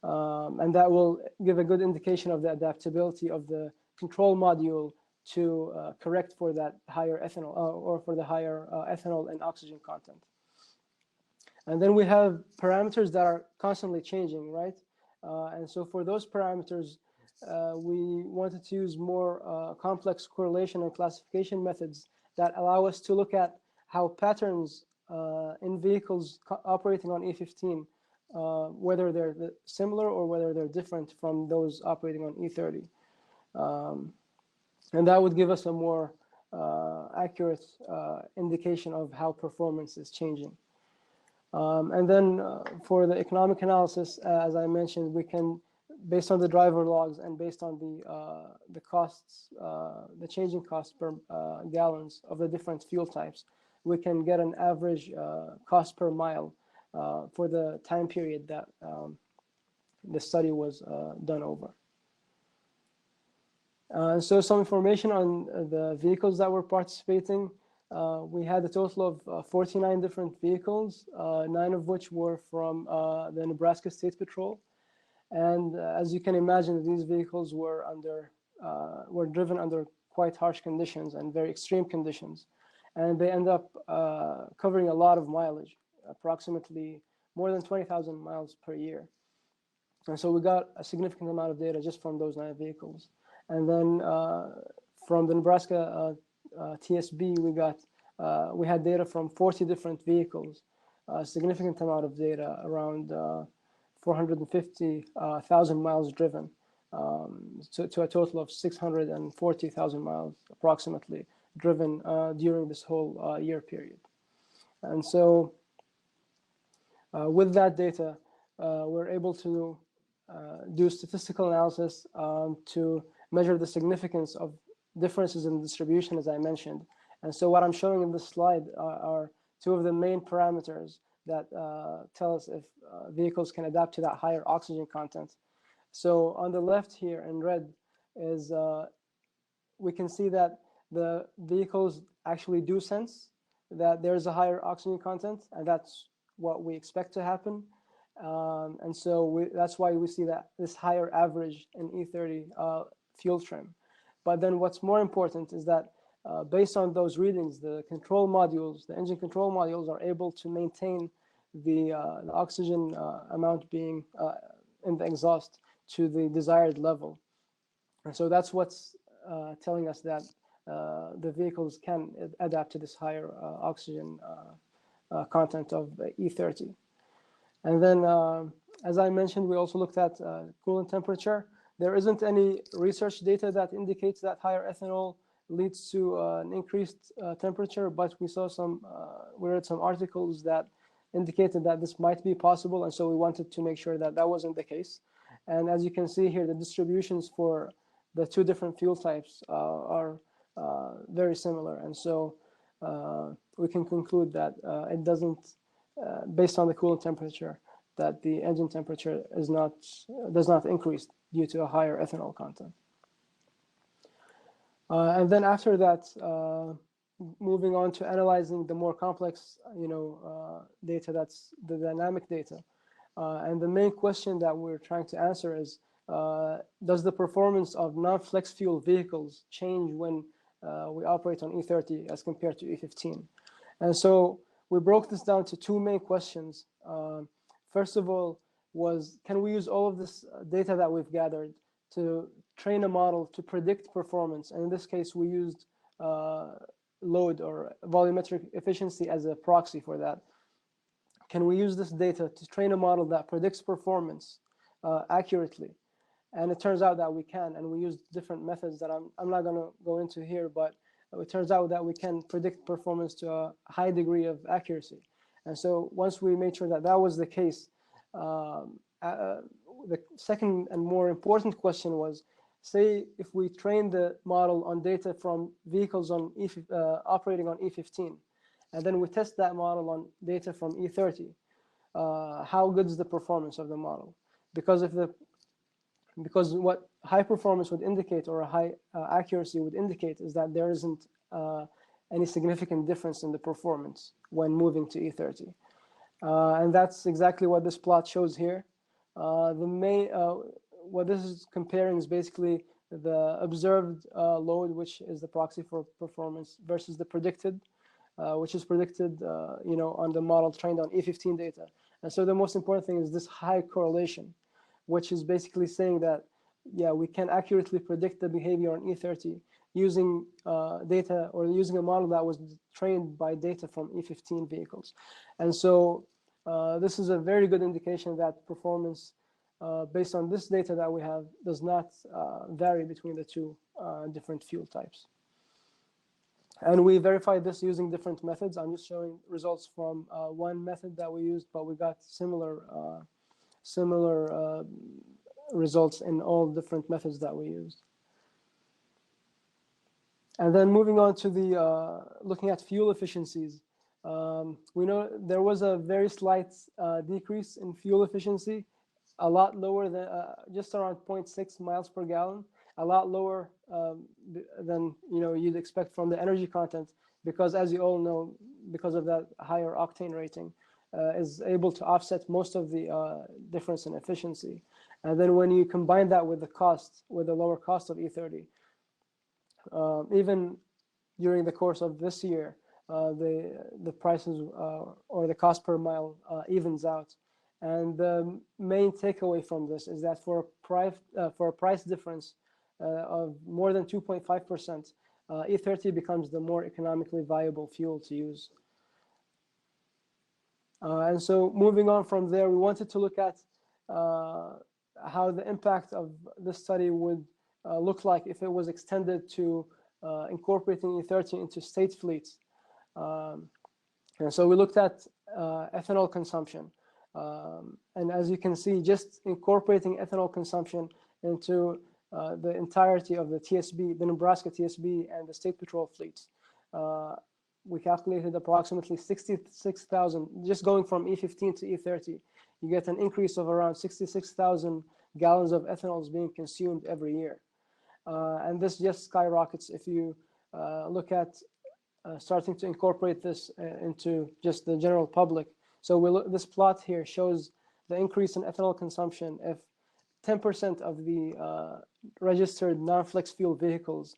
And that will give a good indication of the adaptability of the control module to correct for that higher ethanol or for the higher ethanol and oxygen content. And then we have parameters that are constantly changing, right? And so for those parameters, we wanted to use more complex correlation and classification methods that allow us to look at how patterns in vehicles operating on E15, whether they're similar or whether they're different from those operating on E30. And that would give us a more accurate indication of how performance is changing. And then for the economic analysis, as I mentioned, we can, based on the driver logs and based on the costs, the changing costs per gallons of the different fuel types, we can get an average cost per mile for the time period that the study was done over. So some information on the vehicles that were participating. We had a total of 49 different vehicles, 9 of which were from the Nebraska State Patrol. And as you can imagine, these vehicles were driven under quite harsh conditions and very extreme conditions. And they end up covering a lot of mileage, approximately more than 20,000 miles per year. And so we got a significant amount of data just from those 9 vehicles. And then from the Nebraska TSB, we had data from 40 different vehicles, a significant amount of data, around 450,000 miles driven, to a total of 640,000 miles approximately driven during this whole year period. And so with that data, we're able to do statistical analysis to measure the significance of differences in distribution, as I mentioned. And so what I'm showing in this slide are 2 of the main parameters that tell us if vehicles can adapt to that higher oxygen content. So on the left here in red is we can see that the vehicles actually do sense that there's a higher oxygen content, and that's what we expect to happen. And so that's why we see that this higher average in E30 fuel trim. But then what's more important is that based on those readings, the control modules, the engine control modules are able to maintain the oxygen amount being in the exhaust to the desired level. And so that's what's telling us that the vehicles can adapt to this higher oxygen content of E30. And then, as I mentioned, we also looked at coolant temperature. There isn't any research data that indicates that higher ethanol leads to an increased temperature, but we saw we read some articles that indicated that this might be possible, and so we wanted to make sure that that wasn't the case. And as you can see here, the distributions for the 2 different fuel types are very similar, and so we can conclude that it doesn't, based on the coolant temperature, that the engine temperature does not increase due to a higher ethanol content. And then after that, moving on to analyzing the more complex, data, that's the dynamic data. And the main question that we're trying to answer is, does the performance of non-flex fuel vehicles change when we operate on E30 as compared to E15? And so we broke this down to 2 main questions. First of all, can we use all of this data that we've gathered to train a model to predict performance? And in this case, we used load or volumetric efficiency as a proxy for that. Can we use this data to train a model that predicts performance accurately? And it turns out that we can, and we used different methods that I'm not going to go into here, but it turns out that we can predict performance to a high degree of accuracy. And so once we made sure that that was the case, the second and more important question was, say if we train the model on data from vehicles on operating on E15, and then we test that model on data from E30, how good is the performance of the model? Because if the because what high performance would indicate, or a high accuracy would indicate, is that there isn't any significant difference in the performance when moving to E30. And that's exactly what this plot shows here. What this is comparing is basically the observed load, which is the proxy for performance, versus the predicted, which is predicted on the model trained on E15 data. And so the most important thing is this high correlation, which is basically saying that, yeah, we can accurately predict the behavior on E30 using data, or using a model that was trained by data from E15 vehicles. And so this is a very good indication that performance based on this data that we have does not vary between the two different fuel types. And we verified this using different methods. I'm just showing results from one method that we used, but we got similar results in all different methods that we used. And then moving on to the looking at fuel efficiencies. We know there was a very slight decrease in fuel efficiency, a lot lower than just around 0.6 miles per gallon, a lot lower than you'd expect from the energy content, because as you all know, because of that higher octane rating, is able to offset most of the difference in efficiency. And then when you combine that with the cost, with the lower cost of E30, even during the course of this year, the prices or the cost per mile evens out. And the main takeaway from this is that for a price difference of more than 2.5%, E30 becomes the more economically viable fuel to use. And so moving on from there, we wanted to look at how the impact of this study would look like if it was extended to incorporating E30 into state fleets. And so we looked at ethanol consumption. And as you can see, just incorporating ethanol consumption into the entirety of the TSB, the Nebraska TSB and the state patrol fleets, we calculated approximately 66,000, just going from E15 to E30, you get an increase of around 66,000 gallons of ethanol being consumed every year. And this just skyrockets if you look at starting to incorporate this into just the general public. So this plot here shows the increase in ethanol consumption if 10% of the registered non-flex fuel vehicles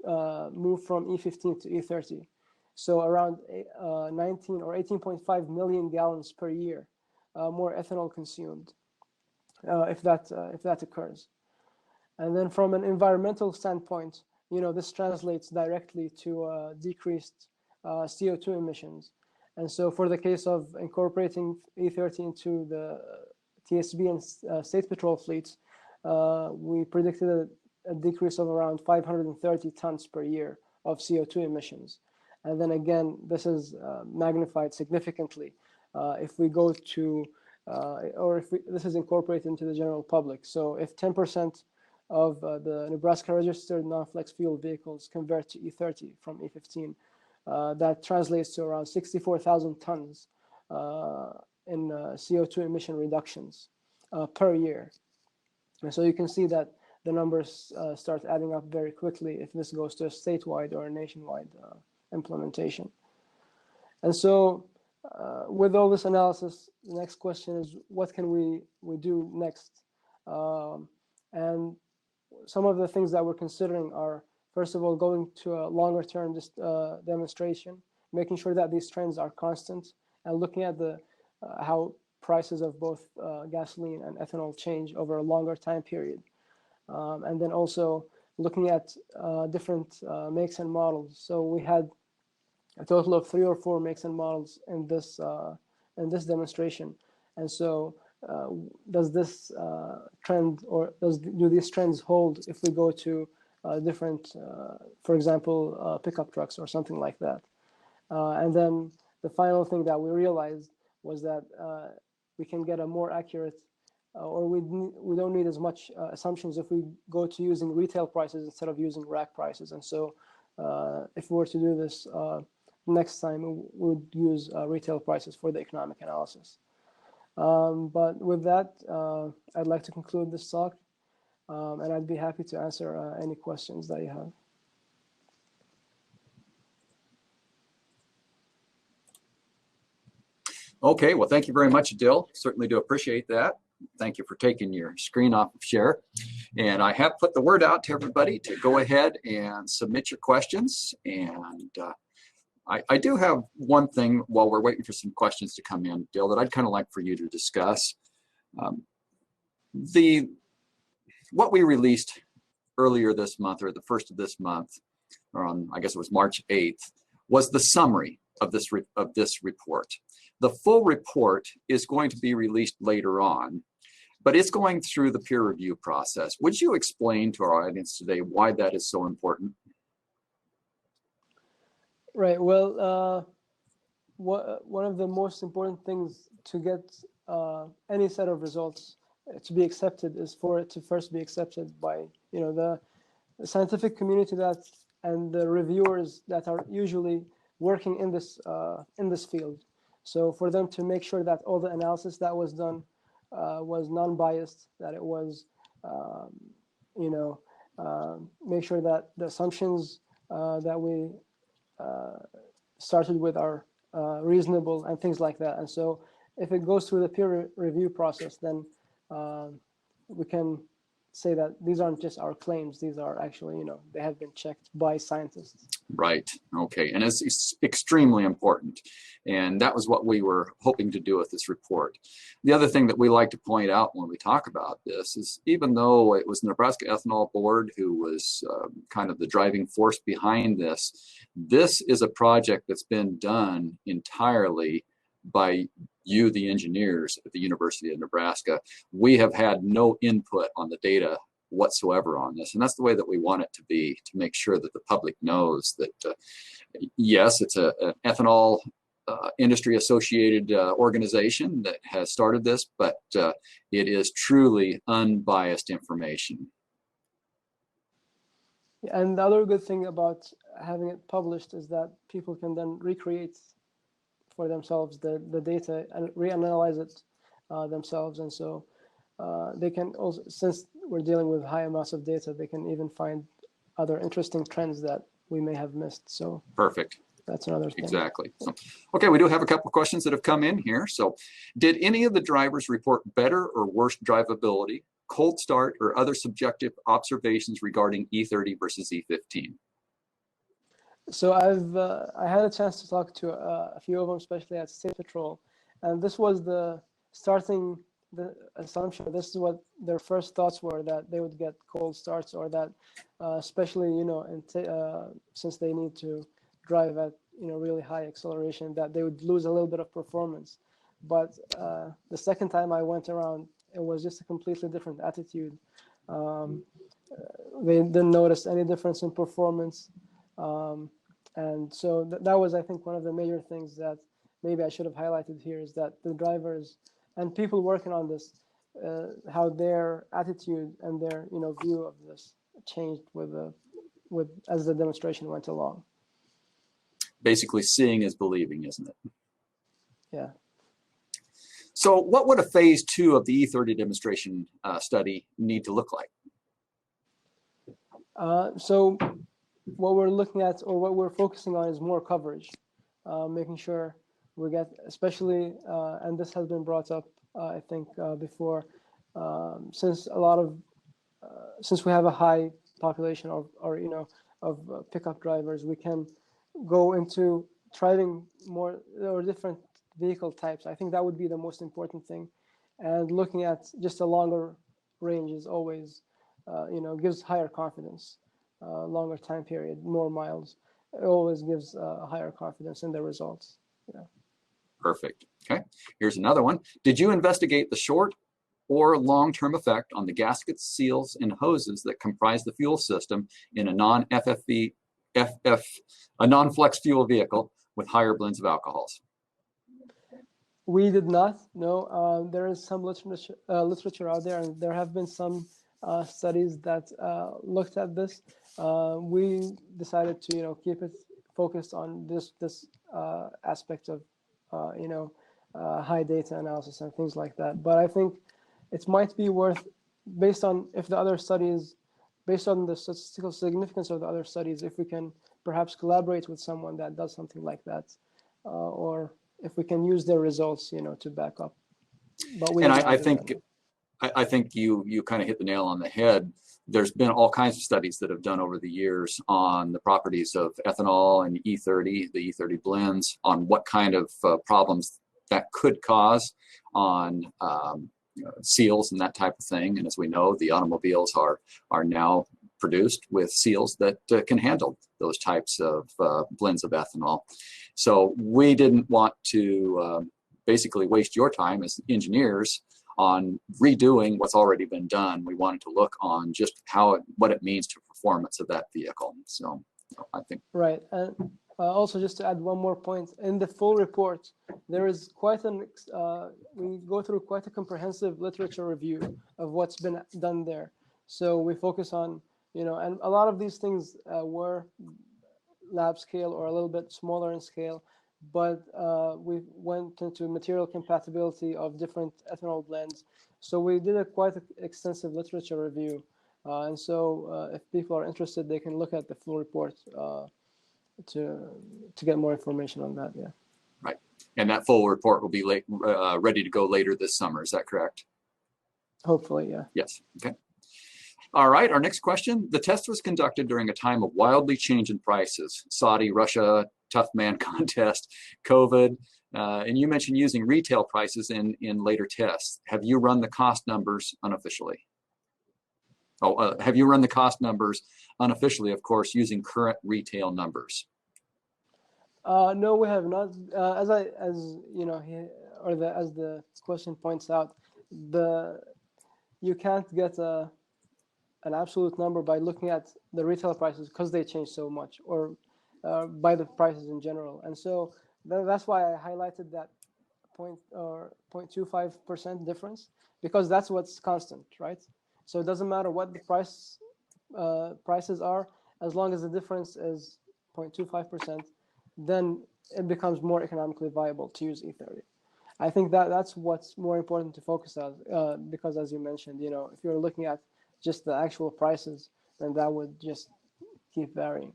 move from E15 to E30. So around 19 or 18.5 million gallons per year more ethanol consumed if that occurs. And then from an environmental standpoint, this translates directly to decreased CO2 emissions. And so for the case of incorporating E30 into the TSB and state patrol fleets, we predicted a decrease of around 530 tons per year of CO2 emissions. And then again, this is magnified significantly if we go to, or if this is incorporated into the general public. So if 10% of the Nebraska registered non-flex fuel vehicles convert to E30 from E15, that translates to around 64,000 tons in CO2 emission reductions per year. And so you can see that the numbers start adding up very quickly if this goes to a statewide or a nationwide implementation. And so with all this analysis, the next question is, what can we do next? And some of the things that we're considering are, first of all, going to a longer term demonstration, making sure that these trends are constant, and looking at how prices of both gasoline and ethanol change over a longer time period. And then also looking at different makes and models. So we had a total of 3 or 4 makes and models in this demonstration. And so does this trend, or do these trends hold if we go to different, for example, pickup trucks or something like that? And then the final thing that we realized was that we can get a more accurate, or we don't need as much assumptions if we go to using retail prices instead of using rack prices. And so if we were to do this next time, we would use retail prices for the economic analysis. But with that, I'd like to conclude this talk. and I'd be happy to answer any questions that you have. Okay, well, thank you very much, Adil. Certainly do appreciate that. Thank you for taking your screen off of share. And I have put the word out to everybody to go ahead and submit your questions. And I do have one thing while we're waiting for some questions to come in, Adil, that I'd kind of like for you to discuss. What we released earlier this month, or the first of this month, or on, I guess it was March 8th, was the summary of this report. The full report is going to be released later on, but it's going through the peer review process. Would you explain to our audience today why that is so important? Right. Well, one of the most important things to get any set of results to be accepted is for it to first be accepted by the scientific community and the reviewers that are usually working in this field. So for them to make sure that all the analysis that was done was non-biased, that it was make sure that the assumptions that we started with are reasonable and things like that. And so if it goes through the peer review process, then we can say that these aren't just our claims, these are actually, they have been checked by scientists. Right. Okay. And it's extremely important. And that was what we were hoping to do with this report. The other thing that we like to point out when we talk about this is, even though it was the Nebraska Ethanol Board who was kind of the driving force behind this, this is a project that's been done entirely by you, the engineers at the University of Nebraska. We have had no input on the data whatsoever on this, and that's the way that we want it to be, to make sure that the public knows that yes, it's an ethanol industry associated organization that has started this, but it is truly unbiased information. And the other good thing about having it published is that people can then recreate for themselves the data and reanalyze it themselves. And so they can also, since we're dealing with high amounts of data, they can even find other interesting trends that we may have missed. So perfect. That's another thing. Exactly. So, okay, we do have a couple of questions that have come in here. So, did any of the drivers report better or worse drivability, cold start, or other subjective observations regarding E30 versus E15? So I had a chance to talk to a few of them, especially at State Patrol, and this was the assumption. This is what their first thoughts were, that they would get cold starts, or that especially since they need to drive at really high acceleration, that they would lose a little bit of performance. But the second time I went around, it was just a completely different attitude. They didn't notice any difference in performance. And so that was, I think, one of the major things that maybe I should have highlighted here, is that the drivers and people working on this, how their attitude and their view of this changed as the demonstration went along. Basically, seeing is believing, isn't it? Yeah. So what would a phase 2 of the E30 demonstration study need to look like? So what we're looking at, or what we're focusing on, is more coverage, making sure we get, especially, and this has been brought up, I think, before, since we have a high population of pickup drivers, we can go into trying more or different vehicle types. I think that would be the most important thing, and looking at just a longer range is always, gives higher confidence. Longer time period, more miles, it always gives higher confidence in the results. Yeah. Perfect. Okay, here's another one. Did you investigate the short or long-term effect on the gaskets, seals, and hoses that comprise the fuel system in a non-FFV, a non-flex fuel vehicle with higher blends of alcohols? We did not. No, there is some literature out there, and there have been some studies that looked at this. We decided to keep it focused on this aspect of high data analysis and things like that. But I think it might be worth based on if the other studies, based on the statistical significance of the other studies, if we can perhaps collaborate with someone that does something like that, or if we can use their results, to back up. But we And have not I done think that. I think you kind of hit the nail on the head. There's been all kinds of studies that have done over the years on the properties of ethanol and E30, the E30 blends, on what kind of problems that could cause on seals and that type of thing. And as we know, the automobiles are now produced with seals that can handle those types of blends of ethanol. So we didn't want to basically waste your time as engineers on redoing what's already been done. We wanted to look on just what it means to performance of that vehicle. So I think. Right. And also just to add one more point, in the full report, there is we go through quite a comprehensive literature review of what's been done there. So we focus on, and a lot of these things were lab scale or a little bit smaller in scale, but we went into material compatibility of different ethanol blends. So we did a quite extensive literature review. And so if people are interested, they can look at the full report to get more information on that. Yeah. Right. And that full report will be ready to go later this summer. Is that correct? Hopefully, yeah. Yes. Okay. All right. Our next question. The test was conducted during a time of wildly changing prices. Saudi, Russia, tough man contest, COVID. And you mentioned using retail prices in later tests. Have you run the cost numbers unofficially? Have you run the cost numbers unofficially, of course, using current retail numbers? No, we have not. As the question points out, you can't get an absolute number by looking at the retail prices because they change so much, or by the prices in general. And so that's why I highlighted that 0.25% difference, because that's what's constant, right? So it doesn't matter what the prices are, as long as the difference is 0.25%, then it becomes more economically viable to use E30. I think that's what's more important to focus on, because as you mentioned, if you're looking at just the actual prices, then that would just keep varying.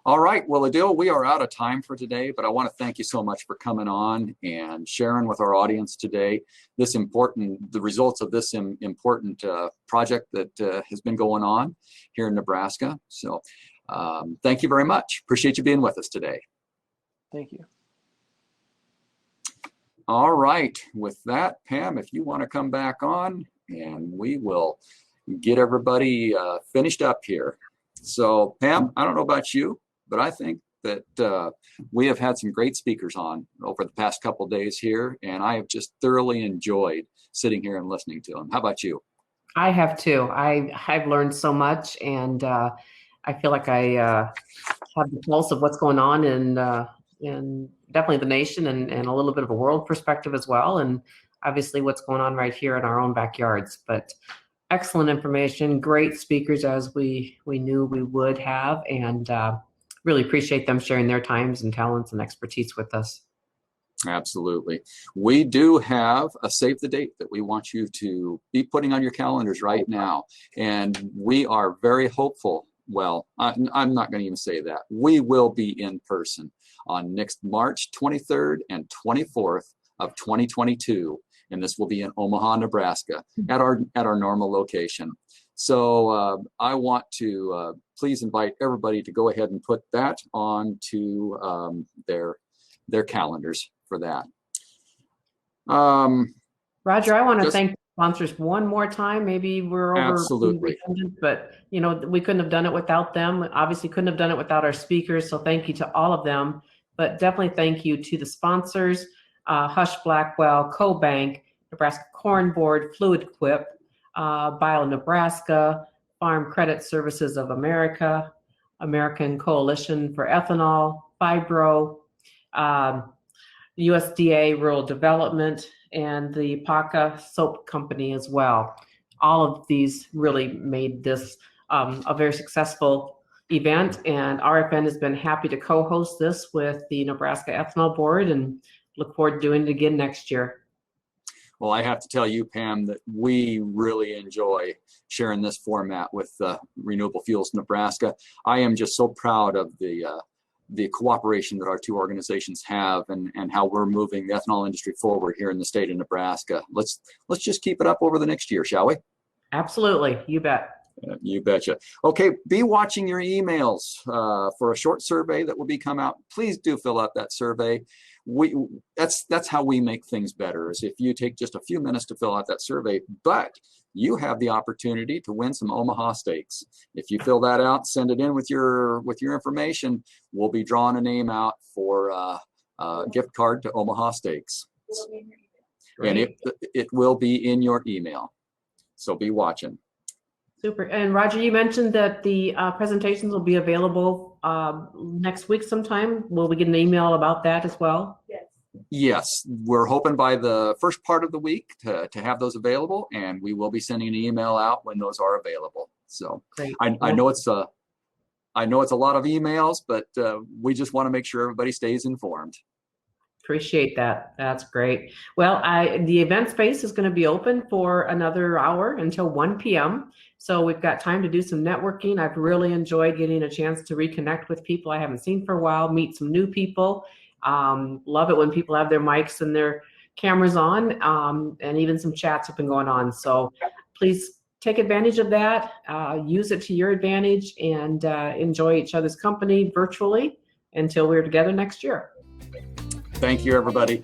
All right, well, Adil, we are out of time for today, but I want to thank you so much for coming on and sharing with our audience today the results of this important project that has been going on here in Nebraska. So thank you very much. Appreciate you being with us today. Thank you. All right, with that, Pam, if you want to come back on, and we will get everybody finished up here. So Pam, I don't know about you, but I think that we have had some great speakers on over the past couple of days here, and I have just thoroughly enjoyed sitting here and listening to them. How about you? I have too. I've learned so much, and I feel like I have the pulse of what's going on in definitely the nation and a little bit of a world perspective as well, and obviously what's going on right here in our own backyards. But excellent information, great speakers as we knew we would have, and really appreciate them sharing their times and talents and expertise with us. Absolutely. We do have a save the date that we want you to be putting on your calendars right now. And we are very hopeful. Well, I'm not going to even say that. We will be in person on next March 23rd and 24th of 2022. And this will be in Omaha, Nebraska at our normal location. So I want to please invite everybody to go ahead and put that onto their calendars for that. Roger, I want to thank sponsors one more time. Maybe we're over. Absolutely. But we couldn't have done it without them. Obviously couldn't have done it without our speakers. So thank you to all of them. But definitely thank you to the sponsors, Hush Blackwell, CoBank, Nebraska Corn Board, Fluid Quip, Bio Nebraska, Farm Credit Services of America, American Coalition for Ethanol, Fibro, USDA Rural Development, and the PACA Soap Company as well. All of these really made this a very successful event, and RFN has been happy to co-host this with the Nebraska Ethanol Board, and look forward to doing it again next year. Well, I have to tell you, Pam, that we really enjoy sharing this format with Renewable Fuels Nebraska. I am just so proud of the cooperation that our two organizations have and how we're moving the ethanol industry forward here in the state of Nebraska. Let's just keep it up over the next year, shall we? Absolutely, you bet. You betcha. Okay, be watching your emails for a short survey that will be come out. Please do fill out that survey. That's how we make things better, is if you take just a few minutes to fill out that survey, but you have the opportunity to win some Omaha steaks. If you fill that out, send it in with your information, we'll be drawing a name out for a gift card to Omaha Steaks. And it will be in your email. So be watching. Super. And Roger, you mentioned that the presentations will be available next week sometime. Will we get an email about that as well? Yes. Yes, we're hoping by the first part of the week to have those available, and we will be sending an email out when those are available. So Great. I know it's a lot of emails, but we just want to make sure everybody stays informed. Appreciate that. That's great. Well, the event space is going to be open for another hour until 1 p.m. So we've got time to do some networking. I've really enjoyed getting a chance to reconnect with people I haven't seen for a while, meet some new people. Love it when people have their mics and their cameras on, and even some chats have been going on. So please take advantage of that, use it to your advantage, and enjoy each other's company virtually until we're together next year. Thank you, everybody.